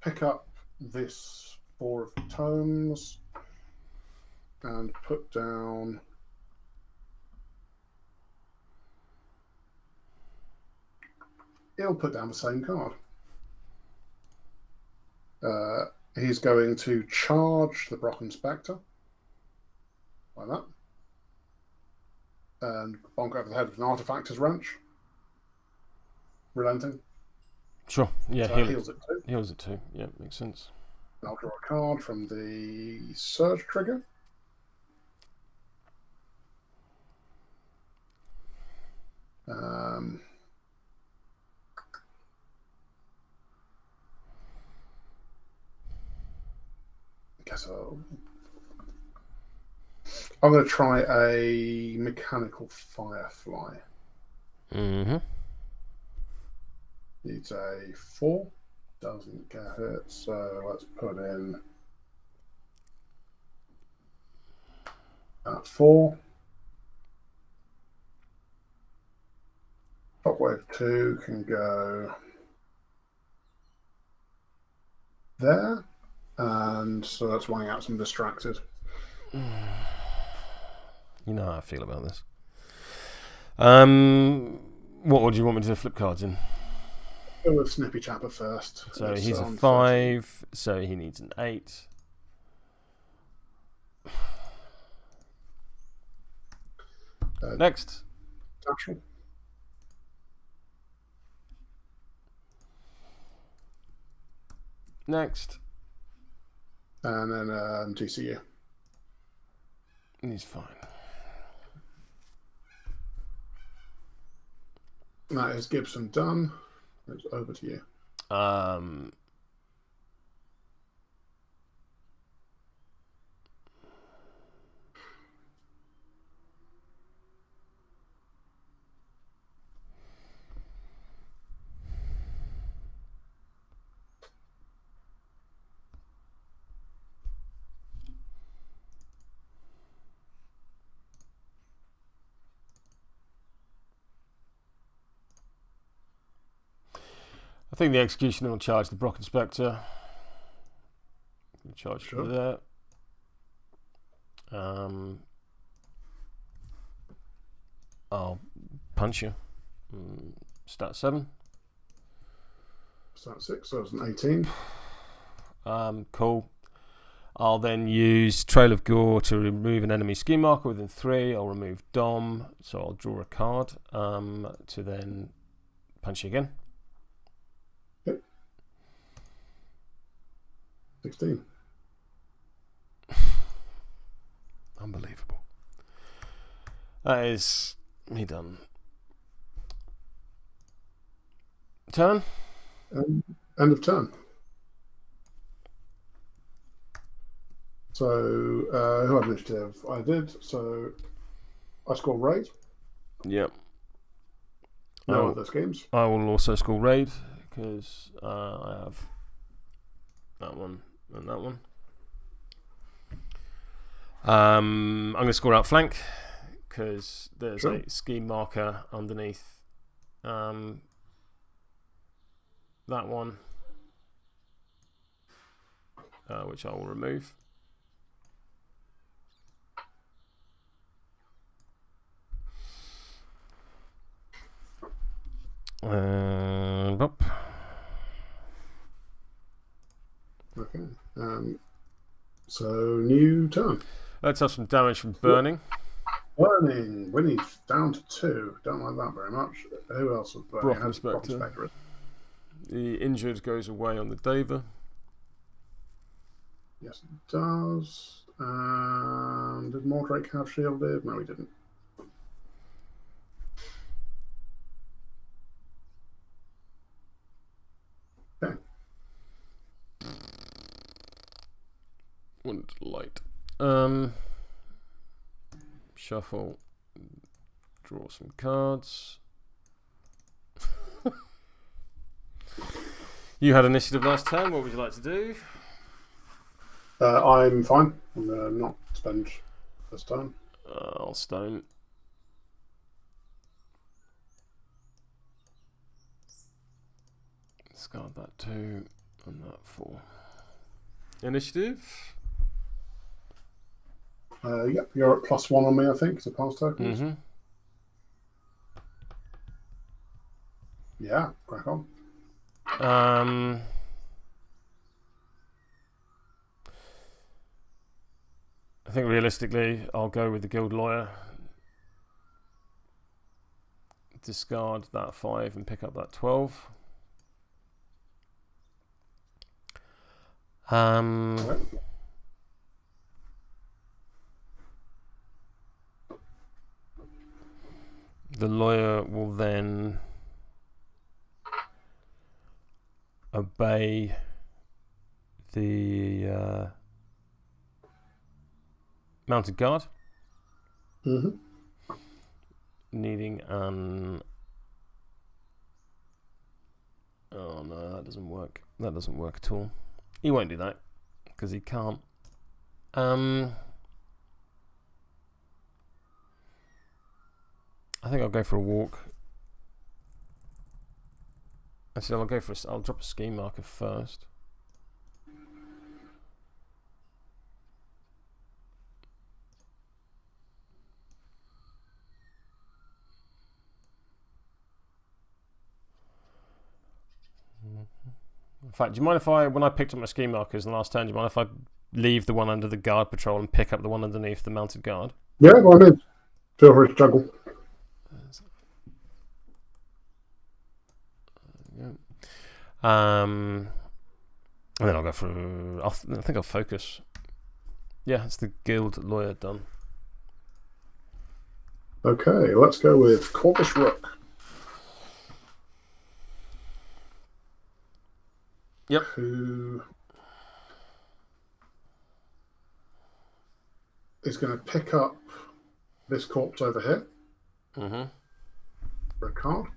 pick up this 4 of tomes and put down he'll put down the same card. He's going to charge the Brocken Spectre like that and bonk over the head with an Artifactor's Wrench. Relenting. Sure, yeah, So heals it too. Heals it too, yeah, makes sense. And I'll draw a card from the Surge trigger. I'm going to try a mechanical firefly. Mm-hmm. Needs a 4. Doesn't get hit, so let's put in 4. Top wave 2 can go there, and so that's weighing out some distracted. You know how I feel about this. What would you want me to flip cards in? Go with Snippy Chapper first. So he's a 5, so he needs an 8. Next. Dashel. Next. And then TCU. He's fine. That is Gibson done. It's over to you. I think the Executioner will charge the Brocken Spectre. Charge Sure. there. I'll punch you. Stat 7. Stat 6, so it's an 18. Cool. I'll then use Trail of Gore to remove an enemy ski marker within 3. I'll remove Dom, so I'll draw a card to then punch you again. Yep. 16. Unbelievable. That is me done. Turn. End of turn. So, who had initiative? I did. So, I scored raid. Yep. No other schemes. I will also score raid because I have that one and that one. I'm going to score Outflank because there's a ski marker underneath that one, which I will remove. Okay. So new turn. Let's have some damage from burning. Burning. Winnie's down to 2. Don't like that very much. Who else was burning? Brocken Spectre. The injured goes away on the Daver. Yes, it does. Did Mordrake have shielded? No, he didn't. Okay. Wouldn't light. Shuffle. Draw some cards. You had initiative last turn. What would you like to do? I'm fine. I'm going to not spend this turn. I'll stone. Discard that 2 and that 4. Initiative? Yep, you're at +1 on me, I think, to pass tokens. Mm-hmm. Yeah, crack on. I think realistically, I'll go with the Guild Lawyer. Discard that 5 and pick up that 12. Okay. The lawyer will then obey the mounted guard, needing an... Oh no, that doesn't work. That doesn't work at all. He won't do that because he can't. I think I'll go for a walk. Actually, I'll drop a ski marker first. In fact, do you mind if when I picked up my ski markers in the last turn, do you mind if I leave the one under the guard patrol and pick up the one underneath the mounted guard? Yeah, go ahead. Feel free to juggle. And then I'll go for... I think I'll focus. Yeah, it's the Guild Lawyer done. Okay, let's go with Corvis Rook. Yep. Who is going to pick up this corpse over here for a card.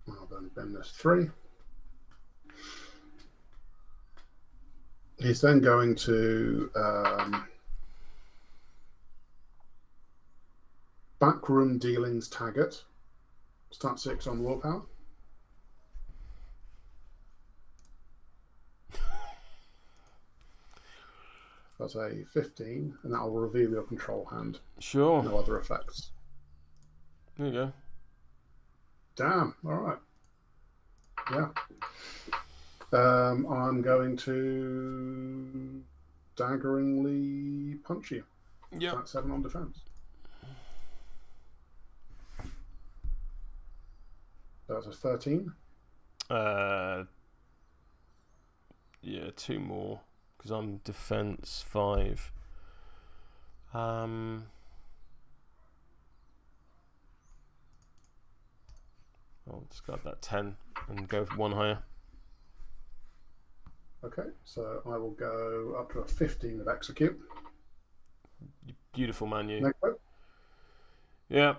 I'll then bend this 3. He's then going to backroom dealings Taggart. Stat 6 on willpower. That's a 15, and that will reveal your control hand. Sure. No other effects. There you go. Damn. All right. Yeah. I'm going to daggeringly punch you. Yeah. That's 7 on defense. That's a 13. Yeah, 2 more because I'm defense 5. I'll discard that 10 and go for 1 higher. Okay, so I will go up to a 15 of execute. Beautiful man, you. Next up. Yeah.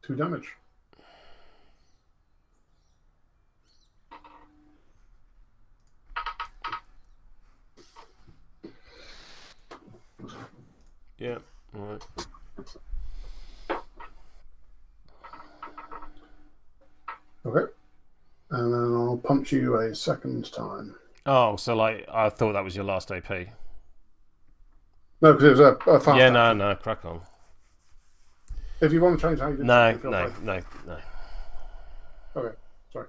2 damage. Yeah, all right. Okay. And then I'll punch you a second time. Oh, so like I thought that was your last AP. No, because it was a fast Yeah, action. no, crack on. If you want to change how you do No. Okay, sorry.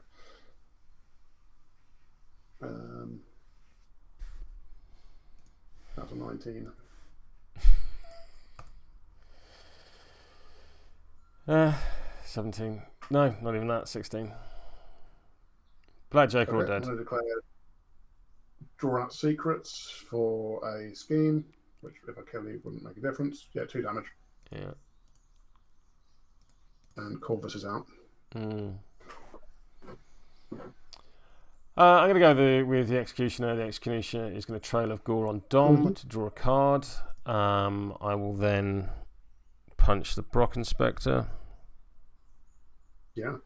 That's a 19. 17. No, not even that. 16. Blackjack or Okay, I'm dead. going to declare draw out secrets for a scheme, which if I kill you wouldn't make a difference. Yeah, 2 damage. Yeah. And Corvis is out. I'm going to go with the Executioner. The Executioner is going to Trail of Gore on Dom to draw a card. I will then punch the Brocken Spectre. Yeah.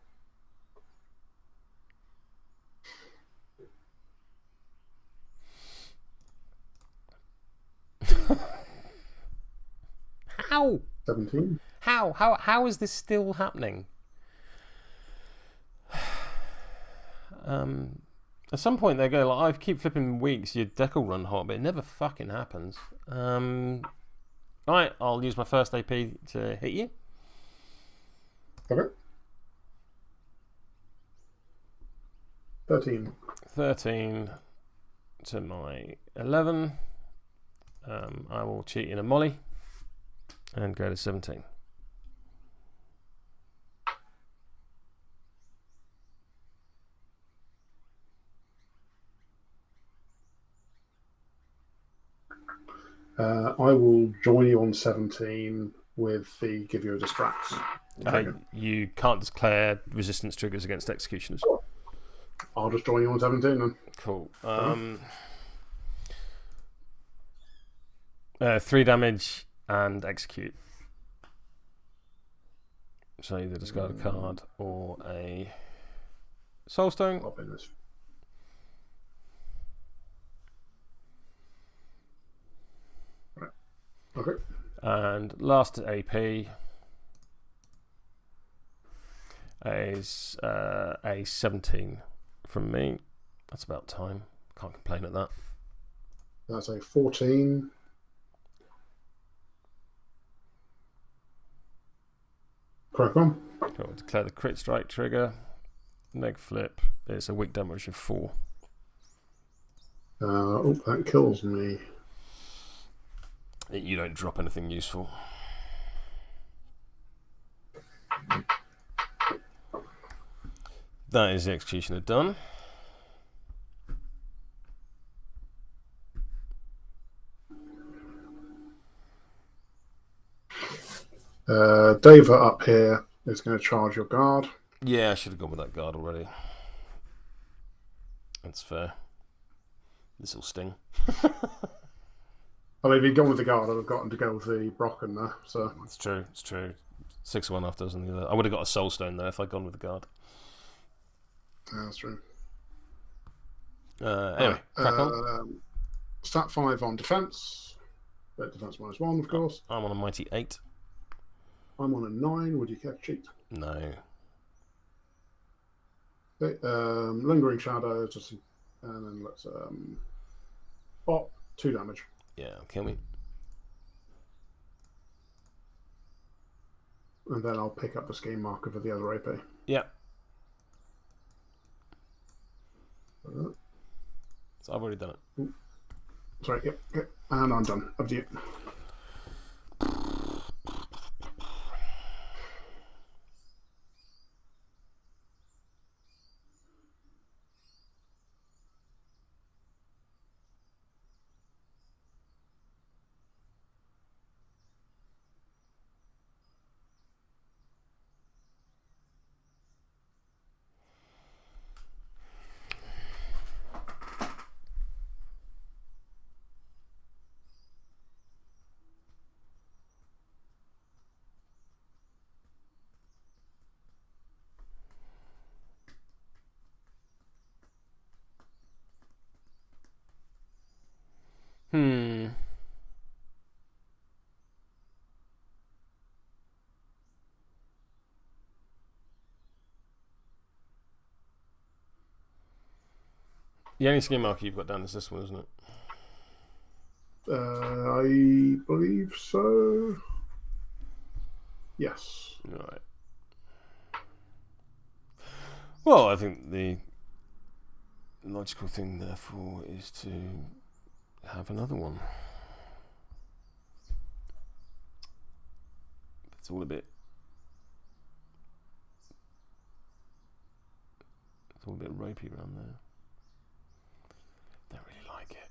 How? 17. How is this still happening? At some point they go like, I keep flipping weeks, your deck will run hot, but it never fucking happens. Alright, I'll use my first AP to hit you. Okay. 13. 13 to my 11. I will cheat in a molly and go to 17. I will join you on 17 with the give you a distract. You can't declare resistance triggers against executioners. I'll just join you on 17 then. Cool. 3 damage and execute. So either discard a card or a soulstone. Pop in this. Right. Okay. And last AP is a 17 from me. That's about time. Can't complain at that. That's a 14. Crack on. Cool. Declare the crit strike trigger. Neg flip. It's a weak damage of 4. Oh, that kills me. You don't drop anything useful. That is the executioner done. Dava up here is going to charge your guard. Yeah, I should have gone with that guard already. That's fair. This will sting. I mean, if you'd gone with the guard, I'd have gotten to go with the Brocken there. So It's true. 6-1 after doesn't the other. I would have got a soulstone there if I'd gone with the guard. yeah, that's true. Anyway, crack on. Stat 5 on defense. Defense -1, of course. I'm on a mighty 8. I'm on a 9. Would you care to cheat? No. Okay, lingering shadow, just And then let's... 2 damage. Yeah, kill me. And then I'll pick up the scheme marker for the other AP. Yeah. So I've already done it. Sorry, yep. And I'm done. Up to you. The only scheme marker you've got down is this one, isn't it? I believe so. Yes. Right. Well, I think the logical thing, therefore, is to have another one. It's all a bit ropey around there. Don't really like it.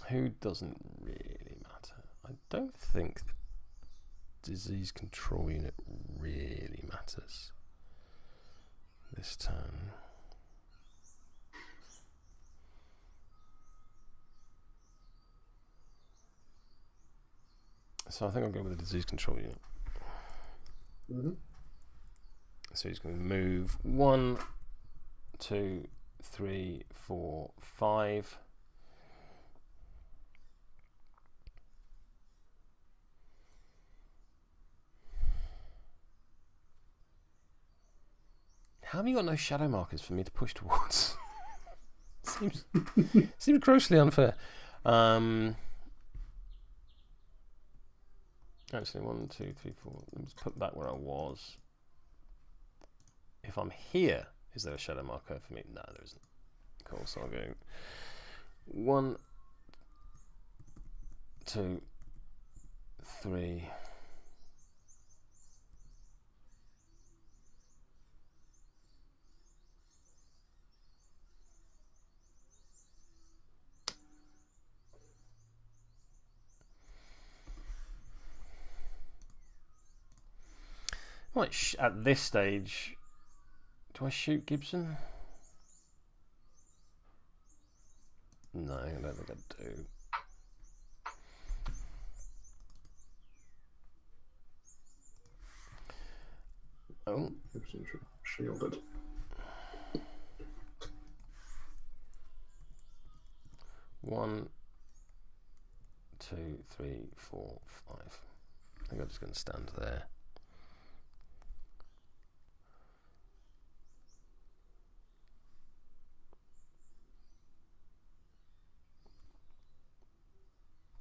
Who doesn't really matter? I don't think the disease control unit really matters this turn. So I think I'll go with the disease control unit. Mm-hmm. So he's going to move 1, 2, 3, 4, 5. How have you got no shadow markers for me to push towards? seems grossly unfair. Actually, 1, 2, 3, 4. Let's put that where I was. If I'm here, is there a shadow marker for me? No, there isn't. Cool, so I'll go 1, 2, 3. Right, at this stage, do I shoot Gibson? No, I don't think I do. Oh, Gibson shielded. One, 2, 3, 4, 5. I think I'm just going to stand there.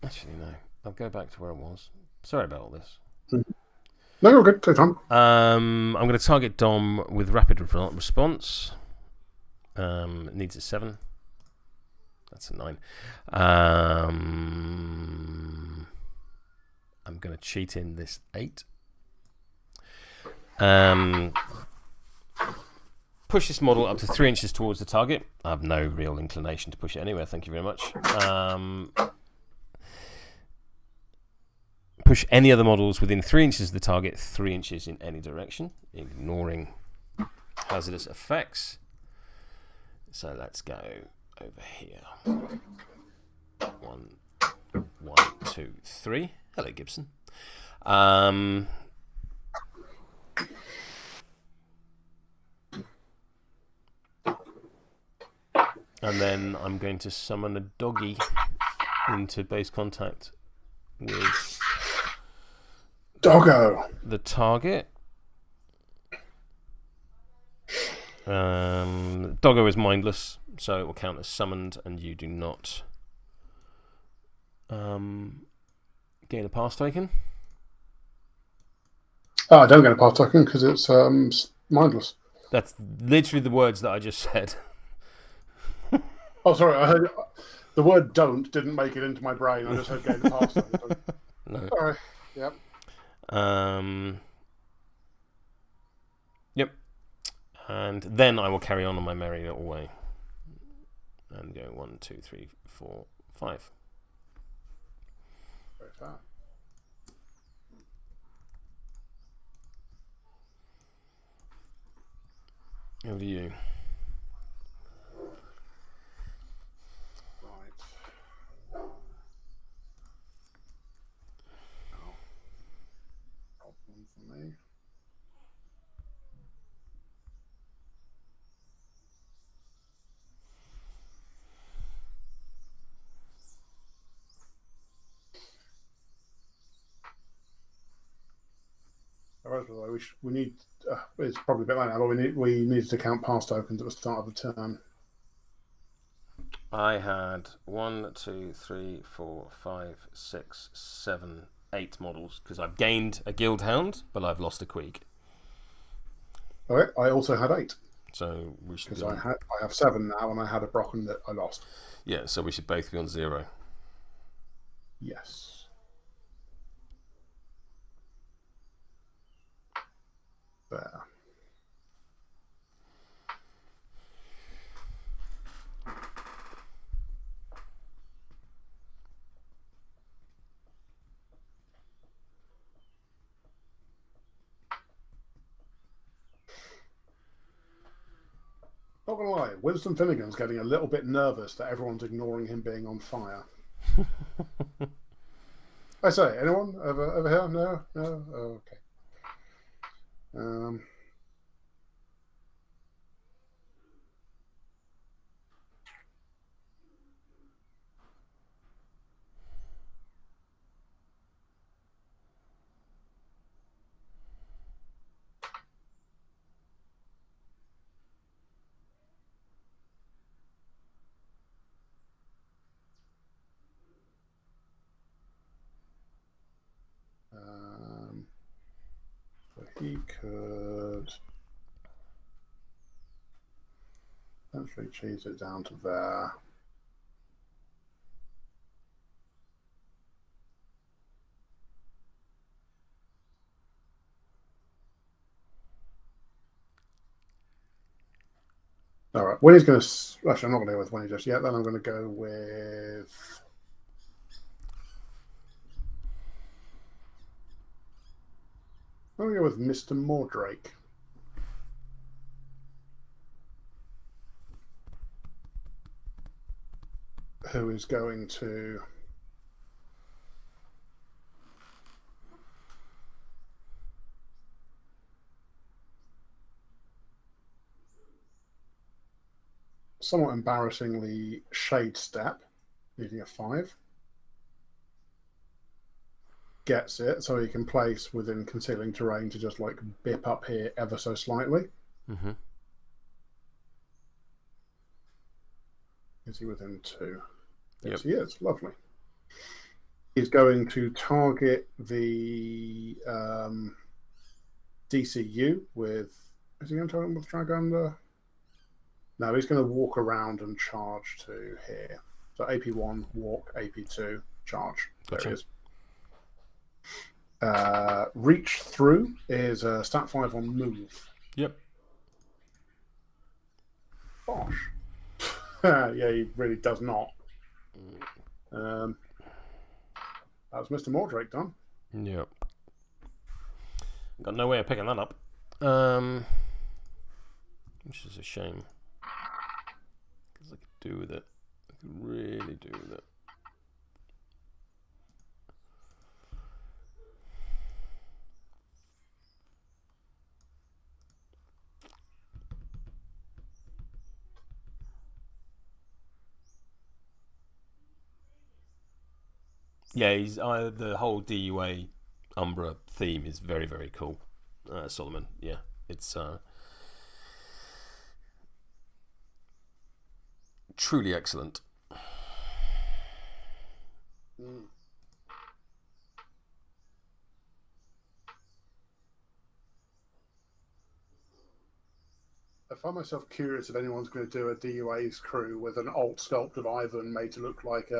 Actually, no. I'll go back to where I was. Sorry about all this. No, you're good. Take time. I'm going to target Dom with rapid response. It needs a 7. That's a 9. I'm going to cheat in this 8. Push this model up to 3 inches towards the target. I have no real inclination to push it anywhere. Thank you very much. Push any other models within 3 inches of the target, 3 inches in any direction, ignoring hazardous effects. So let's go over here. 1, 2, 3. Hello, Gibson. And then I'm going to summon a doggy into base contact with Doggo. the target. Doggo is mindless, so it will count as summoned, and you do not gain a pass token. Oh, I don't get a pass token because it's mindless. That's literally the words that I just said. Oh, sorry, I heard the word "don't" didn't make it into my brain. I just heard gain a pass token. No. Sorry. Yep. Yep. And then I will carry on my merry little way. And go 1, 2, 3, 4, 5. Very fair. Over to you. Right. Oh. Problem for me. We need. It's probably a bit late now, but we needed to count pass tokens at the start of the turn. I had 1, 2, 3, 4, 5, 6, 7, 8 models because I've gained a Guildhound, but I've lost a Queeg. Okay, I also had 8. So we should. Because I have 7 now, and I had a Brocken that I lost. Yeah, so we should both be on 0. Yes. There. Not gonna lie, Winston Finnigan's getting a little bit nervous that everyone's ignoring him being on fire. I say, anyone over here? No? Oh, okay. So he could essentially cheese it down to there. All right, Winnie's going to... Actually, I'm not going to go with Winnie just yet. Then I'm going to go with... I'm going to go with Mr. Mordrake. Who is going to... somewhat embarrassingly shade step, needing a 5. Gets it, so he can place within concealing terrain to just like bip up here ever so slightly. Mm-hmm. Is he within 2? Yep. Yes, he is. Lovely. He's going to target the DCU with... Is he going to target him with Dragonder? No, he's going to walk around and charge to here. So AP1, walk, AP2, charge. There Gotcha. it is. Reach through is stat 5 on move. Yep. Bosh. Yeah, he really does not. That was Mr. Mordrake done. Yep. Got no way of picking that up. Which is a shame. Because I could do with it. I could really do with it. Yeah, he's the whole DUA Umbra theme is very, very cool. Solomon, yeah, it's truly excellent. Mm. I find myself curious if anyone's going to do a DUA's crew with an alt sculpt of Ivan made to look like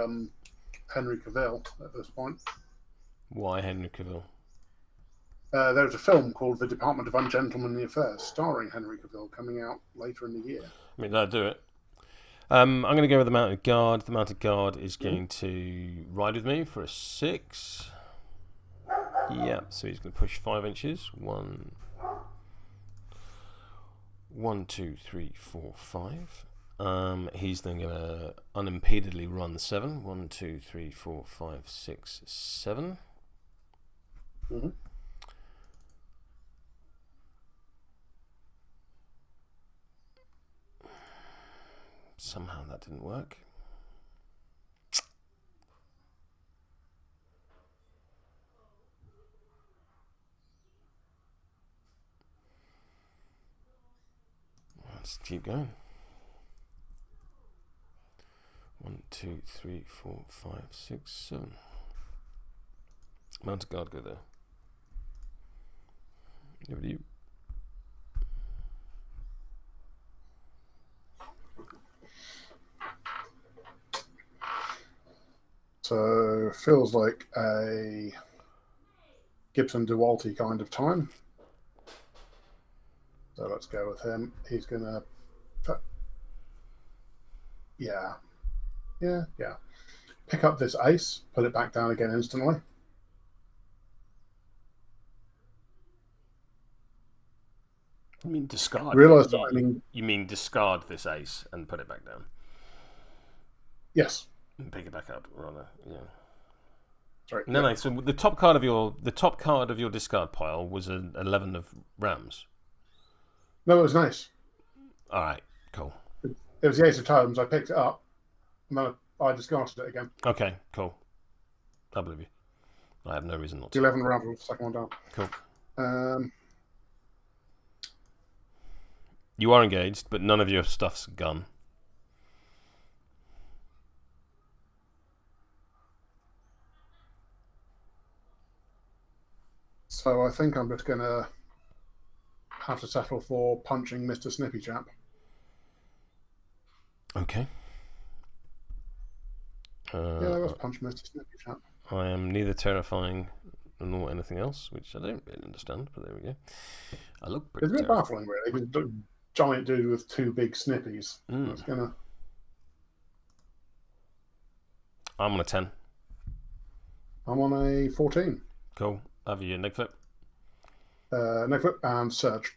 Henry Cavill at this point. Why Henry Cavill? There's a film called The Department of Ungentlemanly Affairs starring Henry Cavill coming out later in the year. I mean, that'll do it. I'm going to go with the Mounted Guard. The Mounted Guard is going to ride with me for a 6. Yeah, so he's going to push 5 inches. 1, 2, 3, 4, 5. He's then going to unimpededly run 7. 1, 2, 3, 4, 5, 6, 7. Mm-hmm. Somehow that didn't work. Let's keep going. 1, 2, 3, 4, 5, 6, 7. Mounted Guard, go there. Over to you. So feels like a Gibson DeWalt kind of time. So let's go with him. He's gonna, yeah. Pick up this ace, put it back down again instantly. You mean discard? Realised you mean discard this ace and put it back down? Yes. And pick it back up, rather. Yeah. Sorry. No. So the top card of your discard pile was an 11 of Rams. No, it was nice. All right. Cool. It was the ace of totems. I picked it up. No, I discarded it again. Okay. Cool. I believe you. I have no reason not to. 11 round with the second one down. Cool. You are engaged, but none of your stuff's gun. So I think I'm just going to have to settle for punching Mr. Snippy Chap. Okay. Yeah, let's punch Mr. Snippy Chap. I am neither terrifying nor anything else, which I don't really understand, but there we go. I look pretty It's a bit baffling, really. It's a giant dude with 2 big snippies. That's gonna... I'm on a 10. I'm on a 14. Cool. Have you neck flip? Neck flip and surge.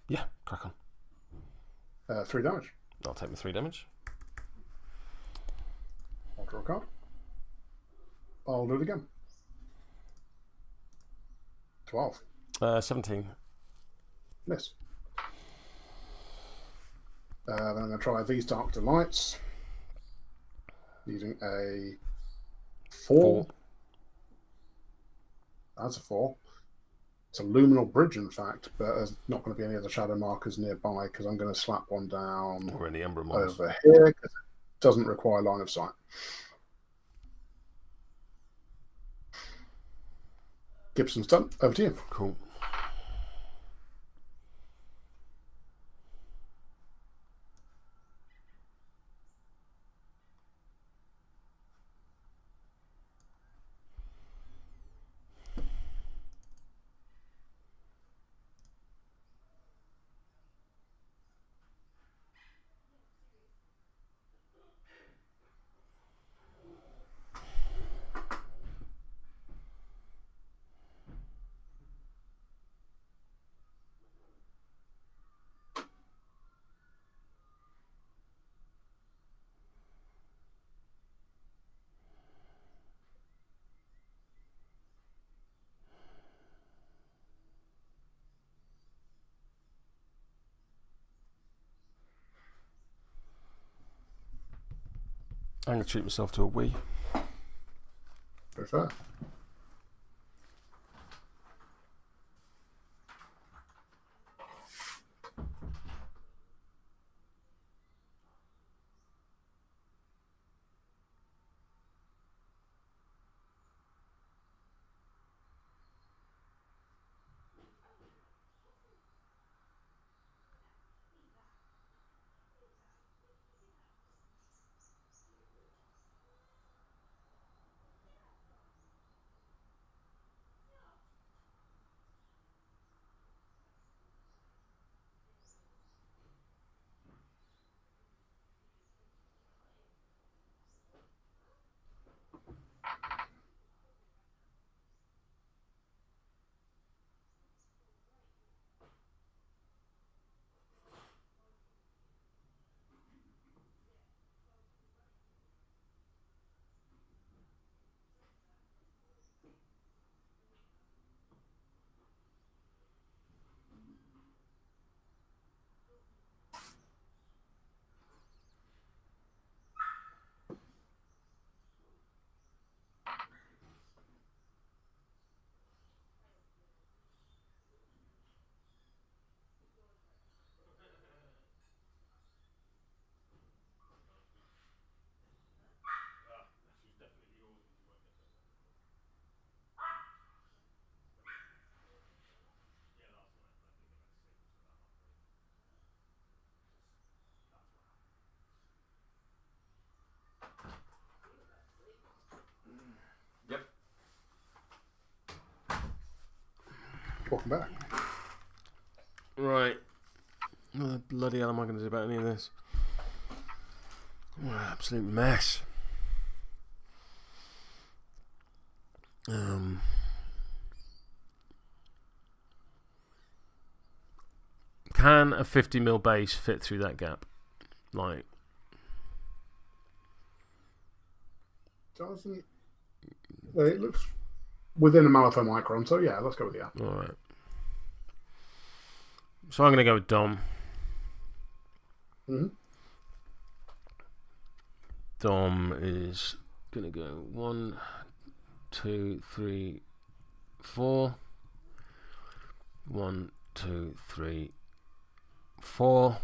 Yeah, crack on. 3 damage. I'll take the 3 damage. I'll draw a card. I'll do it again. 12. 17. Miss. Then I'm going to try these Dark Delights. Using a 4. That's a 4. It's a luminal bridge, in fact, but there's not going to be any other shadow markers nearby because I'm going to slap one down or any Umbra models over here because it doesn't require line of sight. Gibson's done. Over to you. Cool. I'm going to treat myself to a wee. Very fair. Yep. Welcome back. Right. What the bloody hell am I going to do about any of this? What an absolute mess. Can a 50mm base fit through that gap? Like, Doesn't. Well, it looks within a Malifaux micron, so yeah, let's go with yeah. alright. So I'm going to go with Dom. Mm-hmm. Dom is going to go 1, 2, 3, 4. 1, 2, 3, 4.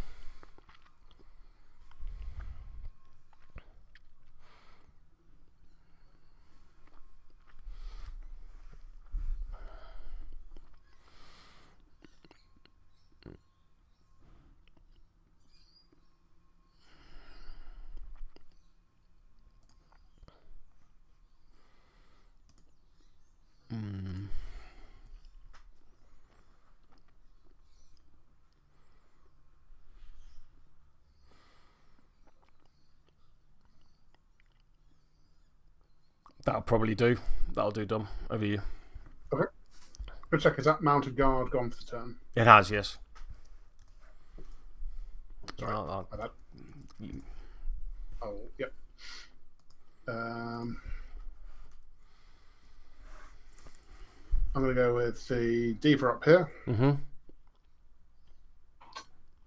That'll probably do. That'll do, Dom. Over you. Okay. Good check. Is that mounted guard gone for the turn? It has, yes. Sorry. I'll- My bad. Oh, yep. I'm going to go with the Diva up here,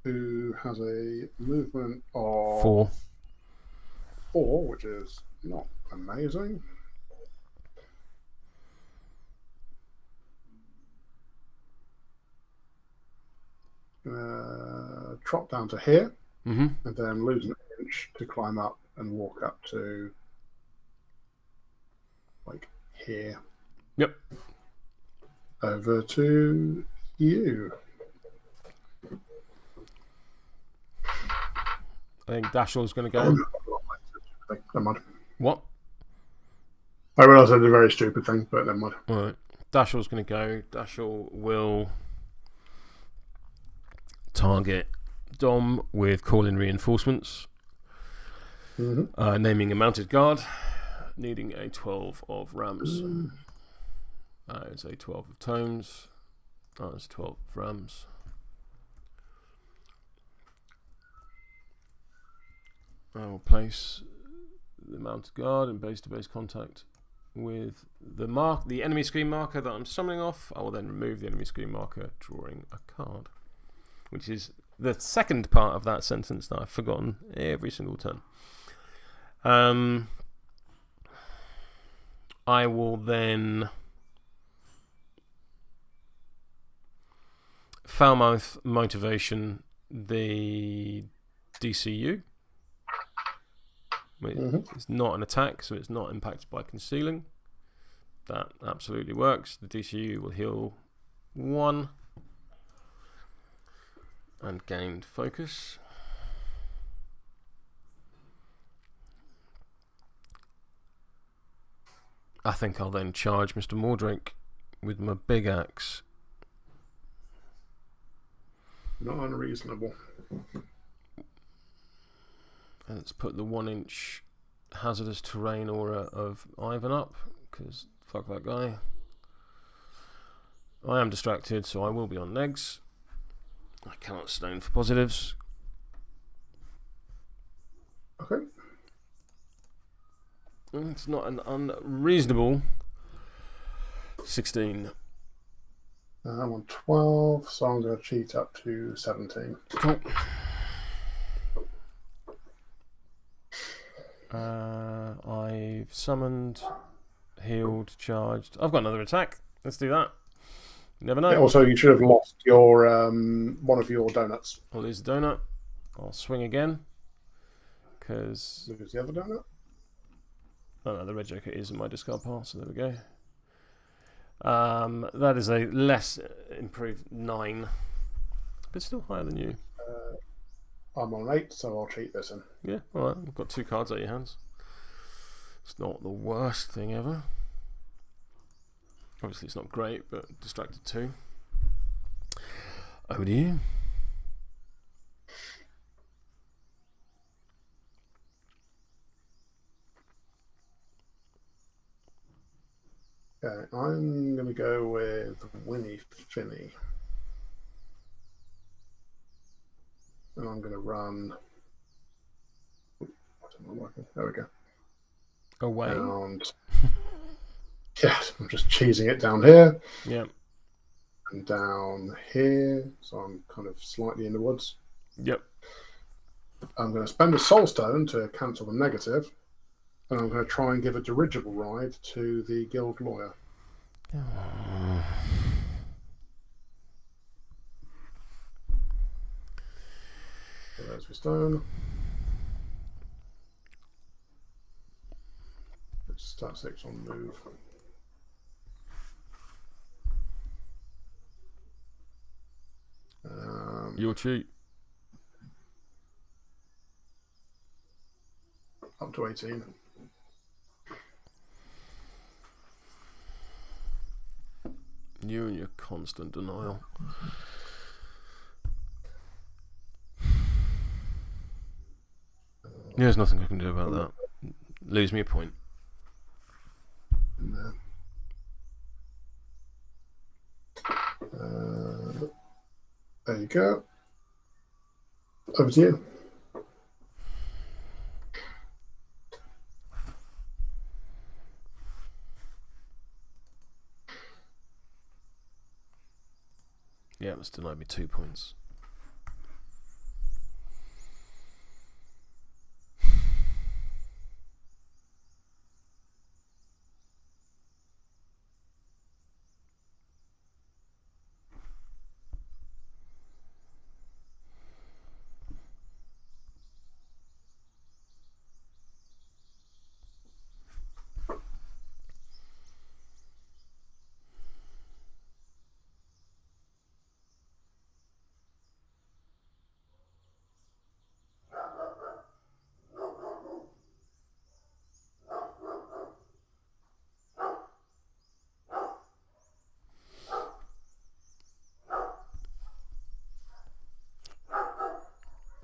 who has a movement of 4. 4, which is not amazing. Drop down to here, and then lose an inch to climb up and walk up to like here. Yep. Over to you. I think Dashel's going to go. Never mind. What? I realise I did a very stupid thing, but never mind. Alright. Dashel's going to go. Dashel will target Dom with calling reinforcements. Naming a mounted guard. Needing a 12 of rams. It's a 12 of tomes. It's 12 of rams. I will place the mounted guard in base-to-base contact with the enemy screen marker that I'm summoning off. I will then remove the enemy screen marker, drawing a card, which is the second part of that sentence that I've forgotten every single turn. I will then Foulmouth Motivation the DCU. It's not an attack, so it's not impacted by concealing. That absolutely works. The DCU will heal 1 and gain focus. I think I'll then charge Mr. Mordrake with my big axe. Not unreasonable. And let's put the 1-inch hazardous terrain aura of Ivan up, because fuck that guy. I am distracted, so I will be on negs. I cannot stone for positives. Okay. It's not an unreasonable 16. I'm on 12, so I'm going to cheat up to 17. Cool. I've summoned, healed, charged. I've got another attack. Let's do that. You never know. Yeah, also, you should have lost your one of your donuts. I'll lose the donut. I'll swing again. Because... Lose the other donut? Oh no, the red joker is in my discard pile, so there we go. That is a less improved 9. But still higher than you. I'm on 8, so I'll cheat this in. Yeah, alright. We've got 2 cards out your hands. It's not the worst thing ever. Obviously it's not great, but distracted 2. Oh dear. Okay, I'm going to go with Winnie Finney. And I'm going to run... What's not working? There we go. Away. And... yes, I'm just cheesing it down here. Yeah. And down here. So I'm kind of slightly in the woods. Yep. I'm going to spend a soul stone to cancel the negative. And I'm going to try and give a dirigible ride to the guild lawyer. So there's the stone. It's stat 6 on move. You'll cheat. Up to 18. You and your constant denial. There's nothing I can do about that. Lose me a point. No. There you go. Over to you. Yeah, it's denied me 2 points.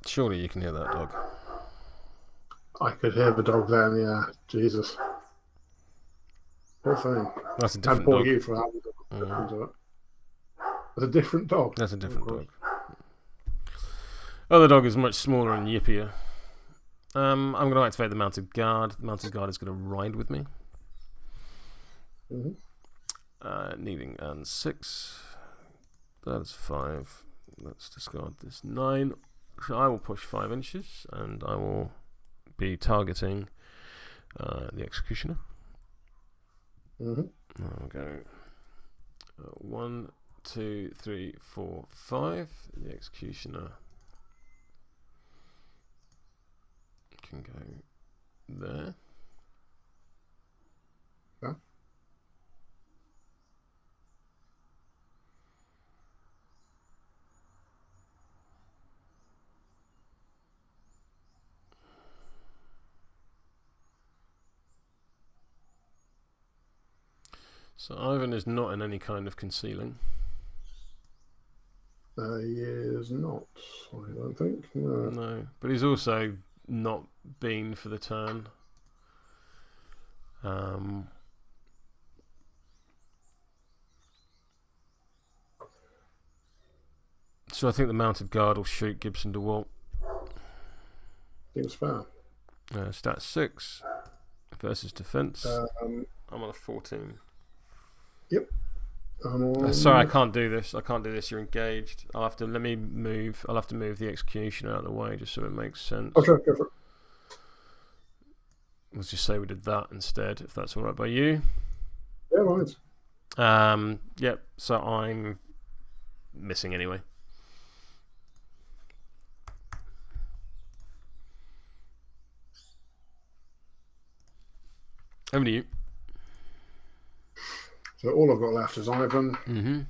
Surely you can hear that dog. I could hear the dog then, yeah. Jesus. Poor thing. That's a And different poor dog. you for having to listen to it. That's a different dog. That's a different Oh, dog. Other dog is much smaller and yippier. I'm going to activate the Mounted Guard. The Mounted Guard is going to ride with me. Needing and 6. That's 5. Let's discard this 9. So I will push 5 inches and I will be targeting the Executioner. I'll go 1, 2, 3, 4, 5. The executioner can go there. Yeah. So Ivan is not in any kind of concealing. He is not, I don't think. No. No, but he's also not been for the turn. So I think the mounted guard will shoot Gibson DeWalt. Seems fair. Stat 6 versus defense. I'm on a 14. Yep. Sorry, I can't do this. You're engaged. I'll have to move the executioner out of the way just so it makes sense. Oh, sure, go for it. Let's just say we did that instead, if that's all right by you. Yeah, right. Yep. So I'm missing anyway. Over to you. So all I've got left is Ivan. Mm-hmm.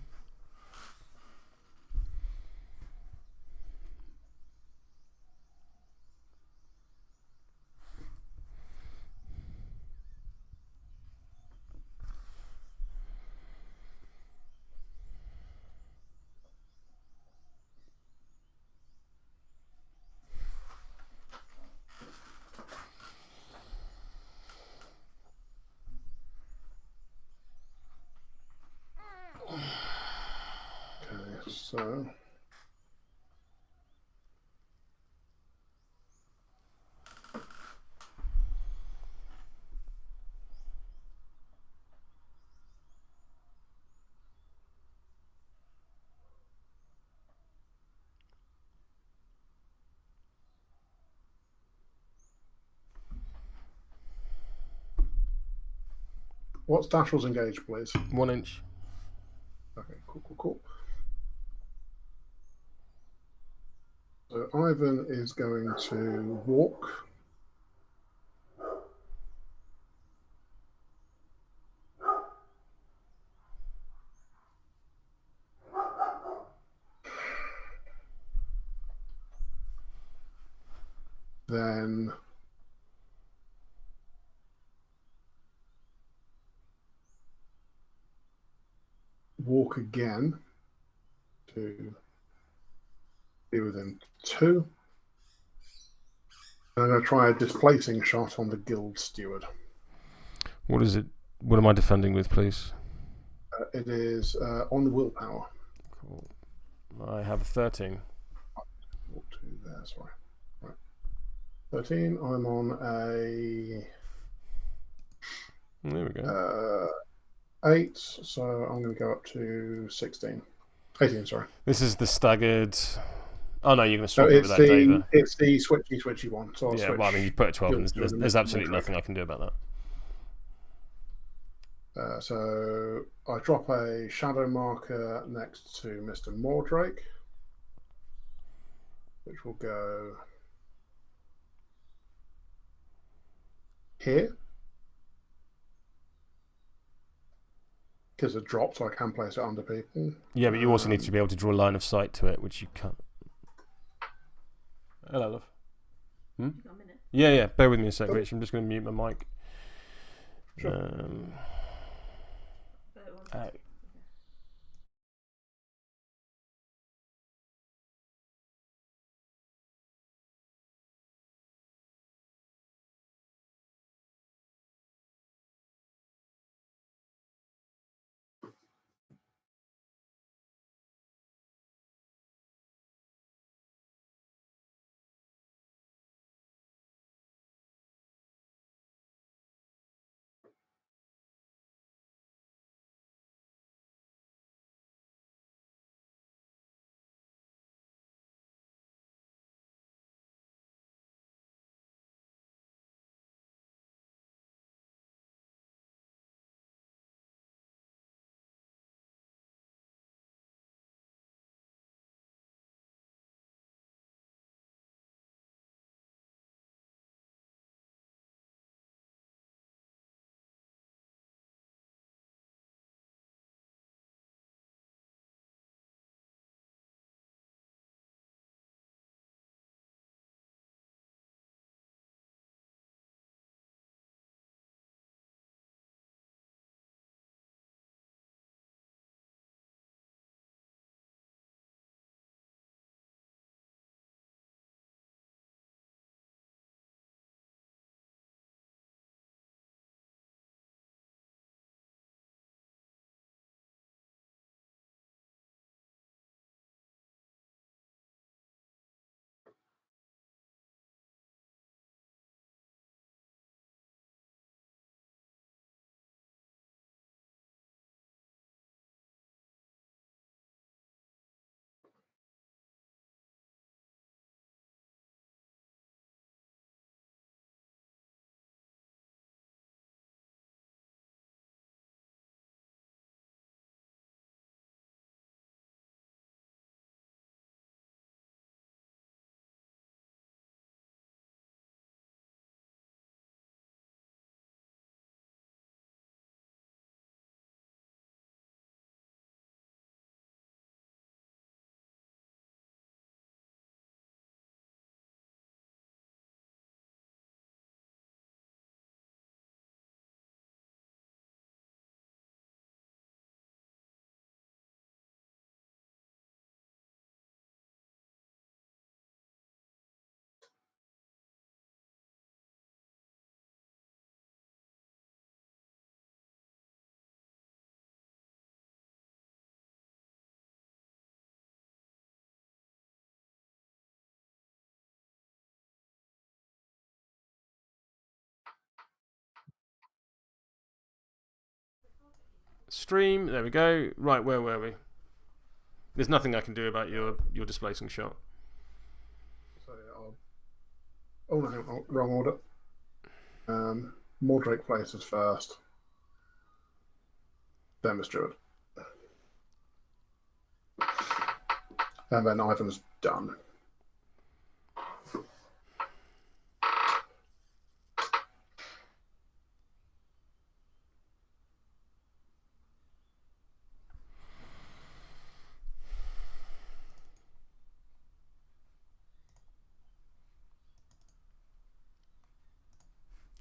So what's Dashel's engaged, please? 1 inch. Okay, cool. So Ivan is going to walk. Then walk again to be within 2. And I'm going to try a displacing shot on the guild steward. What is it? What am I defending with, please? It is on willpower. Cool. I have a 13. Walk to there, sorry. Right. 13. I'm on a. There we go. 8. So I'm going to go up to 16. 18, sorry. This is the staggered. Oh no, you're going to swap No, it with that Dava. It's the switchy one. So Yeah, well, I mean, you put a 12 and there's absolutely nothing I can do about that. So I drop a shadow marker next to Mr. Mordrake, which will go here. Because it dropped, so I can place it under people. Yeah, but you also need to be able to draw a line of sight to it, which you can't. Hello, love. You got a minute? Yeah. Bear with me a sec, Rich. I'm just going to mute my mic. Sure. Stream. There we go. Right, where were we? There's nothing I can do about your displacing shot. So, oh no, wrong order. Mordrake places first. Then the Steward. And then Ivan's done.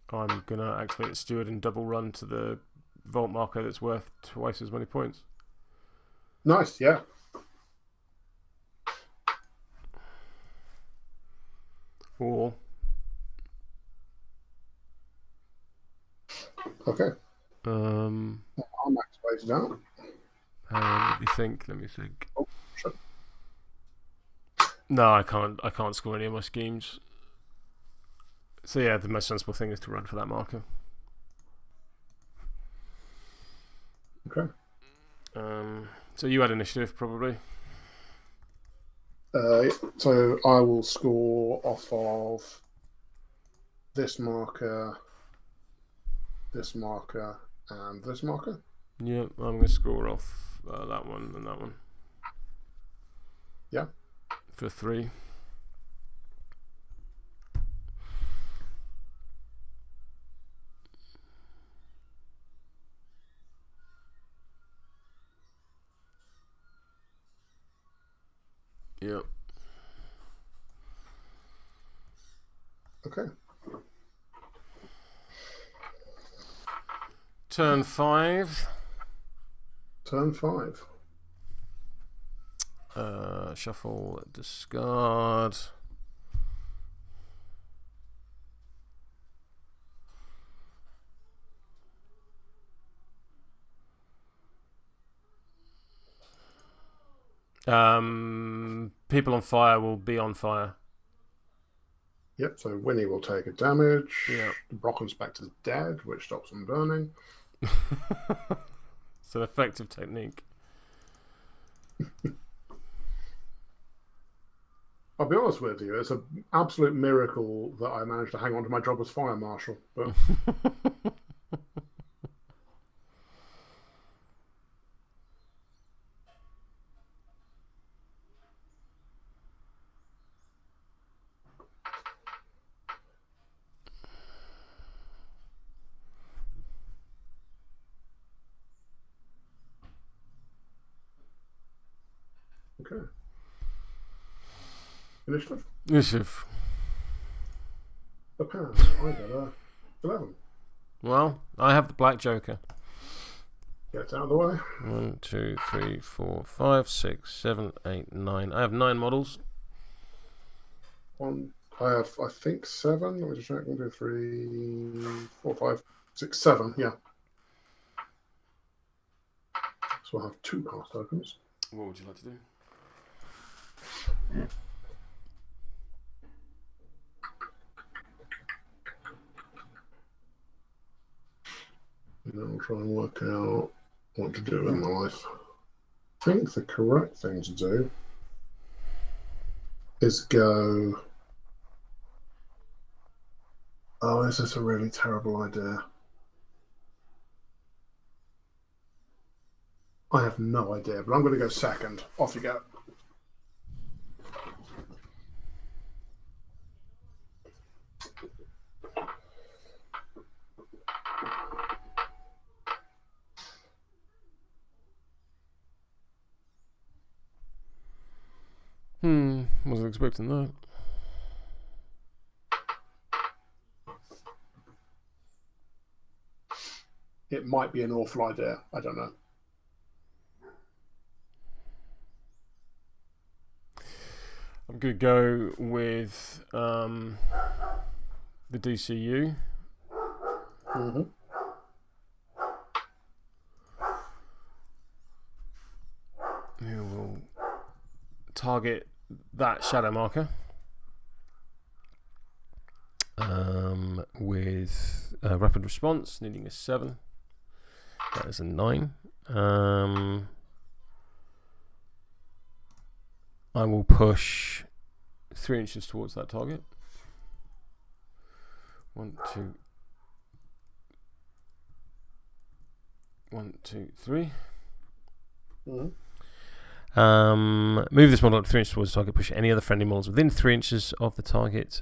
I'm going to activate the Steward and double run to the vault marker that's worth twice as many points. Nice, yeah. Or... Okay. I'm activated now. let me think. Oh, sure. No, I can't score any of my schemes. So yeah, the most sensible thing is to run for that marker. Okay. So you had initiative, probably. So I will score off of this marker, and this marker. Yeah, I'm going to score off that one and that one. Yeah. For 3. Yep. Okay. Turn 5. Turn 5. Shuffle, discard. People on fire will be on fire. Yep, so Winnie will take a damage. Yeah. Brocken Spectre's dead, which stops them burning. It's an effective technique. I'll be honest with you, it's an absolute miracle that I managed to hang on to my job as fire marshal. But okay. Initiative. Initiative. Apparently, I got 11. Well, I have the black joker. Get out of the way. 1, 2, 3, 4, 5, 6, 7, 8, 9. I have 9 models. I have, I think, 7. Let me just check. 1, 2, 3, 4, 5, 6, 7. Yeah. So I have 2 cast tokens. What would you like to do? And I'll try and work out what to do in my life. I think the correct thing to do is go... Oh, is this a really terrible idea? I have no idea, but I'm going to go second. Off you go. Wasn't expecting that. It might be an awful idea. I don't know. I'm going to go with the DCU. Mm-hmm. Who will target that shadow marker with rapid response, needing a 7. That is a 9. I will push 3 inches towards that target. 1, 2. 1, 2, 3. Move this model up 3 inches towards the target. Push any other friendly models within 3 inches of the target.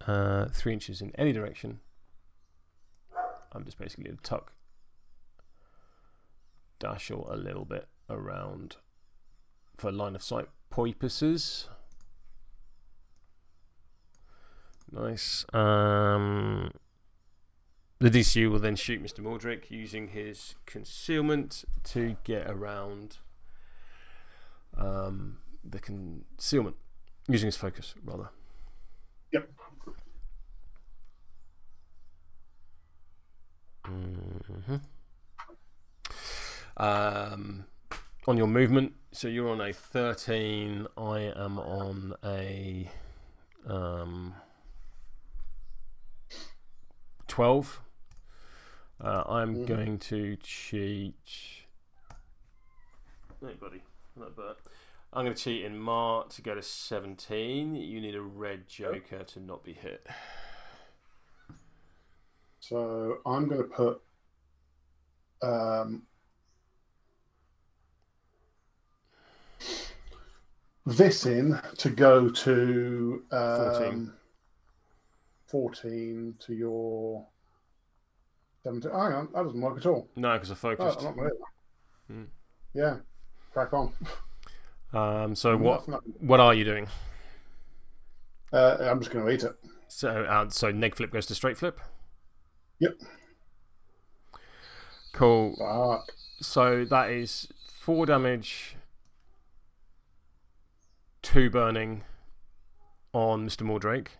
3 inches in any direction. I'm just basically going to tuck Dashel a little bit around for line of sight purposes. Nice. The DCU will then shoot Mr. Mordrake using his concealment to get around the concealment, using his focus rather. Yep. On your movement, so you're on a 13. I am on a 12. I'm going to cheat. Hey, buddy, not bad. I'm going to cheat in Mart to go to 17. You need a red joker to not be hit. So I'm going to put this in to go to 14 to your 17. Hang on, that doesn't work at all. No, because I focused. Oh, I'm not with it. Yeah, crack on. So what are you doing? I'm just going to eat it. So neg flip goes to straight flip? Yep. Cool. Fuck. So that is 4 damage, 2 burning on Mr. Mordrake,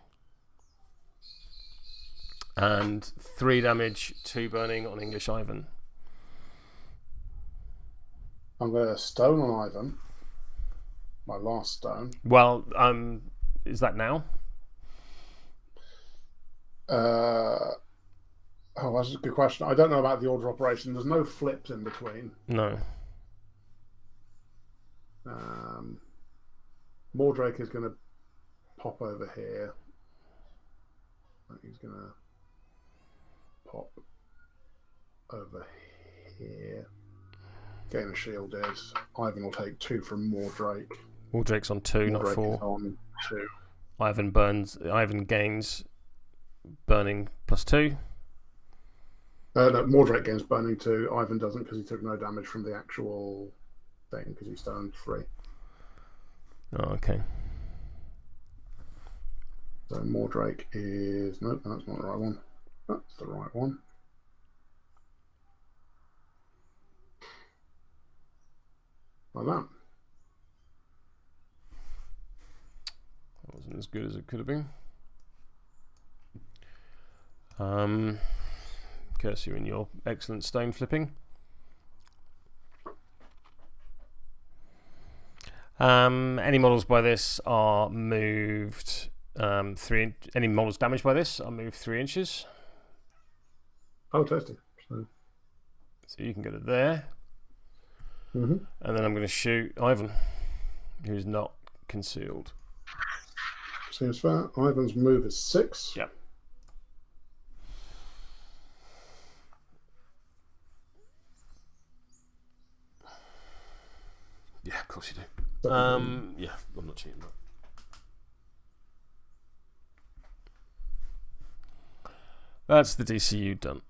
and 3 damage, 2 burning on English Ivan. I'm going to stone on Ivan. My last stone. Well, is that now? Oh, that's a good question. I don't know about the order of operation. There's no flips in between. No. Mordrake is going to pop over here. He's going to pop over here. Gain a shield is. Ivan will take 2 from Mordrake. Mordrake's on 2, not 4. Is on 2. Ivan gains burning +2. No, Mordrake gains burning 2. Ivan doesn't because he took no damage from the actual thing because he stoned 3. Oh, okay. So Mordrake is... Nope, that's not the right one. That's the right one. Like that. That wasn't as good as it could have been. Curse you in your excellent stone flipping. Any models by this are moved 3. Any models damaged by this are moved 3 inches. Oh, tasty. So you can go to there. And then I'm going to shoot Ivan, who's not concealed. Seems fair. Ivan's move is 6. Yep. Yeah, of course you do. Yeah, I'm not cheating that. That's the DCU done.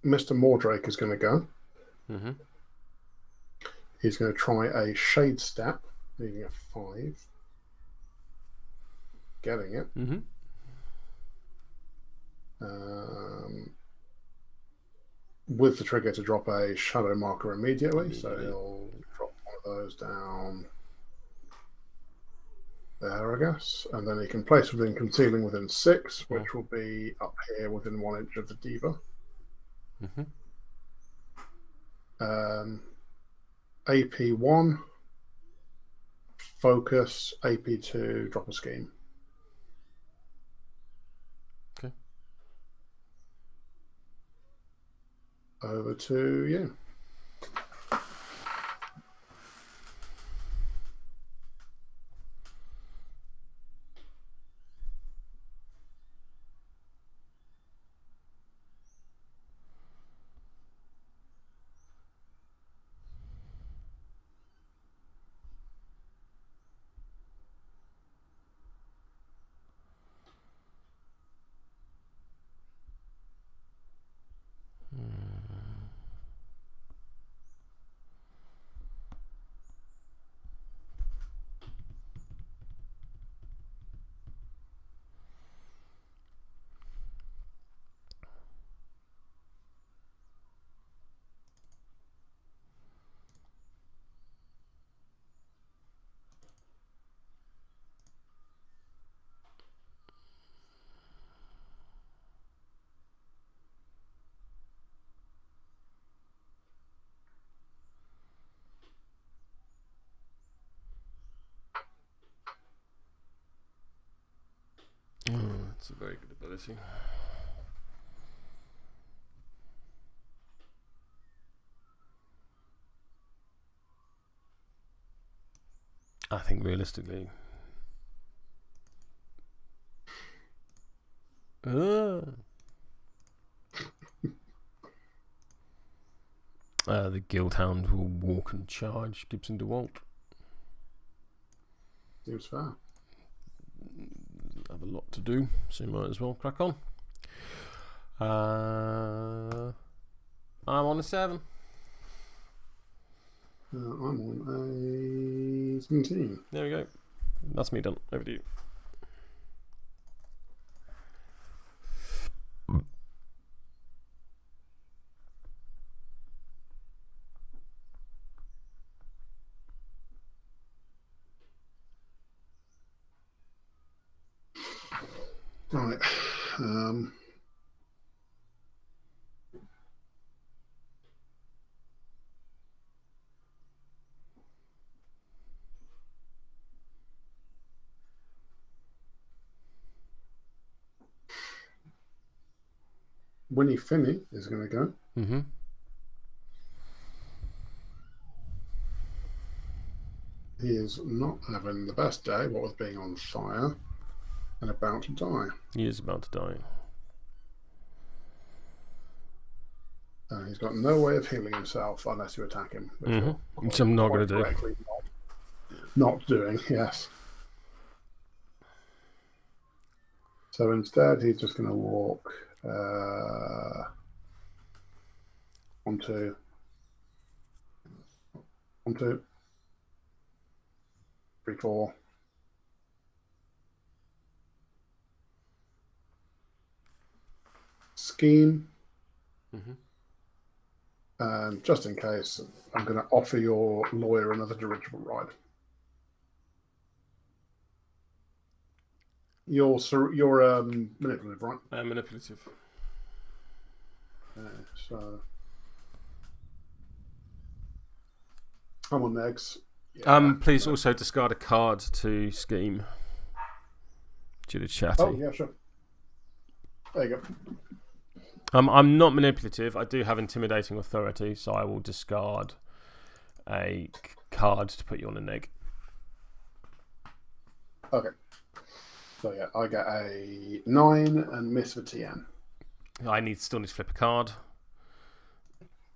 Mr. Mordrake is going to go. Mm-hmm. He's going to try a Shade Step, needing a 5. Getting it. Mm-hmm. With the trigger to drop a Shadow Marker immediately. So he'll drop one of those down there, I guess. And then he can place within Concealing within 6, which will be up here within 1 inch of the Diva. Mm-hmm. AP1, Focus, AP2, drop a Scheme. Okay. Over to you. That's a very good ability. I think realistically, the Guildhound will walk and charge Gibson DeWalt. Seems fair. Have a lot to do, so you might as well crack on. I'm on a 7. I'm on a 17. There we go. That's me done. Over to you. Right. Winnie Finney is going to go. Mm-hmm. He is not having the best day, what with being on fire and about to die. He is about to die. He's got no way of healing himself unless you attack him. Which I'm not going to do. Not doing, yes. So instead, he's just going to walk onto 3, 4. Scheme. Mm-hmm. And just in case, I'm going to offer your lawyer another dirigible ride. You're manipulative, right? Manipulative. So I'm on negs. Yeah, please also discard a card to scheme. Due to chatty. Oh yeah, sure. There you go. I'm not manipulative. I do have intimidating authority, so I will discard a card to put you on a neg. Okay. So yeah, I get a 9 and miss for TN. I still need to flip a card,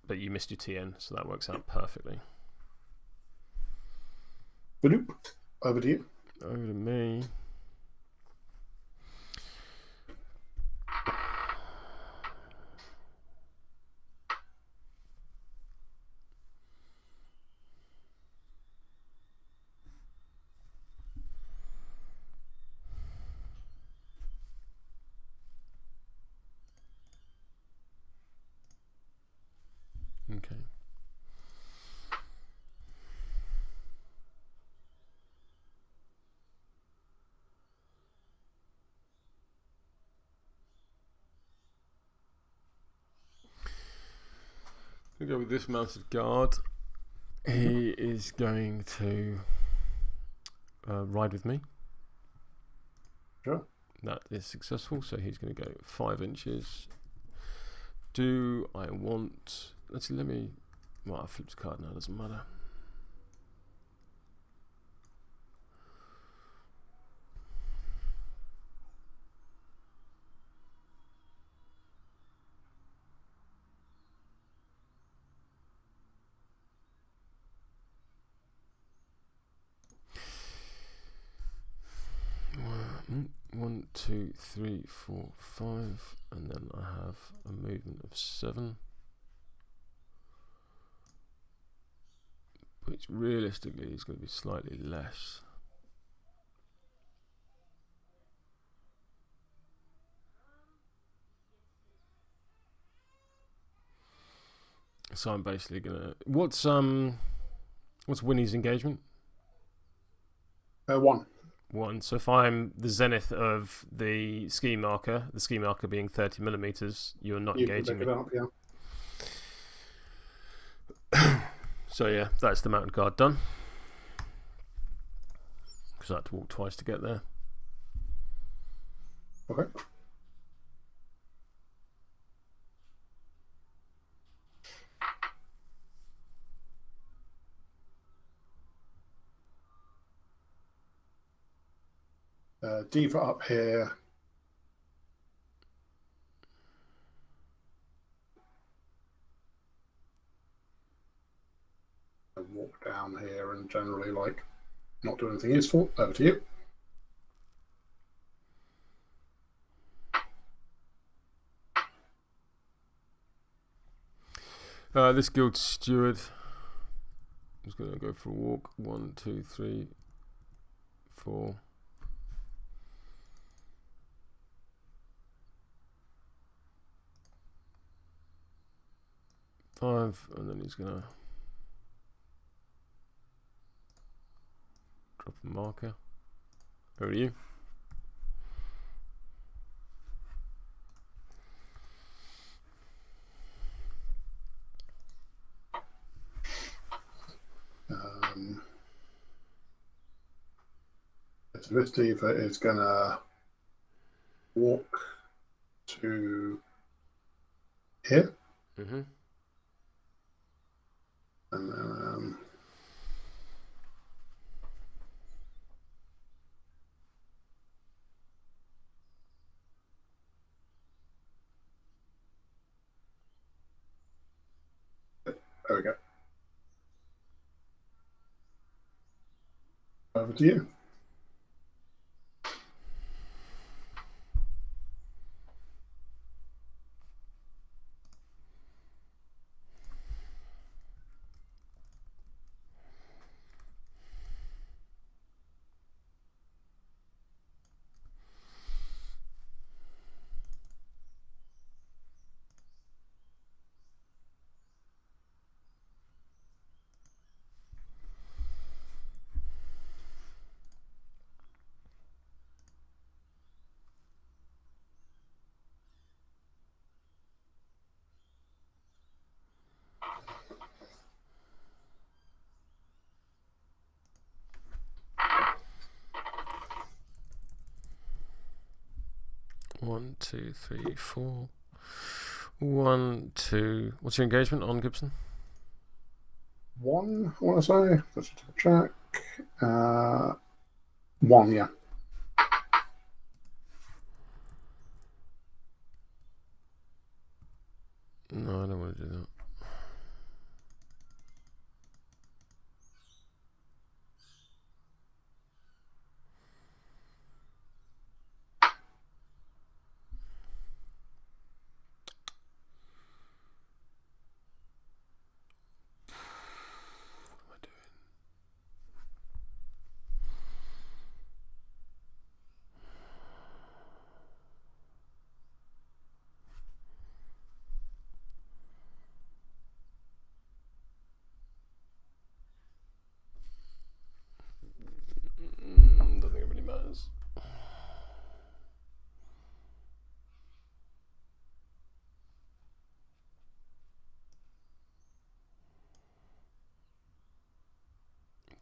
but you missed your TN, so that works out perfectly. Badoop. Over to you. Over to me. Okay. We'll go with this mounted guard. He is going to ride with me. Sure. That is successful, so he's going to go 5 inches. Do I want... Let me... Well, I flipped a card now, doesn't matter. One, 2, 3, 4, 5, and then I have a movement of 7, which realistically is going to be slightly less. So I'm basically gonna. What's Winnie's engagement? 1. 1. So if I'm the zenith of the ski marker being 30mm, you're not engaging me. Up, yeah. So yeah, that's the mounted guard done. Because I had to walk twice to get there. Okay. Diva up here. Walk down here and generally like not do anything useful. Over to you. This guild steward is going to go for a walk. 1, 2, 3, 4. 5, and then he's going to drop a marker. Who are you? So this diva is going to walk to here. Mm-hmm. And then there we go. Over to you. One, 2, 3, 4. 1, 2. What's your engagement on Gibson? 1, I want to say. Let's double check. 1, yeah. No, I don't want to do that.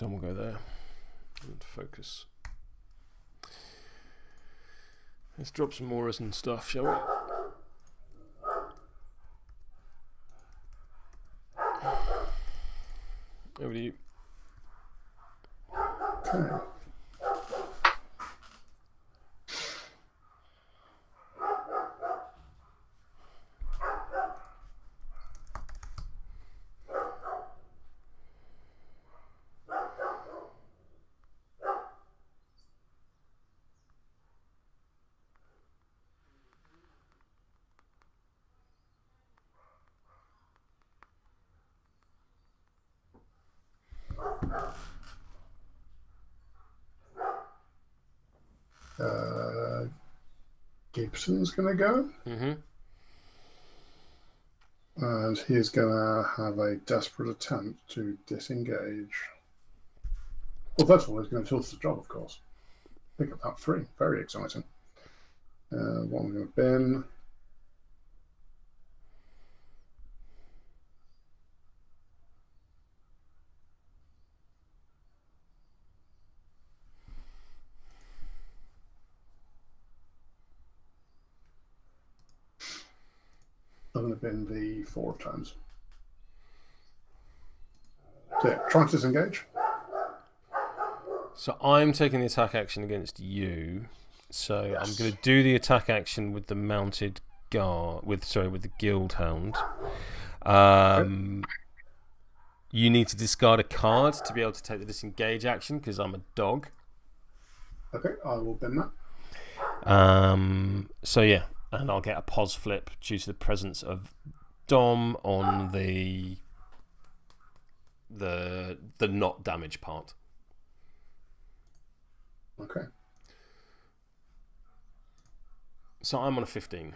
Then we'll go there and focus. Let's drop some auras and stuff, shall we? Over to you. Okay. Gibson's going to go. Mm-hmm. And he's going to have a desperate attempt to disengage. Well, first of all, he's going to filter the job, of course. Pick up that 3. Very exciting. What I'm going to bin. I'm going to bin the 4 times. So yeah, trying to disengage. So I'm taking the attack action against you. So Yes. I'm going to do the attack action with the mounted guard, with the guild hound. You need to discard a card to be able to take the disengage action because I'm a dog. Okay, I will bin that. So yeah, and I'll get a pos flip due to the presence of Dom on the not damage part. Okay. So I'm on a 15.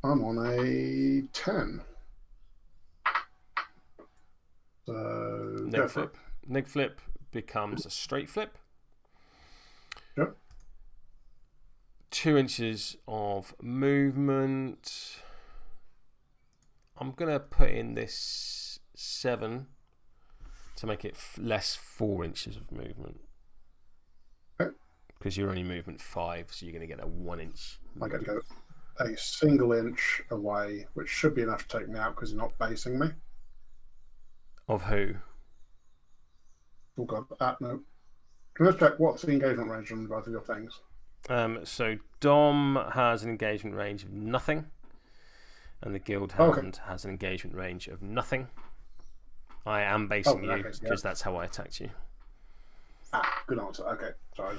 I'm on a 10. So Neg flip. Neg flip becomes a straight flip. Yep. 2 inches of movement. I'm going to put in this 7 to make it less 4 inches of movement. Okay. Because you're only movement 5, so you're going to get a 1 inch. I get to go a single inch away, which should be enough to take me out because you're not basing me. Of who? Oh god, no. Can I just check what's the engagement range on both of your things? So Dom has an engagement range of nothing, and the Guild Hound has an engagement range of nothing. I am basing you because that's how I attacked you. Ah, good answer. Okay, sorry.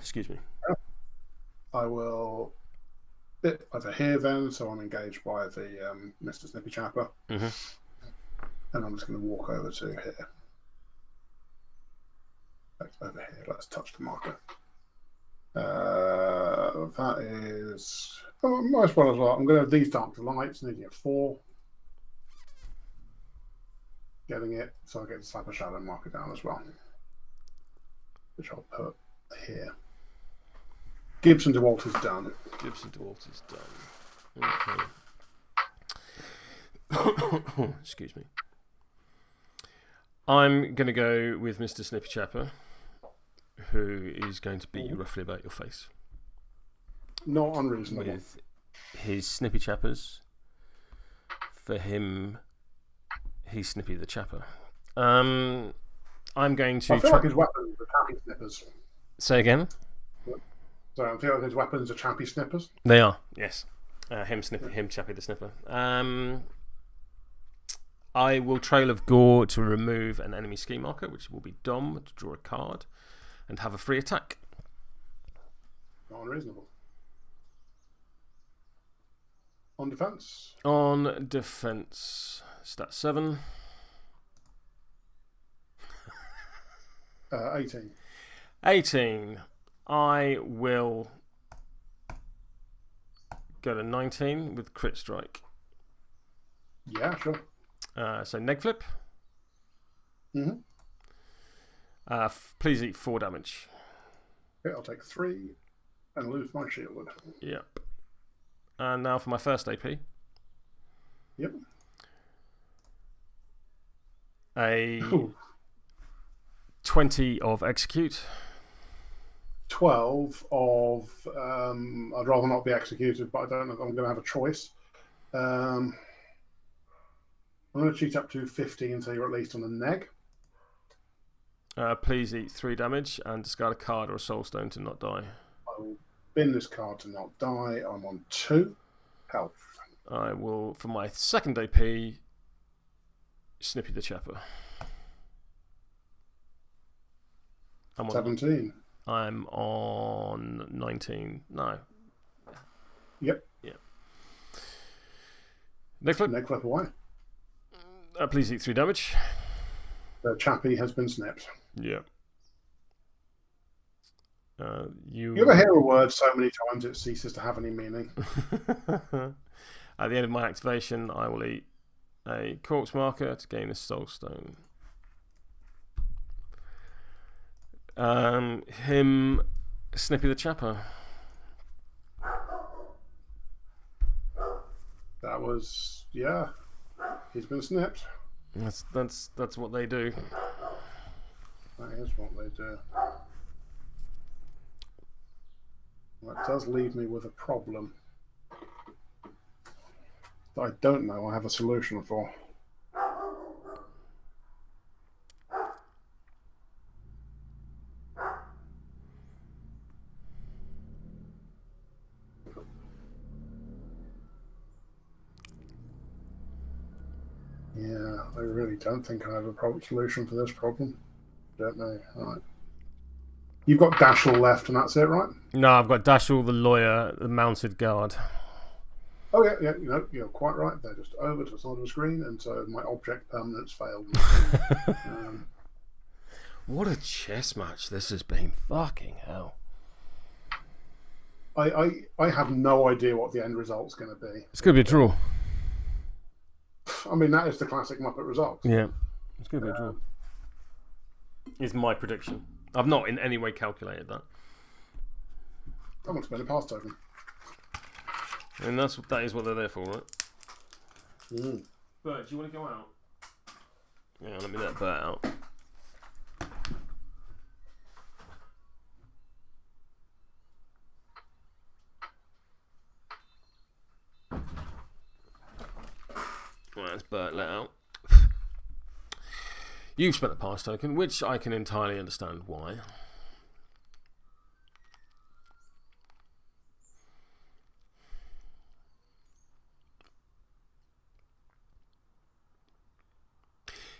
Excuse me. I will bit over here then, so I'm engaged by the Mr. Snippy Chapper. Mm-hmm. And I'm just going to walk over to here. Over here, let's touch the marker. That is... Oh, might as well as well. I'm going to have these dark lights, needing a 4. Getting it, so I get to slap a shadow marker down as well. Which I'll put here. Gibson DeWalt is done. Gibson DeWalt is done. Okay. Excuse me. I'm going to go with Mr. Snippy Chapper, who is going to beat you roughly about your face. Not unreasonable. With his Snippy Chappers. For him, he's Snippy the Chapper. I'm going to... I feel like his weapons are chappy snippers. Say again? So I feel like his weapons are chappy snippers. They are, yes. Him Chappy the Snipper. I will Trail of Gore to remove an enemy ski marker, which will be Dom, to draw a card, and have a free attack. Not unreasonable. On defense? On defense, stat 7. 18. 18. I will go to 19 with crit strike. Yeah, sure. So neg flip. Mm-hmm. Please eat 4 damage. Okay, I'll take 3 and lose my shield. Yep. And now for my first AP. Yep. A Ooh. 20 of execute. 12 of I'd rather not be executed, but I don't know if I'm going to have a choice. I'm going to cheat up to 15 until you're at least on a neg. Please eat 3 damage and discard a card or a soul stone to not die. I will bin this card to not die. I'm on 2 health. I will, for my second AP, Snippy the Chapper. I'm on 17. I'm on 19. No. Yep. Yeah. Next flip. Neg flip away. Please eat 3 damage. The chappie has been snipped. Yeah. You ever hear a word so many times it ceases to have any meaning? At the end of my activation, I will eat a corpse marker to gain a soul stone. Him, Snippy the Chapper. That was, yeah. He's been snipped. That's what they do. That is what they do. That does leave me with a problem that I don't know I have a solution for. Yeah, I really don't think I have a solution for this problem. Don't know. All right. You've got Dashel left, and that's it, right? No, I've got Dashel, the lawyer, the mounted guard. Oh yeah, you're quite right. They're just over to the side of the screen, and so my object permanence failed. What a chess match this has been. Fucking hell. I have no idea what the end result's going to be. It's going to be a draw. I mean, that is the classic Muppet result. Yeah, it's going to be a draw. Is my prediction. I've not in any way calculated that. I want to spend a pass token. And that is what they're there for, right? Mm. Bert, do you want to go out? Yeah, let me let Bert out. Right, that's Bert let out. You've spent a pass token, which I can entirely understand why.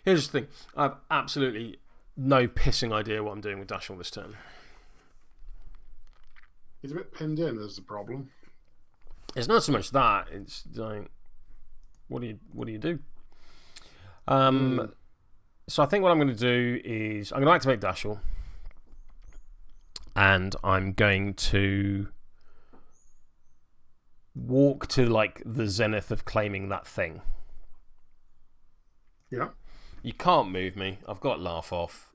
Here's the thing. I have absolutely no pissing idea what I'm doing with Dashel this turn. He's a bit pinned in is the problem. It's not so much that. It's like, what do you do? So I think what I'm going to do is I'm going to activate Dashel, and I'm going to walk to like the zenith of claiming that thing. Yeah. You can't move me. I've got laugh off.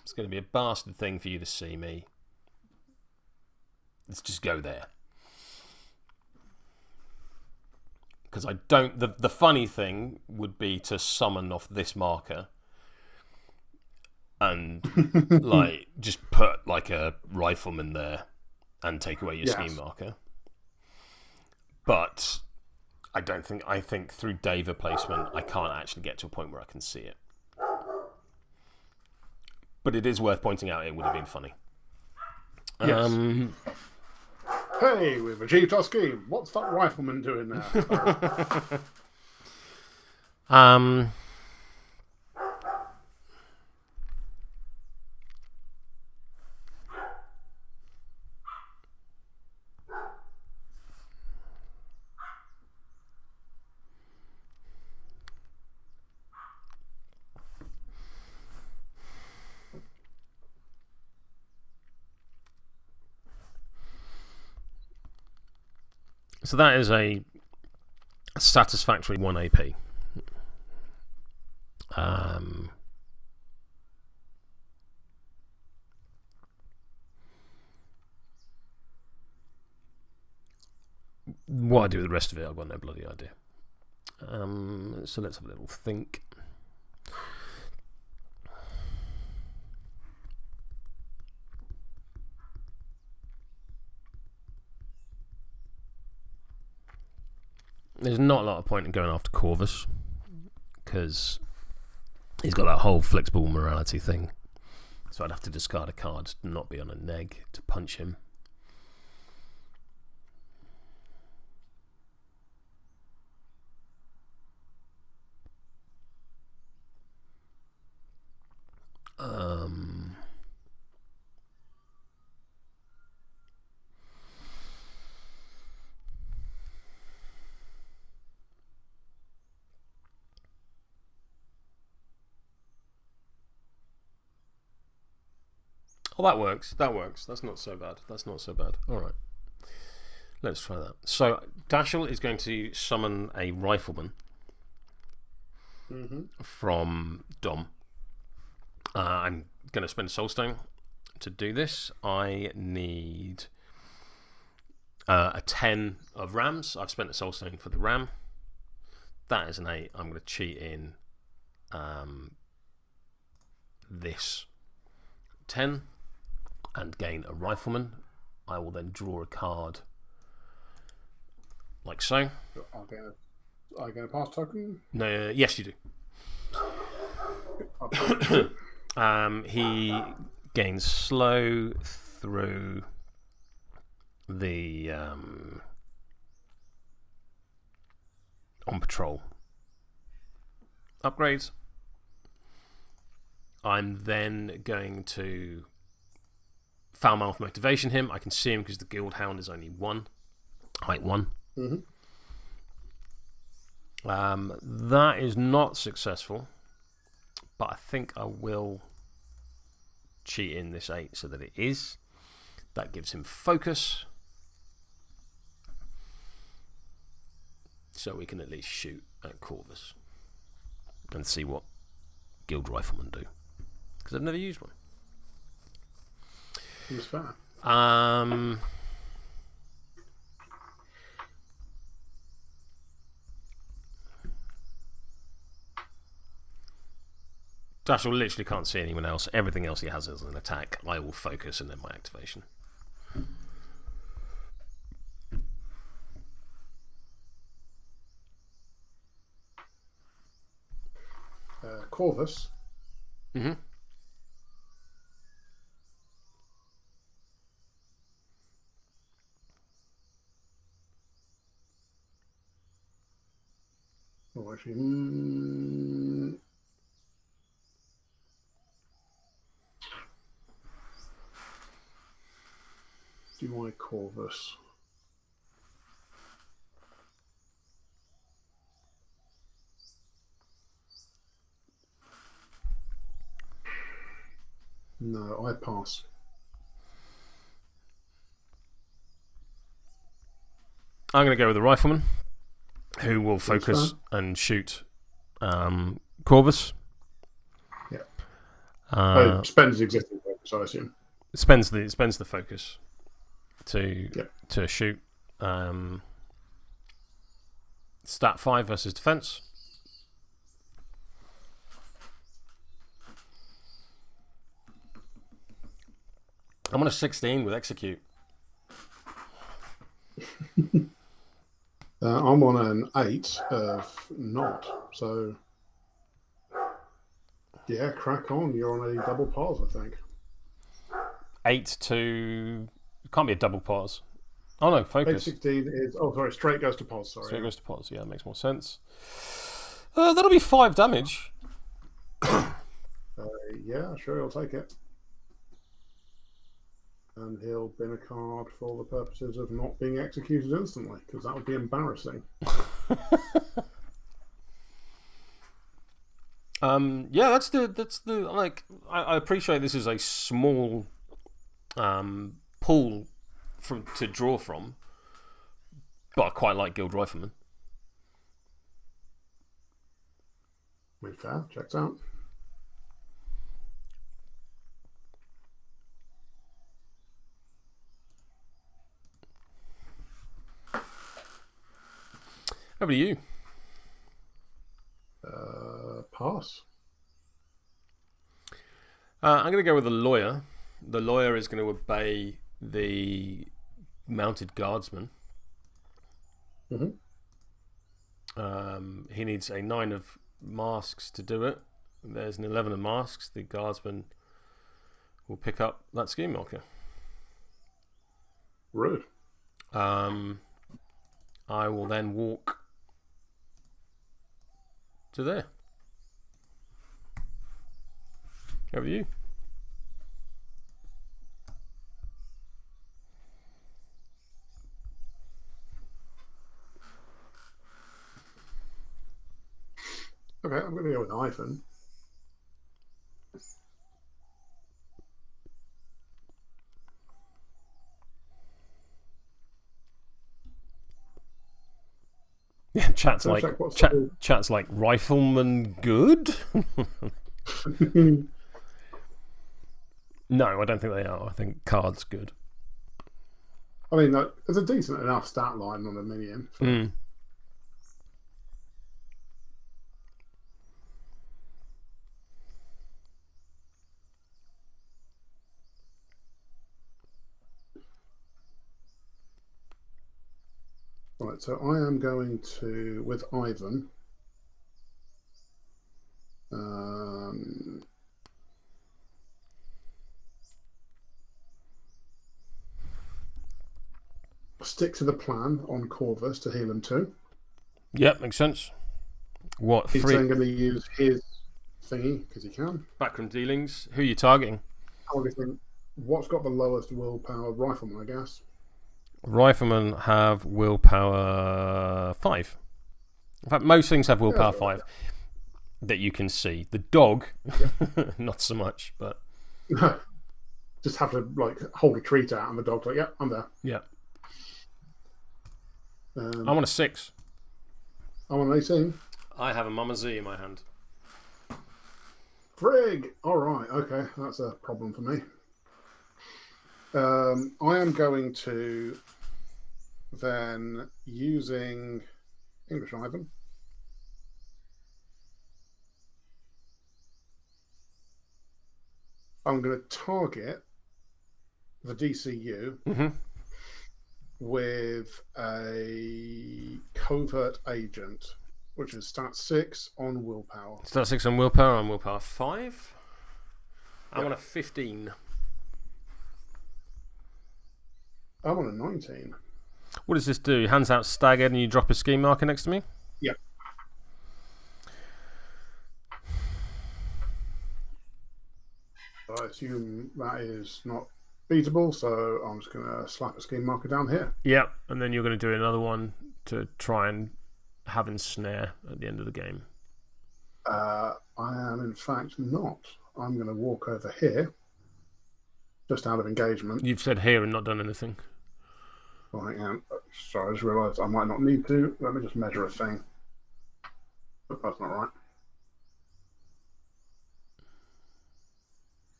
It's going to be a bastard thing for you to see me. Let's just go there. Because I don't... The funny thing would be to summon off this marker and like just put like a rifleman there and take away your scheme marker. But I don't think... I think through Deva placement, I can't actually get to a point where I can see it. But it is worth pointing out it would have been funny. Yes. Hey, we've achieved our scheme. What's that rifleman doing now? So that is a satisfactory 1 AP. What I do with the rest of it, I've got no bloody idea. So let's have a little think. there's not a lot of point in going after Corvis because he's got that whole flexible morality thing. So I'd have to discard a card to not be on a neg to punch him. Oh, that works. That works. That's not so bad. That's not so bad. All right. Let's try that. So, Dashel is going to summon a rifleman from Dom. I'm going to spend a soulstone to do this. I need a 10 of rams. I've spent a soulstone for the ram. That is an 8. I'm going to cheat in this 10 and gain a rifleman. I will then draw a card like so. Are you going to pass token? No, yes, you do. He gains slow through the on patrol upgrades. I'm then going to foul-mouth motivation him. I can see him because the guild hound is only 1, height 1. That is not successful, but I think I will cheat in this 8 so that it is. That gives him focus, so we can at least shoot at Corvis and see what guild riflemen do, because I've never used one. Seems fair. Dashel literally can't see anyone else. Everything else he has is an attack. I will focus and then my activation. Corvus. Oh, actually, do I Corvus? No, I pass. I'm going to go with the rifleman, who will focus and shoot Corvus. Yeah. Spends existing focus, I assume. Spends the focus to shoot. Stat 5 versus defense. I'm on a 16 with execute. I'm on an 8 of not, so yeah, crack on. You're on a double pause, I think. 8 to... Can't be a double pause. Oh no, focus. 16 is... Oh, sorry, straight goes to pause, sorry. Straight goes to pause, yeah, that makes more sense. That'll be 5 damage. Yeah, sure, he'll take it. And he'll bin a card for the purposes of not being executed instantly, because that would be embarrassing. Yeah, that's the like. I appreciate this is a small pool to draw from, but I quite like Guild Rifleman. Fair, checks out. Over to you. Pass. I'm going to go with the lawyer. The lawyer is going to obey the mounted guardsman. He needs a 9 of masks to do it. There's an 11 of masks. The guardsman will pick up that scheme marker. Rude. I will then walk to there. Over to you. Okay, I'm going to go with Ivan. Yeah, chat's So like check what's the- chat's like rifleman good. No, I don't think they are. I think card's good. I mean, like, there's a decent enough stat line on a minion. Right, so I am going to, with Ivan, stick to the plan on Corvis to heal him too. Yep, makes sense. What He's three then going to use his thingy because he can. backroom dealings? Who are you targeting? Targeting what's got the lowest willpower? Rifleman, I guess. Riflemen have willpower 5. In fact, most things have willpower 5 that you can see. The dog, not so much, but just have to like hold a treat out, and the dog's like, "Yep, I'm there." yeah. I want a 6. I want an 18. I have a Mama Z in my hand. Frig! Alright, okay, that's a problem for me. I am going to then, using English Ivan, I'm going to target the DCU with a covert agent, which is stat 6 on willpower. Stat 6 on willpower. On willpower 5. I want a 15. I want a 19. What does this do? Hands out staggered and you drop a scheme marker next to me? Yep. I assume that is not beatable, so I'm just going to slap a scheme marker down here. Yep, and then you're going to do another one to try and have Ensnare at the end of the game. I am, in fact, not. I'm going to walk over here, just out of engagement. You've said here and not done anything. I am. Sorry, I just realised I might not need to. Let me just measure a thing. Oh, that's not right.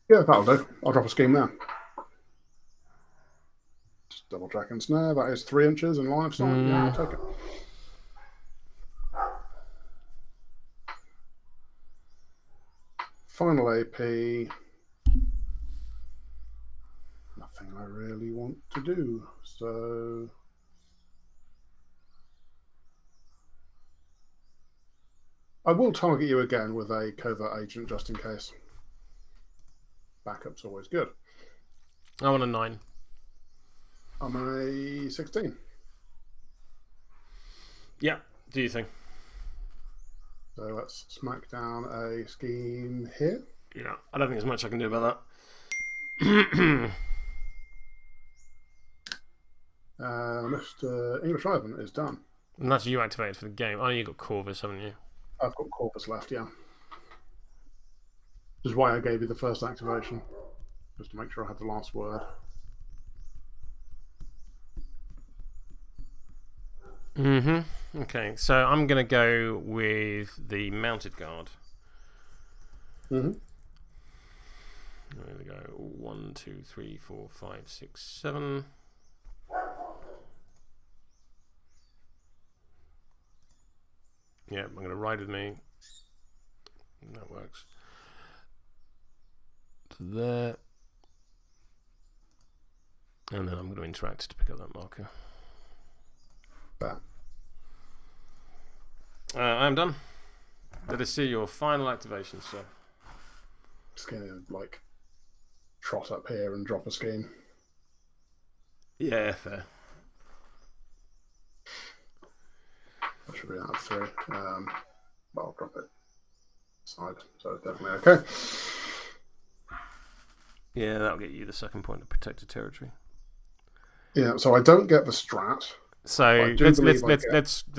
Yeah, that'll do. I'll drop a scheme there. Just double check Ensnare. That is 3 inches in line of sight. Yeah, I'll take it. Final AP. Nothing I really want to do. So I will target you again with a covert agent just in case. Backup's always good. I want a 9. I'm a 16. Yeah, do you think? So let's smack down a scheme here. Yeah, I don't think there's much I can do about that. Mr. English Ivan is done. And that's you activated for the game. Oh, you got Corvis, haven't you? I've got Corpus left, yeah. Which is why I gave you the first activation. Just to make sure I had the last word. Okay, so I'm going to go with the Mounted Guard. There we go. 1, 2, 3, 4, 5, 6, 7. Yeah, I'm going to ride with me. That works. To there. And then I'm going to interact to pick up that marker. There. I am done. Let us see your final activation, sir. Just gonna trot up here and drop a scheme. Yeah, fair. That should be out of 3. Well, I'll drop it side, so definitely okay. Yeah, that'll get you the second point of protected territory. Yeah, so I don't get the strat. So let's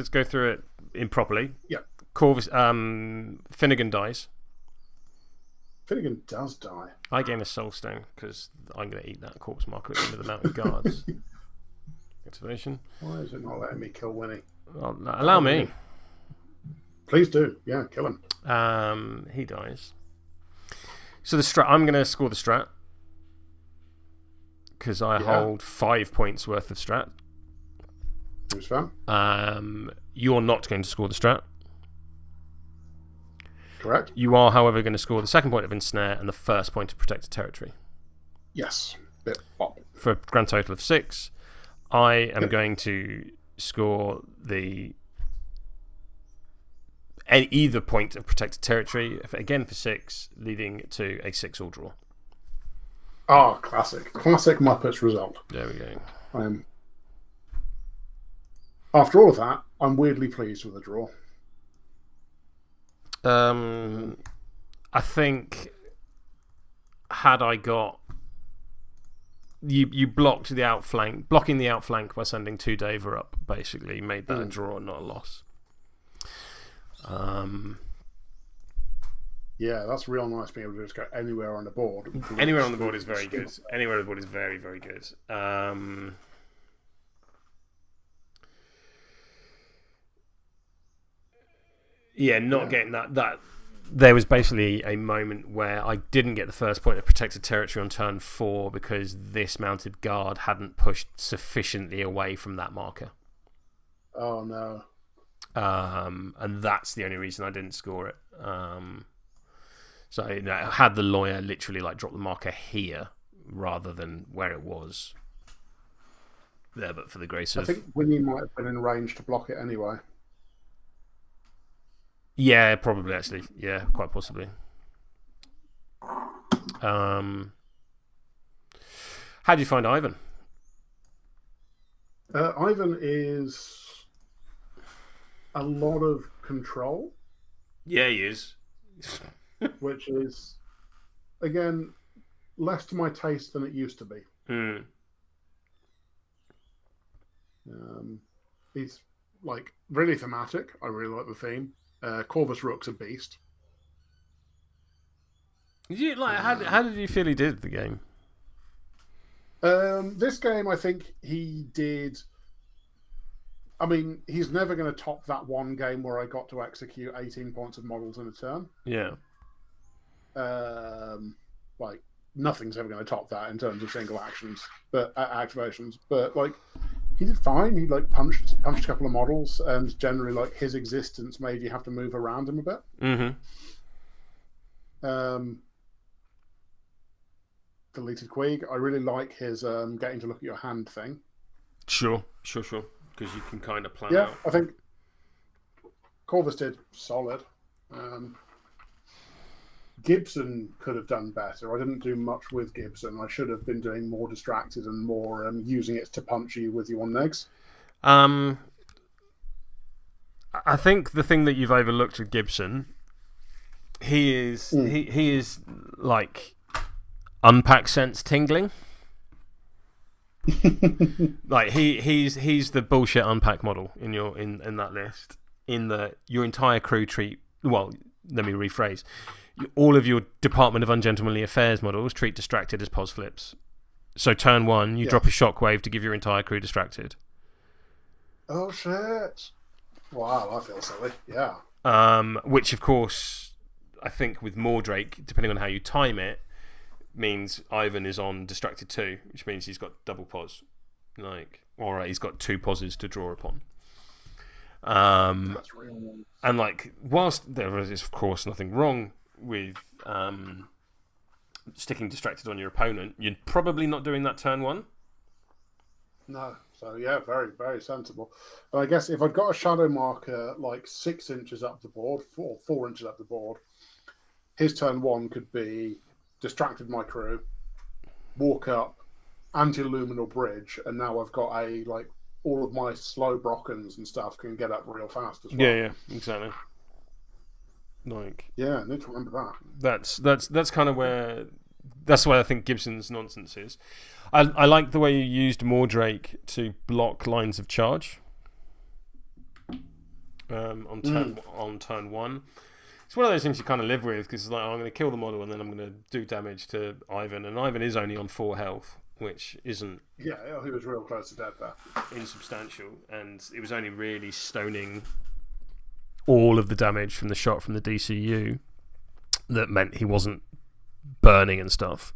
go through it improperly. Yeah. Corvis, Finnigan dies. Finnigan does die. I gain a soul stone because I'm going to eat that corpse marker at the end of the mountain guards. Activation. Why is it not letting me kill Winnie? Well, allow me. Please do. Yeah, kill him. He dies. So the strat. I'm going to score the strat because I hold 5 points worth of strat. Who's fun? You're not going to score the strat. Correct. You are, however, going to score the second point of Ensnare and the first point of protected territory. Yes. Bit pop. For a grand total of 6. I am going to score either point of protected territory, again for 6, leading to a 6-all draw. Ah, classic. Classic Muppets result. There we go. After all of that, I'm weirdly pleased with the draw. I think had I got you blocked the outflank, blocking the outflank by sending 2 Dava up, basically made that a draw and not a loss. Yeah, that's real nice being able to just go anywhere on the board. Anywhere on the board is very good. Anywhere on the board is very, very good. Yeah, not getting that. There was basically a moment where I didn't get the first point of protected territory on turn 4 because this mounted guard hadn't pushed sufficiently away from that marker. Oh, no. And that's the only reason I didn't score it. So I had the lawyer literally drop the marker here rather than where it was there, but for the grace of... I think Winnie might have been in range to block it anyway. Yeah, probably actually. Yeah, quite possibly. How do you find Ivan? Ivan is a lot of control. Yeah, he is. Which is, again, less to my taste than it used to be. He's really thematic. I really like the theme. Corvis Rook's a beast. How did you feel he did the game? This game, I think he did. I mean, he's never going to top that one game where I got to execute 18 points of models in a turn. Yeah. Nothing's ever going to top that in terms of single actions, but activations. But he did fine. He punched a couple of models, and generally his existence made you have to move around him a bit. Deleted Queeg. I really like his getting to look at your hand thing. Sure. Because you can kind of plan out. Yeah, I think Corvis did solid. Gibson could have done better. I didn't do much with Gibson. I should have been doing more distracted and more using it to punch you with your negs. I think the thing that you've overlooked with Gibson, he is unpack sense tingling. He's the bullshit unpack model in that list. In that your entire crew treat. Well, let me rephrase. All of your Department of Ungentlemanly Affairs models treat distracted as pos flips. So turn 1, you drop a shockwave to give your entire crew distracted. Oh shit! Wow, I feel silly. Yeah. Which of course, I think with Mordrake, depending on how you time it, means Ivan is on distracted 2, which means he's got double pos, or he's got 2 poses to draw upon. That's real. And whilst there is of course nothing wrong with sticking distracted on your opponent, you're probably not doing that turn one. No, So yeah, very, very sensible. But I guess if I'd got a shadow marker like 6 inches up the board, 4 inches up the board, his turn 1 could be distracted my crew, walk up, anti-luminal bridge, and now I've got a like all of my slow Brockens and stuff can get up real fast as well. Yeah, exactly. Like, yeah, I need to remember that. That's kind of where that's why I think Gibson's nonsense is. I like the way you used Mordrake to block lines of charge on turn 1. It's one of those things you kind of live with because like I'm going to kill the model and then I'm going to do damage to Ivan, and Ivan is only on 4 health, which isn't he was real close to death there, insubstantial, and it was only really stoning all of the damage from the shot from the DCU that meant he wasn't burning and stuff.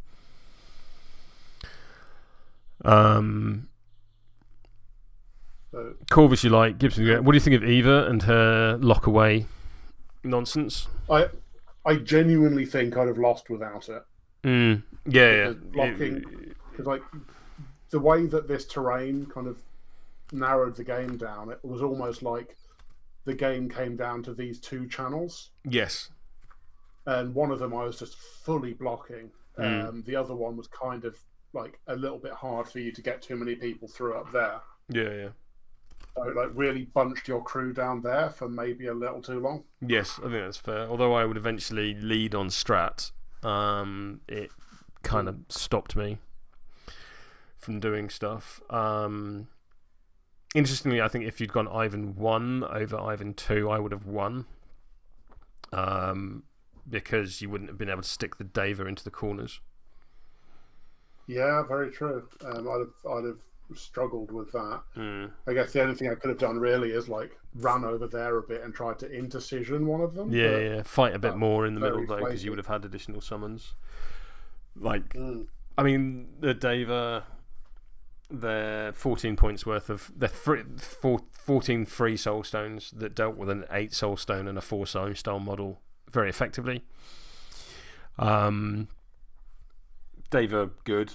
Corvis, you like Gibson? What do you think of Eva and her lock away nonsense? I genuinely think I'd have lost without it. Yeah. Blocking, because like the way that this terrain kind of narrowed the game down, it was almost like the game came down to these 2 channels. Yes. And one of them I was just fully blocking. The other one was kind of like a little bit hard for you to get too many people through up there. Yeah. So like really bunched your crew down there for maybe a little too long. Yes, I think that's fair. Although I would eventually lead on strat, it kind of stopped me from doing stuff. Interestingly, I think if you'd gone Ivan 1 over Ivan 2, I would have won. Because you wouldn't have been able to stick the Dava into the corners. Yeah, very true. I'd have struggled with that. I guess the only thing I could have done really is like ran over there a bit and tried to intercision one of them. Yeah. Fight a bit more in the middle though, because you would have had additional summons. Like, I mean, the Dava, they're 14 points worth of. They're 14 free soul stones that dealt with an 8 soul stone and a 4 soul stone model very effectively. Dava good.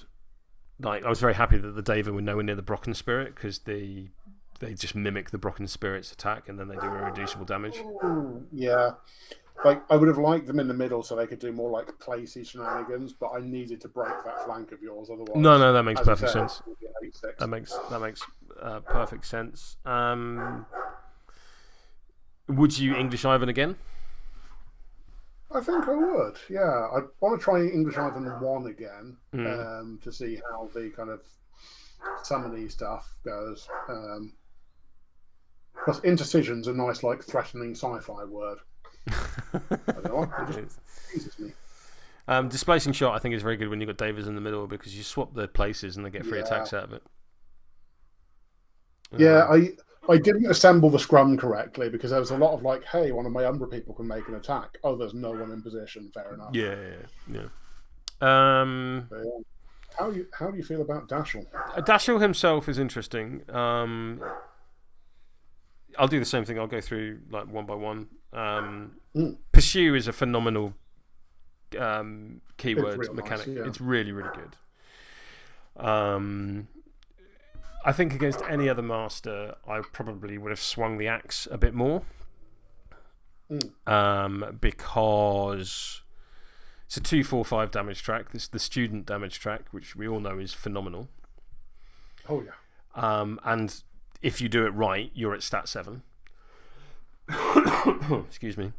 Like, I was very happy that the Dava were nowhere near the Brocken Spirit because they just mimic the Brocken Spirit's attack and then they do irreducible damage. Yeah. Like, I would have liked them in the middle so they could do more like placey shenanigans, but I needed to break that flank of yours otherwise. No, that makes perfect sense. That makes perfect sense. Would you English Ivan again? I think I would, yeah. I want to try English Ivan 1 again to see how the kind of summony stuff goes. Plus, intercision's a nice, like, threatening sci-fi word. I don't know, it just teases me. Displacing shot, I think, is very good when you've got Davis in the middle because you swap the places and they get free attacks out of it. Yeah, I didn't assemble the scrum correctly because there was a lot of like, hey, one of my Umbra people can make an attack. Oh, there's no one in position. Fair enough. Yeah. How do you feel about Dashel? Dashel himself is interesting. I'll do the same thing. I'll go through like one by one. Pursue is a phenomenal keyword mechanic. Nice, yeah. It's really, really good. I think against any other master, I probably would have swung the axe a bit more. Because it's a 2-4-5 damage track. This is the student damage track, which we all know is phenomenal. Oh, yeah. And if you do it right, you're at stat 7. Excuse me.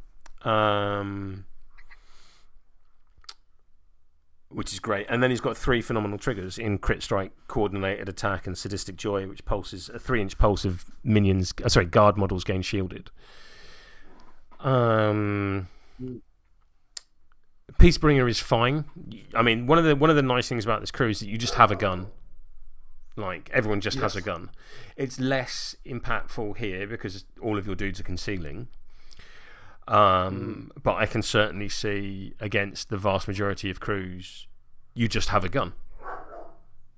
Which is great. And then he's got 3 phenomenal triggers in Crit Strike, Coordinated Attack, and Sadistic Joy, which pulses a 3-inch pulse of minions. Guard models gain shielded. Peacebringer is fine. I mean, one of the nice things about this crew is that you just have a gun. Like, everyone just has a gun. It's less impactful here because all of your dudes are concealing. But I can certainly see against the vast majority of crews, you just have a gun.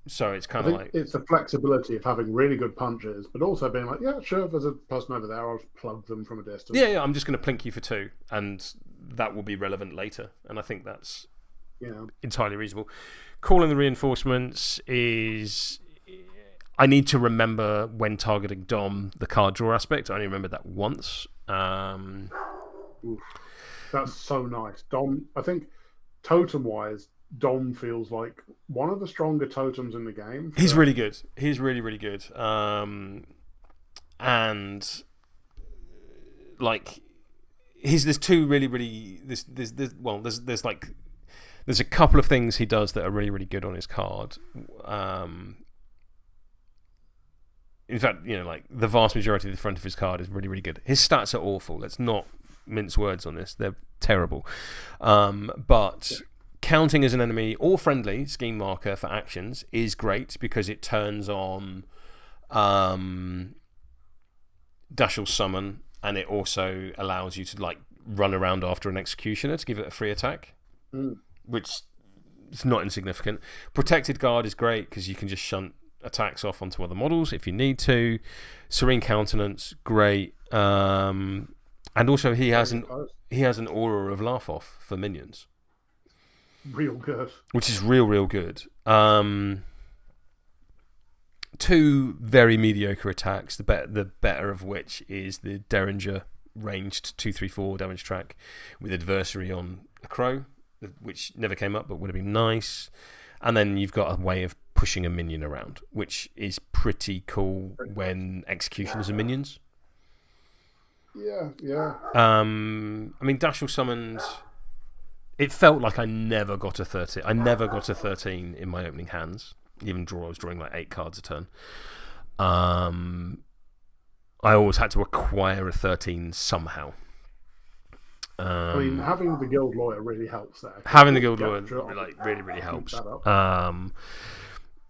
So it's kind of like it's the flexibility of having really good punches, but also being like, yeah, sure, if there's a person over there, I'll just plug them from a distance. Yeah, I'm just going to plink you for 2, and that will be relevant later. And I think that's entirely reasonable. Calling the reinforcements is, I need to remember when targeting Dom the card draw aspect. I only remember that once. Oof. That's so nice. Dom, I think totem-wise, Dom feels like one of the stronger totems in the game. He's really good. He's really, really good. And like, there's two really, really there's a couple of things he does that are really, really good on his card. In fact, like the vast majority of the front of his card is really, really good. His stats are awful. Let's not mince words on this. They're terrible. But counting as an enemy or friendly scheme marker for actions is great because it turns on Dashel's summon, and it also allows you to like run around after an executioner to give it a free attack, which is not insignificant. Protected guard is great because you can just shunt attacks off onto other models if you need to. Serene countenance, great. And also he has an aura of laugh off for minions. Real good. Which is real good. Two very mediocre attacks, the better of which is the Derringer ranged 2/3/4 damage track with adversary on a crow, which never came up but would have been nice. And then you've got a way of pushing a minion around, which is pretty cool when executioners are minions. Yeah. I mean, Dashel summoned. It felt like I never got a 13. I never got a 13 in my opening hands. Even I was drawing like 8 cards a turn. I always had to acquire a 13 somehow. I mean, having the guild lawyer really helps there. Having the guild lawyer really helps.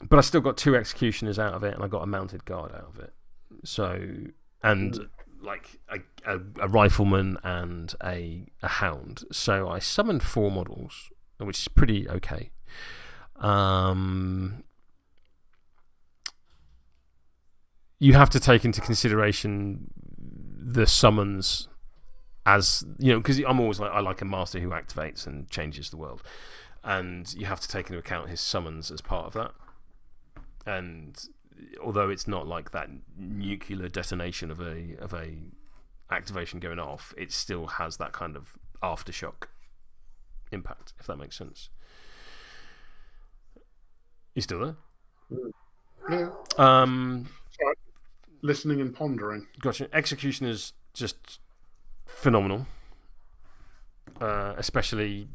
But I still got 2 executioners out of it, and I got a mounted guard out of it. So, and like a rifleman and a hound. So I summoned 4 models, which is pretty okay. You have to take into consideration the summons, as because I'm always like, I like a master who activates and changes the world, and you have to take into account his summons as part of that. And although it's not like that nuclear detonation of a activation going off, it still has that kind of aftershock impact, if that makes sense. You still there? Yeah. Sorry. Listening and pondering. Gotcha. Execution is just phenomenal, especially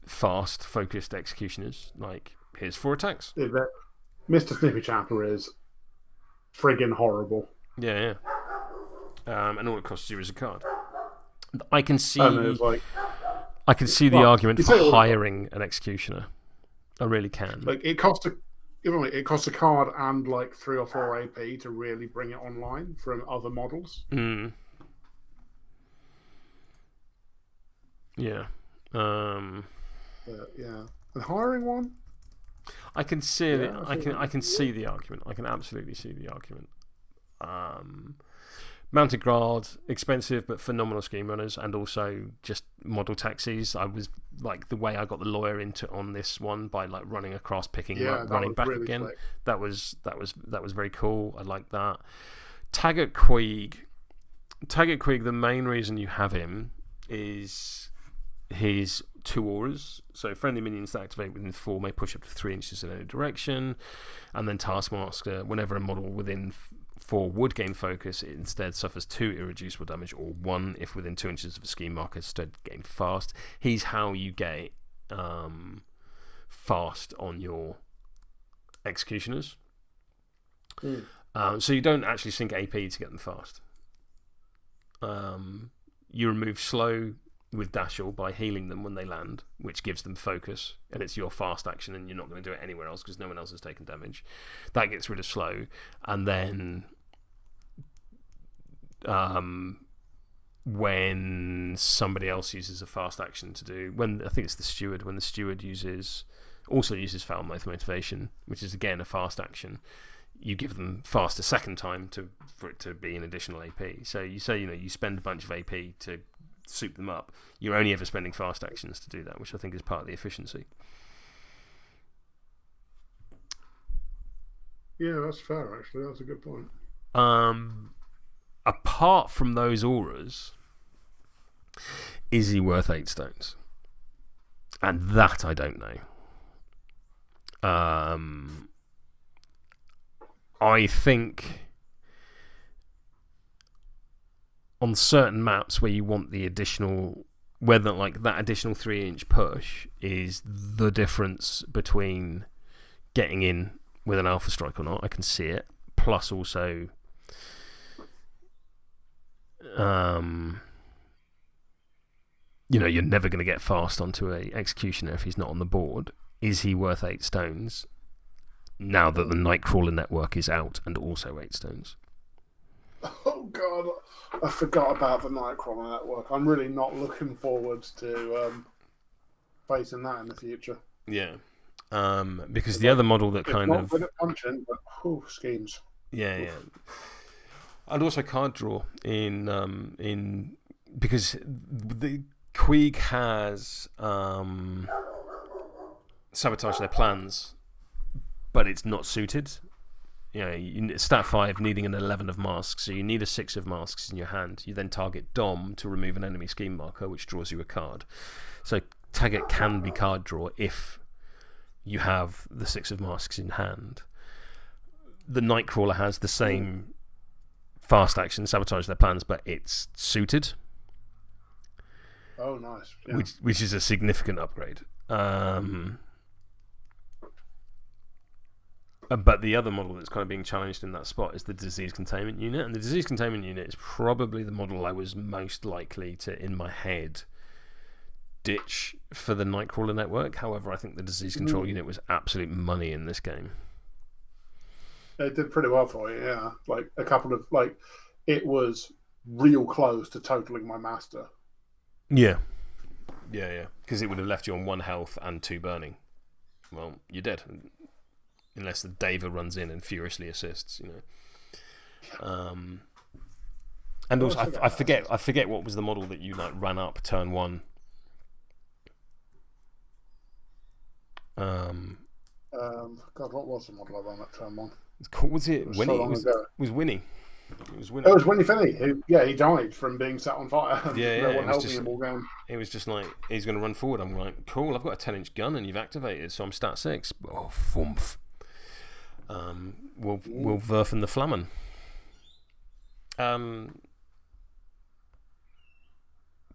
fast, focused executioners. Like, here's 4 attacks. Yeah, Mr. Snippy Chapter is friggin' horrible. Yeah. And all it costs you is a card. I can see. I can see the argument for hiring an executioner. I really can. Like, it costs a card and like 3 or 4 AP to really bring it online from other models. Yeah. Yeah. And hiring one? I can see it. I can see the argument. I can absolutely see the argument. Mounted guard, expensive but phenomenal scheme runners, and also just model taxis. I was like, the way I got the lawyer on this one by like running across, picking up, running back really again. Slick. That was very cool. I like that. Taggart Queeg. The main reason you have him is his 2 auras. So friendly minions that activate within 4 may push up to 3 inches in any direction, and then Taskmaster. Whenever a model within 4 would gain focus, it instead suffers 2 irreducible damage, or 1 if within 2 inches of a scheme marker, instead gain fast. He's how you get fast on your executioners. So you don't actually sink AP to get them fast. You remove slow with Dashel by healing them when they land, which gives them focus, and it's your fast action, and you're not going to do it anywhere else because no one else has taken damage. That gets rid of slow, and then when somebody else uses a fast action to do, I think it's the Steward, when the Steward also uses foul motivation, which is again a fast action, you give them fast a second time for it to be an additional AP. So you say you spend a bunch of AP to soup them up. You're only ever spending fast actions to do that, which I think is part of the efficiency. Yeah, that's fair, actually. That's a good point. Apart from those auras, is he worth 8 stones? And that I don't know. I think on certain maps where you want the additional, whether like that additional 3-inch push is the difference between getting in with an alpha strike or not, I can see it. Plus also, you're never going to get fast onto a executioner if he's not on the board. Is he worth 8 stones? Now that the Nightcrawler network is out and also 8 stones. Oh god, I forgot about the Nightcrawler network. I'm really not looking forward to facing that in the future. Yeah, because the other model that kind not of good at punching, but schemes. Yeah. And also card draw in because the Queeg has sabotage their plans, but it's not suited. Stat 5 needing an 11 of masks, so you need a 6 of masks in your hand. You then target Dom to remove an enemy scheme marker, which draws you a card. So Taggart can be card draw if you have the 6 of masks in hand. The Nightcrawler has the same fast action, sabotage their plans, but it's suited. Oh, nice. Yeah. Which is a significant upgrade. But the other model that's kind of being challenged in that spot is the Disease Containment Unit. And the Disease Containment Unit is probably the model I was most likely to, in my head, ditch for the Nightcrawler network. However, I think the Disease Control Unit was absolute money in this game. It did pretty well for you, yeah. Like, a couple of, it was real close to totaling my master. Yeah. Because it would have left you on 1 health and 2 burning. Well, you're dead. Unless the Dava runs in and furiously assists, And also, I forget what was the model that you ran up turn 1. God, what was the model I ran at turn 1? Was it Winnie? It was Winnie. It was Winnie. It was Winnie Finney. He died from being set on fire. No one helping him all game. It was just like, he's going to run forward. I'm like, cool, I've got a 10-inch gun and you've activated, so I'm stat 6. Oh, fumph. We'll Werfen the Flammen.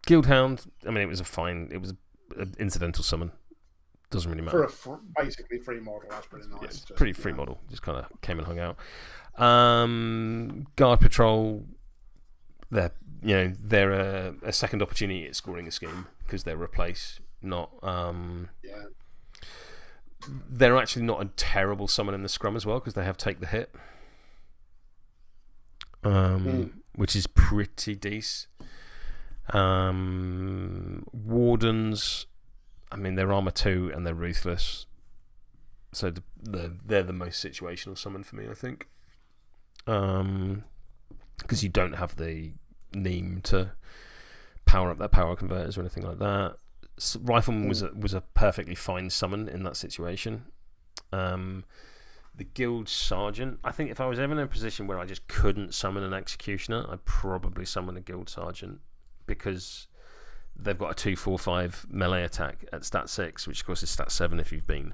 Guildhound, I mean, it was an incidental summon. Doesn't really matter. For a basically free model, that's pretty nice. Yeah, it's pretty free model. Just kind of came and hung out. Guard Patrol, they're a second opportunity at scoring a scheme because they're replace, not. They're actually not a terrible summon in the scrum as well because they have take the hit, which is pretty decent. Wardens, I mean, they're armor 2 and they're ruthless, so they're the most situational summon for me, I think, because you don't have the Neem to power up their power converters or anything like that. Rifleman was a perfectly fine summon in that situation. The Guild Sergeant, I think if I was ever in a position where I just couldn't summon an Executioner, I'd probably summon a Guild Sergeant because they've got a 2/4/5 melee attack at stat 6, which of course is stat 7 if you've been.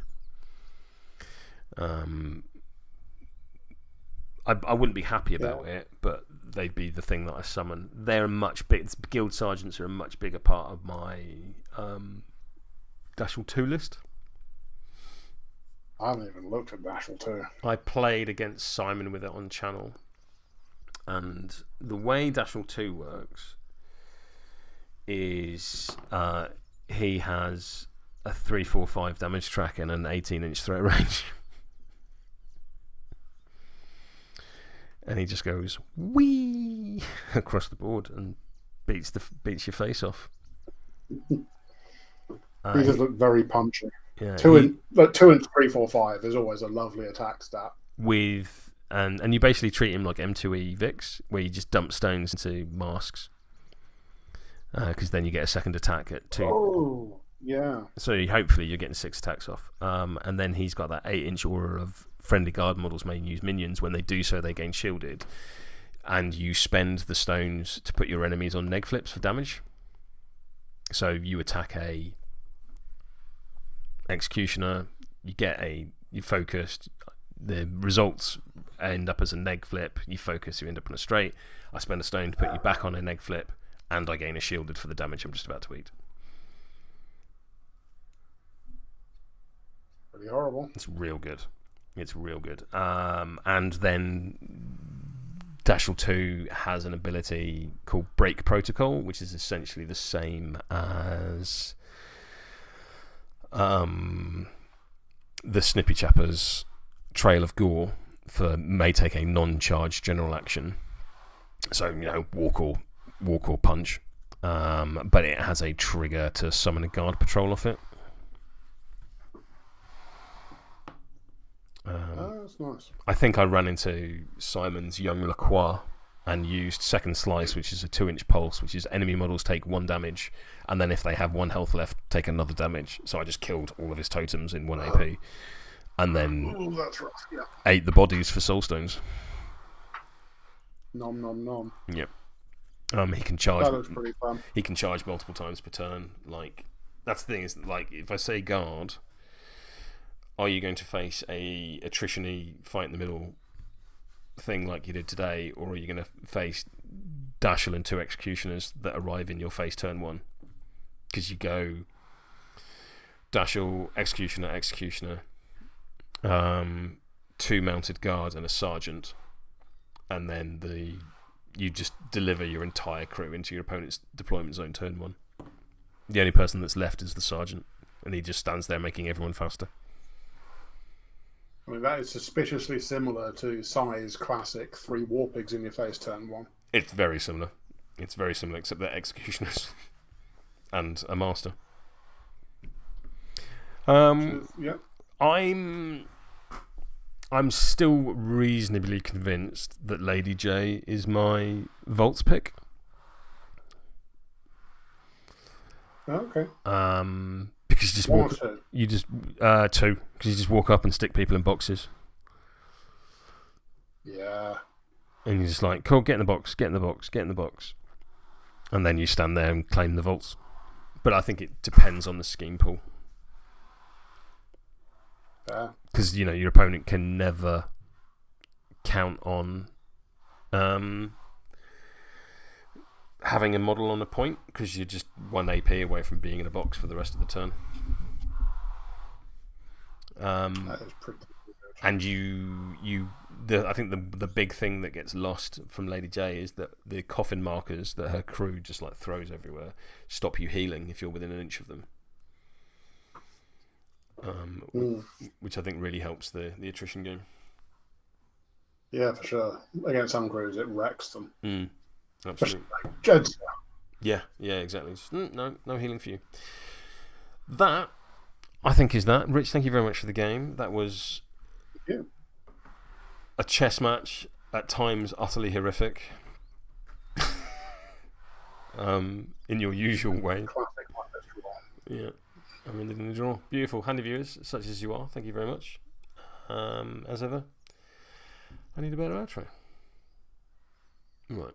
I wouldn't be happy about it, but they'd be the thing that I summon. They're Guild Sergeants are a much bigger part of my Dashel 2 list. I haven't even looked at Dashel 2. I played against Simon with it on channel, and the way Dashel 2 works is he has a 3/4/5 damage track and an 18-inch threat range. And he just goes wee across the board and beats your face off. He does look very punchy. Yeah, 2 inch 3/4/5 is always a lovely attack stat. And you basically treat him like M2E Vix, where you just dump stones into masks, because then you get a second attack at 2. Oh, Yeah. So hopefully you're getting 6 attacks off. And then he's got that 8-inch aura of friendly guard models may use minions. When they do so, they gain shielded. And you spend the stones to put your enemies on neg flips for damage. So you attack a executioner, you focused, the results end up as a neg flip, you focus, you end up on a straight. I spend a stone to put you back on a neg flip, and I gain a shielded for the damage I'm just about to eat. Pretty horrible. It's real good. It's real good. And then Dashel 2 has an ability called Break Protocol, which is essentially the same as the Snippy Chapper's Trail of Gore may take a non-charged general action. So, walk or punch. But it has a trigger to summon a guard patrol off it. That's nice. I think I ran into Simon's Young Lacroix and used Second Slice, which is a 2-inch pulse, which is enemy models take 1 damage, and then if they have 1 health left, take another damage. So I just killed all of his totems in 1 AP, and then that's rough. Yeah. ate the bodies for soulstones. Nom nom nom. Yep. He can charge. That looks pretty fun. He can charge multiple times per turn. That's the thing is, if I say guard, are you going to face a attrition-y fight in the middle thing like you did today, or are you going to face Dashel and 2 executioners that arrive in your face turn 1? Because you go Dashel, executioner, 2 mounted guards and a sergeant, and then you just deliver your entire crew into your opponent's deployment zone turn 1. The only person that's left is the sergeant, and he just stands there making everyone faster. I mean, that is suspiciously similar to Sai's classic 3 war pigs in your face turn 1. It's very similar. Except they're executioners and a master. Yeah. I'm still reasonably convinced that Lady J is my Volts pick. Okay. Because you just One walk. or two? You just 2. Because you just walk up and stick people in boxes, Yeah. and you're just like, cool, get in the box, and then you stand there and claim the vaults. But I think it depends on the scheme pool, Yeah. because your opponent can never count on having a model on a point, because you're just 1 AP away from being in a box for the rest of the turn. That is pretty good. And I think the big thing that gets lost from Lady J is that the coffin markers that her crew just throws everywhere stop you healing if you're within an inch of them. Which I think really helps the attrition game. Yeah, for sure. Against some crews, it wrecks them. Absolutely. Jed. Yeah, exactly. Just, no healing for you. That, I think, is that. Rich, thank you very much for the game. That was a chess match, at times utterly horrific. In your usual way. Classic. Yeah. I'm in the draw. Beautiful. Handy viewers, such as you are. Thank you very much. As ever, I need a better outro. Right.